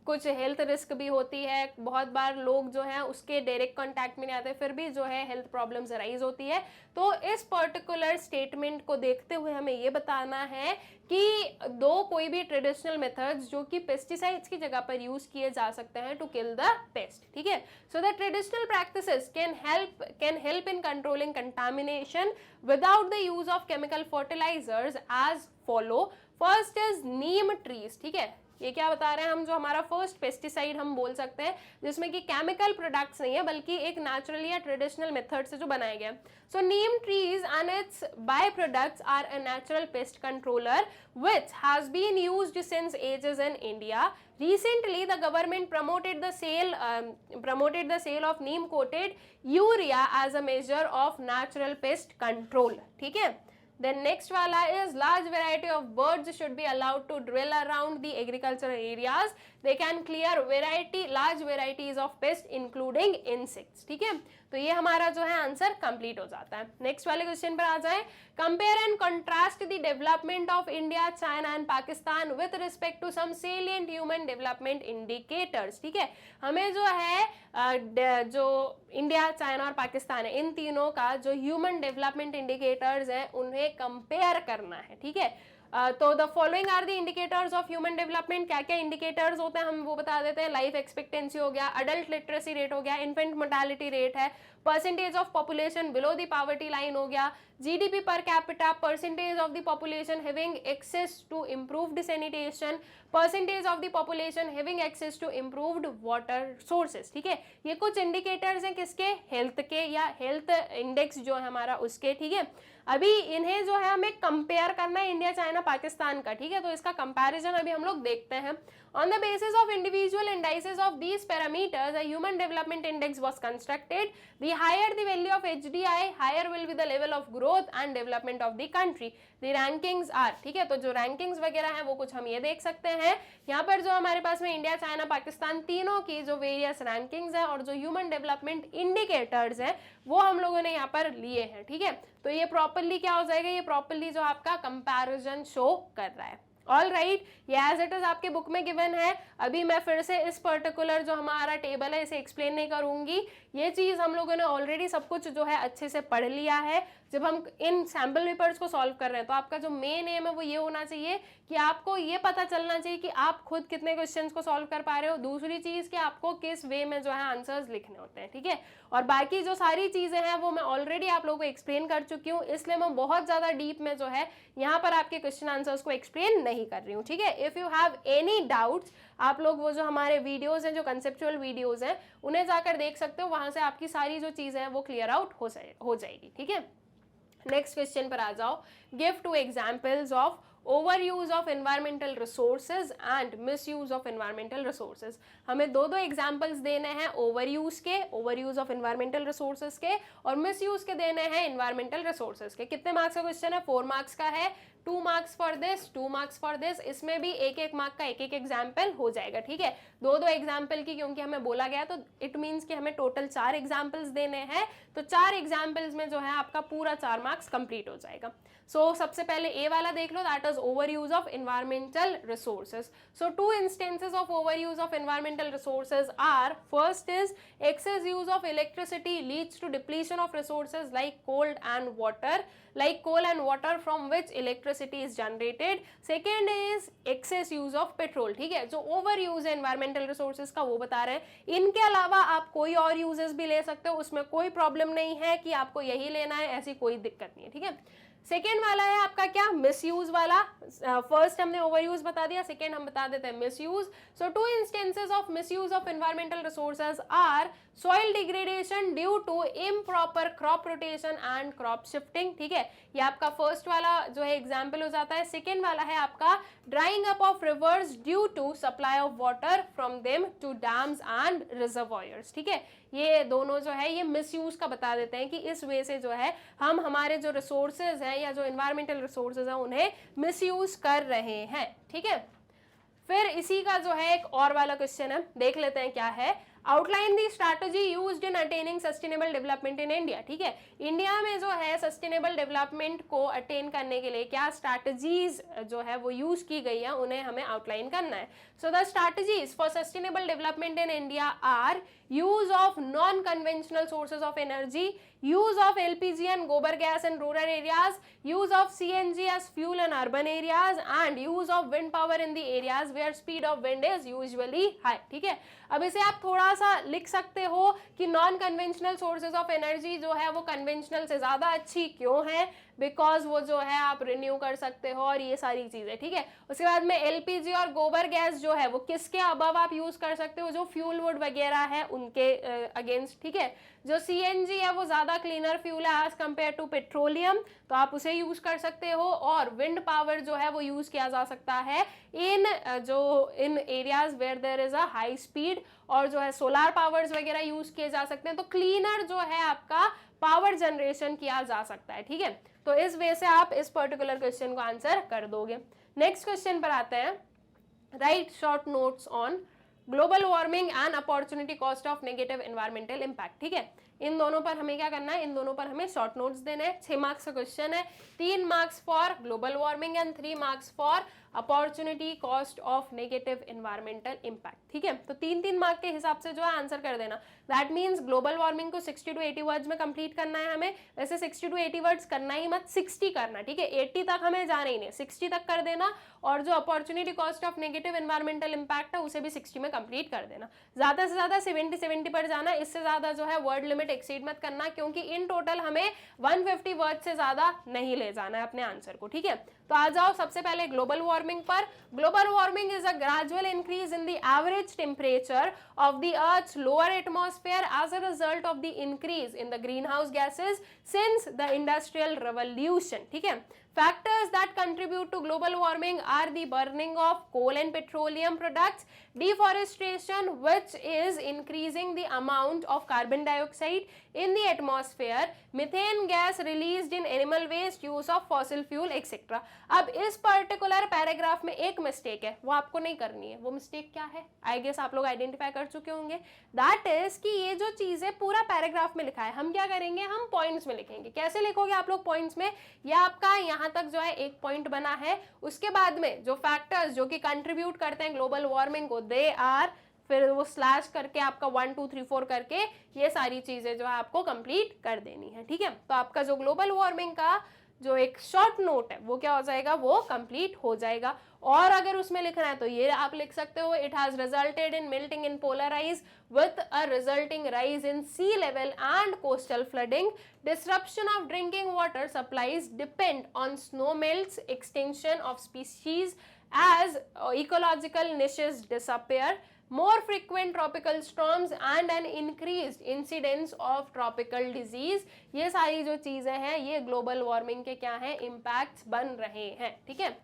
कुछ हेल्थ रिस्क भी होती है. बहुत बार लोग जो हैं उसके डायरेक्ट कांटेक्ट में नहीं आते, फिर भी जो है हेल्थ प्रॉब्लम्स अराइज होती है. तो इस पर्टिकुलर स्टेटमेंट को देखते हुए हमें ये बताना है कि दो कोई भी ट्रेडिशनल मेथड्स जो कि पेस्टिसाइड्स की जगह पर यूज किए जा सकते हैं टू किल द पेस्ट. ठीक है, so the traditional practices can help in controlling contamination without the use of chemical fertilisers as follow. First is neem trees. ठीक है, ये क्या बता रहे हैं हम, जो हमारा फर्स्ट पेस्टिसाइड हम बोल सकते हैं जिसमें कि केमिकल प्रोडक्ट्स नहीं है बल्कि एक नेचुरल या ट्रेडिशनल मेथड से जो बनाया गया. So neem trees and its by products are a natural pest controller which has been used since ages in India. Recently, the government promoted the sale of neem coated urea as a measure of natural pest control. ठीक है, then next वाला is large variety of birds should be allowed to drill around the agricultural areas. They can clear large varieties of pests including insects. ठीक है, तो ये हमारा जो है आंसर कंप्लीट हो जाता है. नेक्स्ट वाले क्वेश्चन पर आ जाए. Compare and contrast the development of India, China and Pakistan with respect to some salient human development indicators. ठीक है, हमें जो है जो इंडिया, चाइना और पाकिस्तान है, इन तीनों का जो ह्यूमन डेवलपमेंट इंडिकेटर्स हैं उन्हें कंपेयर करना है. ठीक है, तो the following are the indicators of human development. क्या क्या इंडिकेटर्स होते हैं हम वो बता देते हैं. लाइफ एक्सपेक्टेंसी हो गया, अडल्ट लिटरेसी रेट हो गया, इन्फेंट मोर्टेलिटी रेट है, percentage of population below the poverty line हो गया, GDP per capita, percentage of the population having access to improved sanitation, percentage of the population having access to improved water sources. ठीक है, ये कुछ indicators हैं किसके? Health के, या हेल्थ इंडेक्स जो है हमारा उसके. ठीक है, अभी इन्हें जो है हमें कंपेयर करना है इंडिया, चाइना, पाकिस्तान का. ठीक है, तो इसका कंपैरिजन अभी हम लोग देखते हैं. On the basis of individual indices of these parameters, a human development index was constructed. The higher the value of HDI, higher will be the level of growth and development of the country. The rankings are. ठीक है, तो जो rankings वगैरह हैं वो कुछ हम ये देख सकते हैं. यहाँ पर जो हमारे पास में इंडिया, चाइना, पाकिस्तान तीनों की जो वेरियस रैंकिंग्स हैं और जो ह्यूमन डेवलपमेंट इंडिकेटर्स हैं वो हम लोगों ने यहाँ पर लिए हैं. ठीक है, तो ये प्रॉपरली क्या हो जाएगा, ये प्रॉपरली जो आपका कंपैरिजन शो कर रहा है. ऑल राइट, ये एज इट इज आपके बुक में गिवन है. अभी मैं फिर से इस पर्टिकुलर जो हमारा टेबल है इसे एक्सप्लेन नहीं करूंगी. ये चीज़ हम लोगों ने ऑलरेडी सब कुछ जो है अच्छे से पढ़ लिया है. जब हम इन सैम्पल पेपर्स को सॉल्व कर रहे हैं तो आपका जो मेन एम है वो ये होना चाहिए कि आपको ये पता चलना चाहिए कि आप खुद कितने क्वेश्चंस को सॉल्व कर पा रहे हो. दूसरी चीज़ कि आपको किस वे में जो है आंसर्स लिखने होते हैं. ठीक है, और बाकी जो सारी चीज़ें हैं वो मैं ऑलरेडी आप लोगों को एक्सप्लेन कर चुकी हूँ, इसलिए मैं बहुत ज़्यादा डीप में जो है यहाँ पर आपके क्वेश्चन आंसर्स को एक्सप्लेन नहीं कर रही हूँ. ठीक है, if you have any doubts आप लोग वो जो हमारे वीडियोज़ हैं, जो कंसेप्चुअल वीडियोज़ हैं, उन्हें जाकर देख सकते हो. वहाँ से आपकी सारी जो चीज़ें हैं वो क्लियर आउट हो जाएगी. ठीक है, नेक्स्ट क्वेश्चन पर आ जाओ. Give 2 examples of over use of environmental resources and miss use of environmental resources. हमें दो दो एग्जाम्पल्स देने हैं over use of environmental resources के, और मिस यूज के देने हैं एनवायरमेंटल रिसोर्सेज के। कितने मार्क्स का क्वेश्चन है? 4 मार्क्स का है। 2 marks for this, 2 marks for this. इसमें भी एक एक मार्क का एक एक एग्जाम्पल हो जाएगा, ठीक है। दो दो एग्जाम्पल की क्योंकि हमें बोला गया, तो इट मीन्स कि हमें टोटल 4 एग्जाम्पल्स देने हैं, तो 4 एग्जाम्पल्स में जो है आपका पूरा 4 मार्क्स कंप्लीट हो जाएगा। सो सबसे पहले ए वाला देख लो, that is over use of environmental resources. So 2 instances of over use of environmental resources are, first is excess use of electricity leads to depletion of resources like coal and water from which electricity is generated. Second is excess use of petrol, ठीक है। जो over use है environmental resources का वो बता रहे हैं। इनके अलावा आप कोई और यूजेस भी ले सकते हो, उसमें कोई प्रॉब्लम नहीं है कि आपको यही लेना है, ऐसी कोई दिक्कत नहीं है, ठीक है। सेकेंड वाला है आपका क्या? मिसयूज वाला। फर्स्ट हमने ओवरयूज बता दिया, सेकेंड हम बता देते हैं misuse. So 2 instances of misuse of environmental resources are soil degradation due to improper crop rotation and crop shifting, ठीक है। ये आपका फर्स्ट वाला जो है एग्जाम्पल हो जाता है। सेकेंड वाला है आपका drying up of rivers due to supply of water from them to dams and reservoirs, ठीक है। ये दोनों जो है ये मिसयूज का बता देते हैं कि इस वे से जो है हम हमारे जो रिसोर्सेज हैं या जो एनवायरमेंटल रिसोर्सेज हैं उन्हें मिसयूज कर रहे हैं, ठीक है। फिर इसी का जो है एक और वाला क्वेश्चन है, देख लेते हैं क्या है। Outline the strategy used in attaining sustainable development in India, ठीक है। इंडिया में जो है सस्टेनेबल डेवलपमेंट को अटेन करने के लिए क्या स्ट्रैटेजीज जो है वो यूज की गई है, उन्हें हमें आउटलाइन करना है। So the strategies for sustainable development in India are use of non-conventional sources of energy, use of LPG and gobar gas in rural areas, use of CNG as fuel in urban areas and use of wind power in the areas where speed of wind is usually high, ठीक है। अब इसे आप थोड़ा सा लिख सकते हो कि non conventional sources of energy जो है वो कन्वेंशनल से ज्यादा अच्छी क्यों है, बिकॉज वो जो है आप रिन्यू कर सकते हो और ये सारी चीजें, ठीक है। उसके बाद में एलपीजी और गोबर गैस जो है वो किसके अबव आप यूज कर सकते हो, जो फ्यूल वुड वगैरह है उनके अगेंस्ट, ठीक है। जो सीएनजी है वो ज्यादा क्लीनर फ्यूल है एज कंपेयर टू पेट्रोलियम, तो आप उसे यूज कर सकते हो। और विंड पावर जो है वो यूज किया जा सकता है in areas where there is a high speed, और जो है सोलार पावर्स वगैरह यूज किए जा सकते हैं। तो क्लीनर जो है आपका पावर जनरेशन किया जा सकता है, ठीक है। तो इस वे से आप इस पर्टिकुलर क्वेश्चन को आंसर कर दोगे। नेक्स्ट क्वेश्चन पर आते हैं। Right short notes on global warming and opportunity cost of negative environmental impact, ठीक है। इन दोनों पर हमें क्या करना है, इन दोनों पर हमें शॉर्ट नोट्स देने हैं। 6 मार्क्स का क्वेश्चन है, 3 marks for global warming and 3 marks for opportunity cost of negative environmental impact, ठीक है। तो 3-3 मार्क के हिसाब से जो है आंसर कर देना। दैट मीन्स ग्लोबल वार्मिंग को 60 to 80 वर्ड्स में कंप्लीट करना है हमें। वैसे 60 to 80 वर्ड्स करना ही मत, 60 करना, ठीक है। 80 तक हमें जाना ही नहीं, 60 तक कर देना। और जो opportunity cost of negative environmental impact है उसे भी 60 में कंप्लीट कर देना। ज्यादा से ज्यादा 70 पर जाना, इससे ज्यादा जो है वर्ड लिमिट एक्सीड मत करना, क्योंकि इन टोटल हमें 150 वर्ड से ज्यादा नहीं ले जाना है अपने आंसर को, ठीक है। तो आ जाओ सबसे पहले ग्लोबल वार्मिंग पर। Global warming is a gradual increase in the average temperature of the earth's lower atmosphere as a result of the increase in the greenhouse gases since the industrial revolution, ठीक है। Factors that contribute to global warming are the burning of coal and petroleum products, deforestation, which is increasing the amount of carbon dioxide in the atmosphere, methane gas released in animal waste, use of fossil fuel, etc. अब इस particular paragraph में एक mistake है, वो आपको नहीं करनी है। वो मिस्टेक क्या है, आई गेस आप लोग आइडेंटिफाई कर चुके होंगे। दैट इज कि ये जो चीजें पूरा पैराग्राफ में लिखा है, हम क्या करेंगे, हम पॉइंट्स में लिखेंगे। कैसे लिखोगे आप लोग पॉइंट्स में, या आपका यहाँ तक जो है एक पॉइंट बना है, उसके बाद में जो फैक्टर्स जो कि कंट्रीब्यूट करते हैं ग्लोबल वार्मिंग को, दे आर, फिर वो स्लैश करके आपका 1 2 3 4 करके ये सारी चीजें जो है आपको कंप्लीट कर देनी है, ठीक है। तो आपका जो ग्लोबल वार्मिंग का जो एक शॉर्ट नोट है वो क्या हो जाएगा, वो कंप्लीट हो जाएगा। और अगर उसमें लिखना है तो ये आप लिख सकते हो, it has resulted in melting in polar ice with a resulting rise in sea level and coastal flooding. Disruption of drinking water supplies depend on snow melts, extinction of species as ecological niches disappear, more frequent tropical storms and an increased incidence of tropical disease. ये सारी जो चीजें हैं ये global warming के क्या हैं, impacts बन रहे हैं, ठीक है।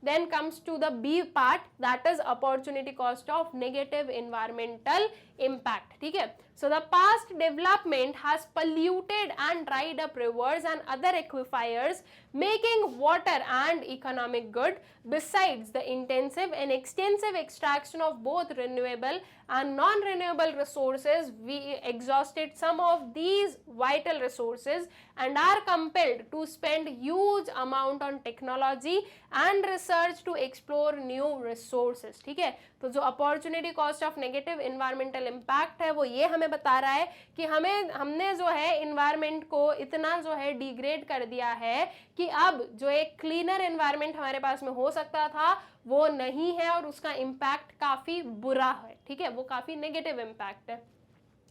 then comes to the B part, that is opportunity cost of negative environmental impact. ठीक है, so the past development has polluted and dried up rivers and other aquifers, making water and economic good. Besides the intensive and extensive extraction of both renewable and non-renewable resources, we exhausted some of these vital resources and are compelled to spend huge amount on technology and research to explore new resources. ठीक है, तो जो opportunity cost of negative environmental impact है वो ये हमें बता रहा है कि हमने जो है इन्वायरमेंट को इतना जो है डिग्रेड कर दिया है कि अब जो एक क्लीनर इन्वायरमेंट हमारे पास में हो सकता था वो नहीं है और उसका इम्पैक्ट काफी बुरा है. ठीक है, वो काफी नेगेटिव इम्पैक्ट है.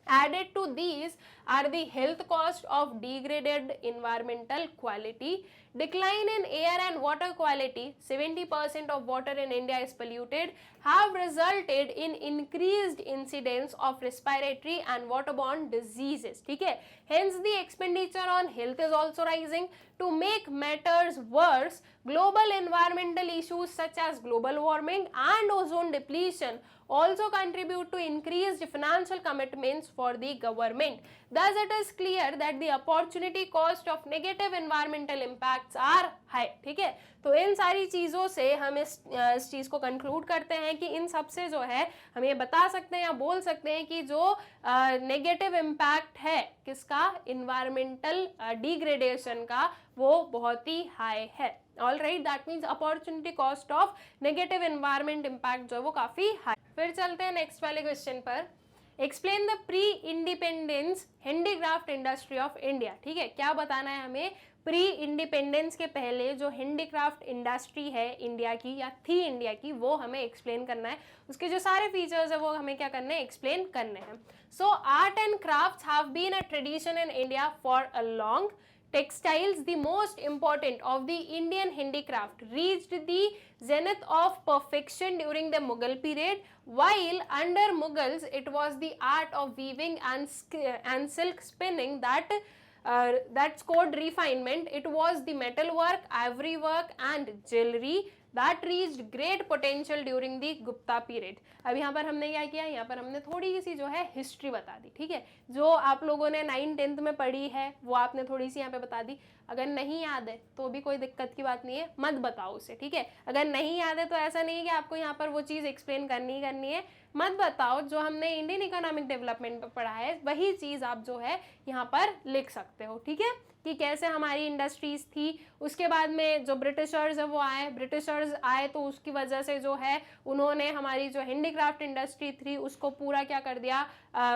Added to these are the health cost of degraded environmental quality, decline in air and water quality, 70% of water in India is polluted, have resulted in increased incidence of respiratory and waterborne diseases. ठीक है, hence the expenditure on health is also rising. To make matters worse, global environmental issues such as global warming and ozone depletion also contribute to increased financial commitments for the government. Thus, it is clear that the opportunity cost of negative environmental impacts are high. ठीक है, तो इन सारी चीज़ों से हम इस चीज़ को conclude करते हैं कि इन सब से जो है हम ये बता सकते हैं या बोल सकते हैं कि जो नेगेटिव इम्पैक्ट है किसका, इन्वायरमेंटल डिग्रेडेशन का, वो बहुत ही हाई है. All right, that means opportunity cost of negative environment impact जो है वो काफ़ी हाई. फिर चलते हैं नेक्स्ट वाले क्वेश्चन पर. Explain the pre independence handicraft industry of India. ठीक है, क्या बताना है हमें, प्री इंडिपेंडेंस के पहले जो हैंडीक्राफ्ट इंडस्ट्री है इंडिया की या थी इंडिया की, वो हमें एक्सप्लेन करना है. उसके जो सारे फीचर्स है वो हमें क्या करने हैं, एक्सप्लेन करने हैं. So art and crafts have been a tradition in India for a long. Textiles, the most important of the Indian handicraft, reached the zenith of perfection during the Mughal period. While under Mughals, it was the art of weaving and silk spinning that scored refinement. It was the metal work, ivory work, and jewelry that reached great potential during the Gupta period. अब यहाँ पर हमने क्या किया, यहाँ पर हमने थोड़ी सी जो है हिस्ट्री बता दी. ठीक है, जो आप लोगों ने 9th-10th में पढ़ी है वो आपने थोड़ी सी यहाँ पे बता दी. अगर नहीं याद है तो भी कोई दिक्कत की बात नहीं है, मत बताओ उसे. ठीक है, अगर नहीं याद है तो ऐसा नहीं है कि आपको यहाँ पर वो चीज़ एक्सप्लेन करनी है, मत बताओ. जो हमने इंडियन इकोनॉमिक डेवलपमेंट पर पढ़ा है वही चीज़ आप जो है यहाँ पर लिख सकते हो. ठीक है, कि कैसे हमारी इंडस्ट्रीज थी. उसके बाद में जो ब्रिटिशर्स है वो ब्रिटिशर्स आए तो उसकी वजह से जो है उन्होंने हमारी जो हैंडीक्राफ्ट इंडस्ट्री थी उसको पूरा क्या कर दिया,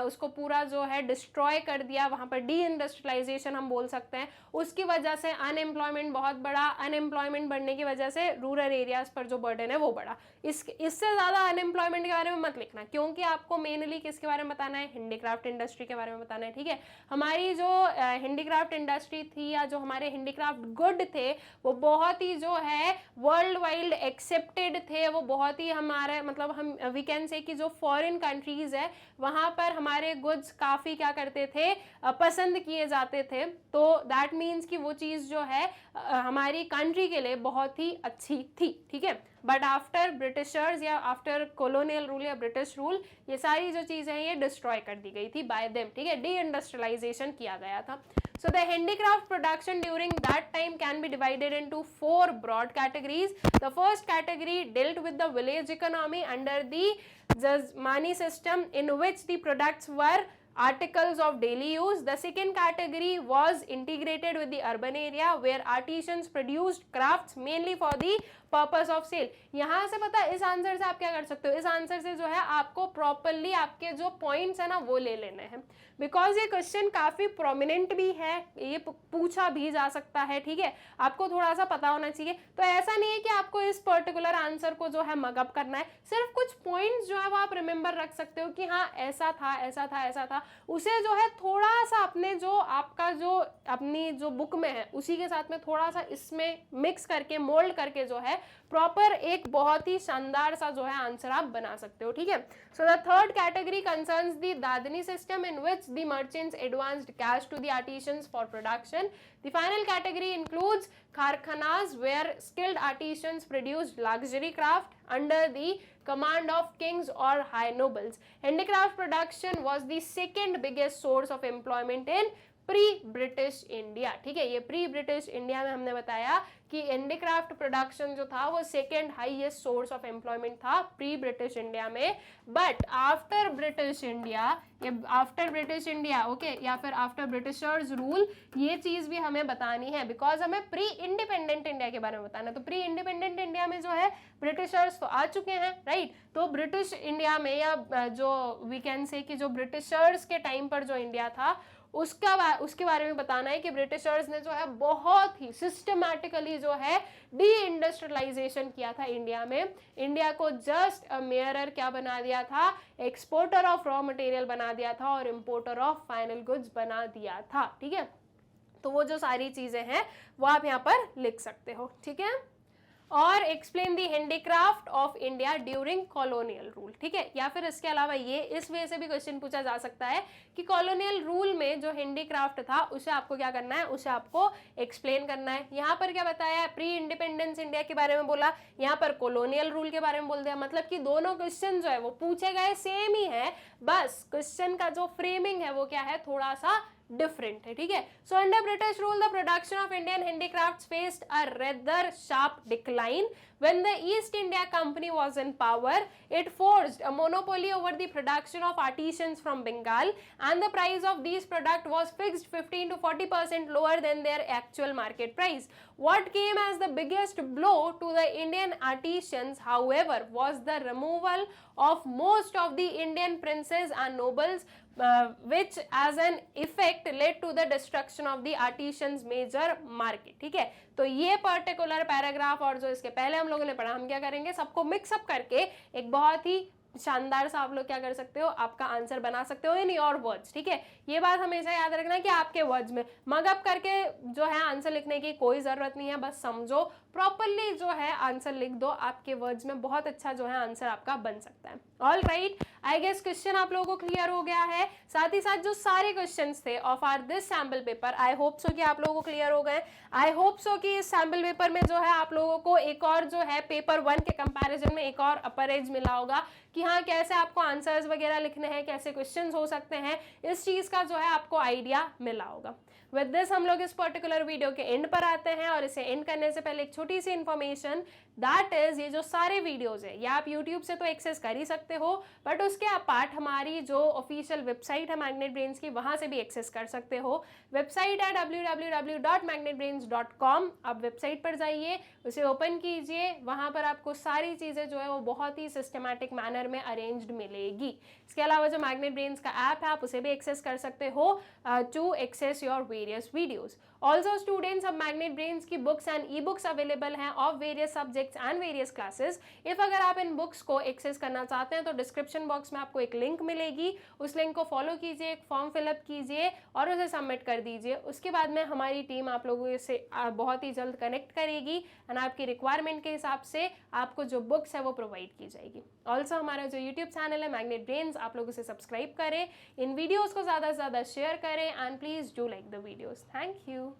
उसको पूरा जो है डिस्ट्रॉय कर दिया. वहाँ पर डी इंडस्ट्रियलाइजेशन हम बोल सकते हैं. उसकी वजह से अनएम्प्लॉयमेंट बहुत बड़ा. अनएम्प्लॉयमेंट बढ़ने की वजह से रूरल एरियाज पर जो बर्डन है वो बढ़ा. इससे ज़्यादा अनएम्प्लॉयमेंट के बारे में मत लिखना, क्योंकि आपको मेनली किसके बारे में बताना है, हैंडीक्राफ्ट इंडस्ट्री के बारे में बताना है. ठीक है, हमारी जो हैंडीक्राफ्ट इंडस्ट्री थी या जो हमारे हैंडीक्राफ्ट गुड थे वो बहुत ही जो है वर्ल्ड वाइड एक्सेप्टेड थे. वो बहुत ही हमारे मतलब हम वी कैन से कि जो फॉरेन कंट्रीज है वहाँ पर हमारे गुड्स काफ़ी क्या करते थे, पसंद किए जाते थे. तो दैट मीन्स कि वो चीज़ जो है हमारी कंट्री के लिए बहुत ही अच्छी थी. ठीक है, बट आफ्टर ब्रिटिशर्स या आफ्टर कॉलोनियल रूल या ब्रिटिश रूल ये सारी जो चीज़ें हैं ये डिस्ट्रॉय कर दी गई थी बाय देम. ठीक है, डी इंडस्ट्रियलाइजेशन किया गया था. So the handicraft production during that time can be divided into 4 broad categories. The first category dealt with the village economy under the Jasmani system, in which the products were articles of daily use. The second category was integrated with the urban area where artisans produced crafts mainly for the purpose of sale. यहाँ से पता है इस answer से आप क्या कर सकते हो, इस आंसर से जो है आपको प्रॉपरली आपके जो पॉइंट्स है ना वो ले लेने हैं, बिकॉज ये क्वेश्चन काफ़ी प्रोमिनेंट भी है, ये पूछा भी जा सकता है. ठीक है, आपको थोड़ा सा पता होना चाहिए. तो ऐसा नहीं है कि आपको इस पर्टिकुलर आंसर को जो है मगअप करना है, सिर्फ कुछ पॉइंट पॉइंट्स जो है वो आप रिमेंबर रख सकते हो कि हाँ ऐसा था ऐसा था ऐसा था, उसे जो है थोड़ा सा अपने जो आपका जो अपनी जो बुक में है उसी के साथ में थोड़ा सा इसमें मिक्स करके मोल्ड करके जो है प्रॉपर एक बहुत ही शानदार सा जो है आंसर आप बना सकते हो, ठीक है। So the third category concerns the dadni system in which the merchants advanced cash to the artisans for production. The final category includes karkhanas where skilled artisans produced luxury craft under the command of kings or high nobles. Handicraft production was the second biggest source of employment in pre British India, ठीक है। ये pre British India में हमने बताया कि handicraft production जो था वो second highest source of employment था प्री ब्रिटिश इंडिया में। But after British India, after British India okay, या फिर आफ्टर ब्रिटिशर्स रूल, ये चीज भी हमें बतानी है बिकॉज हमें प्री इंडिपेंडेंट इंडिया के बारे में बताना है। तो प्री इंडिपेंडेंट इंडिया में जो है ब्रिटिशर्स तो आ चुके हैं, राइट। तो ब्रिटिश इंडिया में या जो वी कैन से कि जो ब्रिटिशर्स के टाइम पर जो इंडिया था उसके बारे में बताना है कि ब्रिटिशर्स ने जो है बहुत ही सिस्टमैटिकली जो है डी इंडस्ट्रियलाइजेशन किया था इंडिया में। इंडिया को जस्ट अ मेयर क्या बना दिया था, एक्सपोर्टर ऑफ रॉ मटेरियल बना दिया था और इंपोर्टर ऑफ फाइनल गुड्स बना दिया था, ठीक है। तो वो जो सारी चीजें हैं वो आप यहाँ पर लिख सकते हो, ठीक है। और explain the handicraft of India during colonial rule, ठीक है। या फिर इसके अलावा ये इस वजह से भी क्वेश्चन पूछा जा सकता है कि कॉलोनियल रूल में जो हैंडीक्राफ्ट था उसे आपको क्या करना है, उसे आपको एक्सप्लेन करना है। यहाँ पर क्या बताया, प्री इंडिपेंडेंस इंडिया के बारे में बोला, यहाँ पर कॉलोनियल रूल के बारे में बोल दिया। मतलब कि दोनों क्वेश्चन जो है वो पूछे गए सेम ही है, बस क्वेश्चन का जो फ्रेमिंग है वो क्या है, थोड़ा सा डिफरेंट है, ठीक है। So under British rule the production of Indian handicrafts faced a rather sharp decline when the East India Company was in power. It forced a monopoly over the production of artisans from Bengal and the price of these products was fixed 15 to 40% lower than their actual market price. What came as the biggest blow to the Indian artisans, however, was the removal of most of the Indian princes and nobles, which as an effect led to the destruction of the artisans major market, ठीक है। तो ये particular paragraph और जो इसके पहले हम लोगों ने पढ़ा, हम क्या करेंगे, सबको मिक्सअप करके एक बहुत ही शानदार सा आप लोग क्या कर सकते हो, आपका आंसर बना सकते हो इन योर वर्ड्स, ठीक है। ये बात हमेशा याद रखना कि आपके वर्ड्स में मगअप करके जो है आंसर लिखने की कोई जरूरत नहीं है, बस समझो प्रॉपरली जो है आंसर लिख दो, आपके वर्ड्स में बहुत अच्छा जो है आंसर आपका बन सकता है। All right, I guess question आप लोगों को क्लियर हो गया है। साथ ही साथ जो सारे क्वेश्चंस थे of are this sample paper, I hope so कि आप लोगों को क्लियर हो गए। आई होप सो कि इस सैम्पल पेपर में जो है आप लोगों को एक और जो है पेपर 1 के कंपैरिजन में एक और अपर एज मिला होगा कि हाँ कैसे आपको आंसर्स वगैरह लिखने हैं, कैसे क्वेश्चंस हो सकते हैं, इस चीज का जो है आपको आइडिया मिला होगा। विद दिस हम लोग इस पर्टिकुलर वीडियो के एंड पर आते हैं और इसे एंड करने से पहले एक छोटी सी इन्फॉर्मेशन, दैट इज ये जो सारे वीडियोस है ये आप यूट्यूब से तो एक्सेस कर ही सकते हो, बट उसके अपार्ट हमारी जो ऑफिशियल वेबसाइट है मैग्नेट ब्रेन्स की, वहां से भी एक्सेस कर सकते हो। वेबसाइट है www.magnetbrains.com। आप वेबसाइट पर जाइए, उसे ओपन कीजिए, वहां पर आपको सारी चीजें जो है वो बहुत ही सिस्टमैटिक मैनर में अरेंज्ड मिलेगी। इसके अलावा जो मैग्नेट ब्रेन्स का ऐप है आप उसे भी एक्सेस कर सकते हो to access your various videos. Also students, अब मैग्नेट ब्रेन्स की books and ebooks available हैं of various subjects and various classes. If अगर आप इन बुक्स को एक्सेस करना चाहते हैं तो डिस्क्रिप्शन बॉक्स में आपको एक लिंक मिलेगी, उस लिंक को फॉलो कीजिए, एक फॉर्म फिलअप कीजिए और उसे सबमिट कर दीजिए। उसके बाद में हमारी टीम आप लोगों से बहुत ही जल्द कनेक्ट करेगी एंड आपकी रिक्वायरमेंट के हिसाब से आपको जो बुक्स है वो प्रोवाइड की जाएगी। ऑल्सो हमारा जो यूट्यूब चैनल है मैग्नेट ब्रेन्स, आप लोग उसे सब्सक्राइब करें, इन वीडियोज़ को ज़्यादा से ज़्यादा शेयर करें and please do like the videos. Thank you.